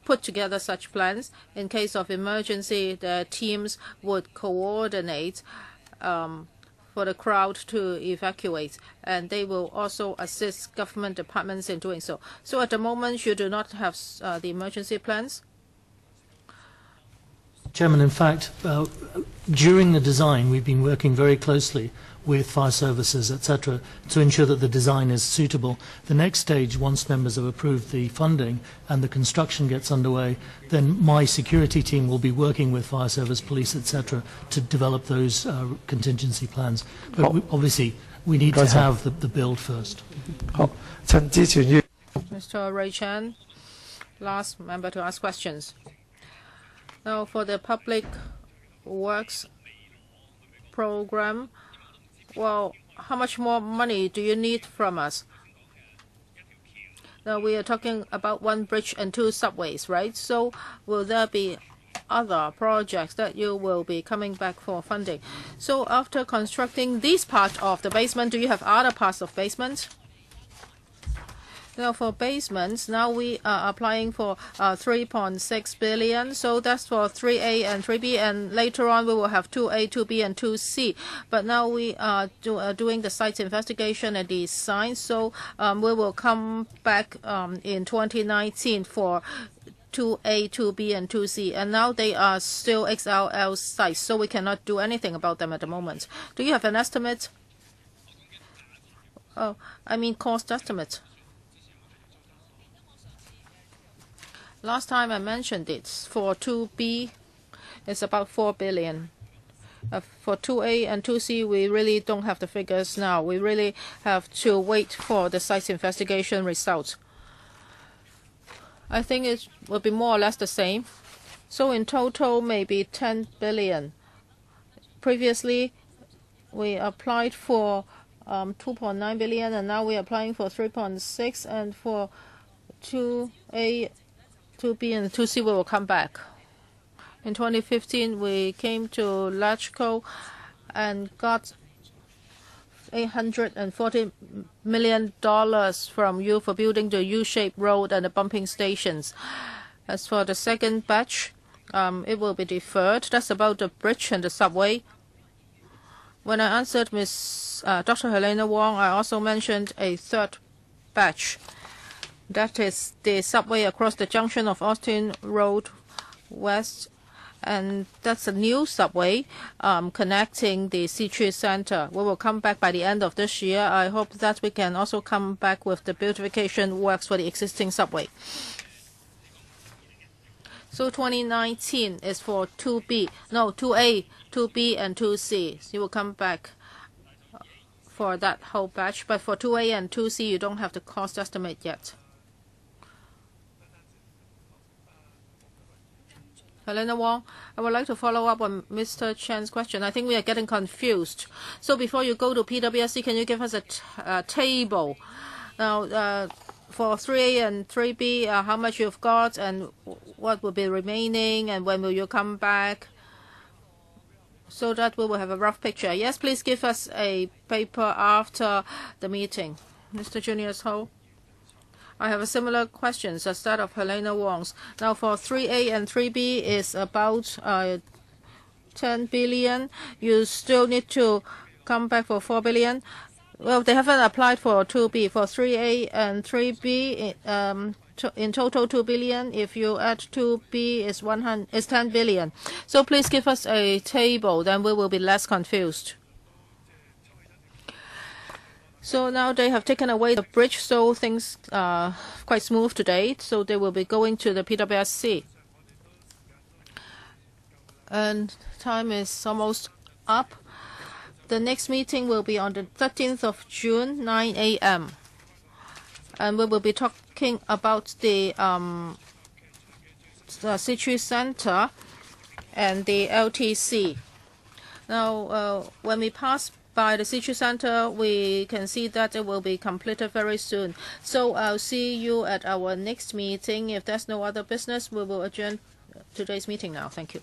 put together such plans. In case of emergency, the teams would coordinate for the crowd to evacuate, and they will also assist government departments in doing so. So at the moment, you do not have the emergency plans?
Chairman, in fact, during the design, we've been working very closely with fire services, etc., to ensure that the design is suitable. The next stage, once members have approved the funding and the construction gets underway, then my security team will be working with fire service, police, etc., to develop those contingency plans. But obviously, we need to have the build first.
Mr. Ray Chan, last member to ask questions. Now, for the public works program, well, how much more money do you need from us? Now we are talking about 1 bridge and 2 subways, right? So will there be other projects that you will be coming back for funding? So after constructing this part of the basement, do you have other parts of basement? Now for basements, now we are applying for 3.6 billion. So that's for 3A and 3B, and later on we will have 2A, 2B, and 2C. But now we are doing the site investigation and design. So we will come back in 2019 for 2A, 2B, and 2C. And now they are still XLL sites, so we cannot do anything about them at the moment. Do you have an estimate? Oh, I mean cost estimate. Last time I mentioned it, for 2B, it's about 4 billion. For 2A and 2C, we really don't have the figures now. We really have to wait for the site investigation results. I think it will be more or less the same. So in total, maybe 10 billion. Previously, we applied for 2.9 billion, and now we're applying for 3.6, and for 2A, 2B, and 2C, we will come back. In 2015, we came to LegCo and got $840 million from you for building the U-shaped road and the bumping stations. As for the second batch, it will be deferred. That's about the bridge and the subway. When I answered Dr. Helena Wong, I also mentioned a third batch. That is the subway across the junction of Austin Road West, and that's a new subway connecting the City Center. We will come back by the end of this year. I hope that we can also come back with the beautification works for the existing subway. So 2019 is for 2A, 2B, and 2C. So you will come back for that whole batch. But for 2A and 2C, you don't have the cost estimate yet. Helena Wong, I would like to follow up on Mr. Chen's question. I think we are getting confused. So before you go to PWSC, can you give us a table? Now, for 3A and 3B, how much you've got and what will be remaining, and when will you come back? So that we will have a rough picture. Yes, please give us a paper after the meeting. Mr. Junius Ho. I have a similar questions as that of Helena Wong's. Now for 3A and 3B is about 10 billion. You still need to come back for 4 billion. Well, they haven't applied for 2B. For 3A and 3B, in total 2 billion. If you add 2B, is 10 billion. So please give us a table, then we will be less confused. So now they have taken away the bridge, so things are quite smooth today. So they will be going to the PWSC. And time is almost up. The next meeting will be on the 13th of June, 9 a.m. And we will be talking about the City Center and the LTC. Now, when we pass by the City Center, we can see that it will be completed very soon. So I'll see you at our next meeting. If there's no other business, we will adjourn today's meeting now. Thank you.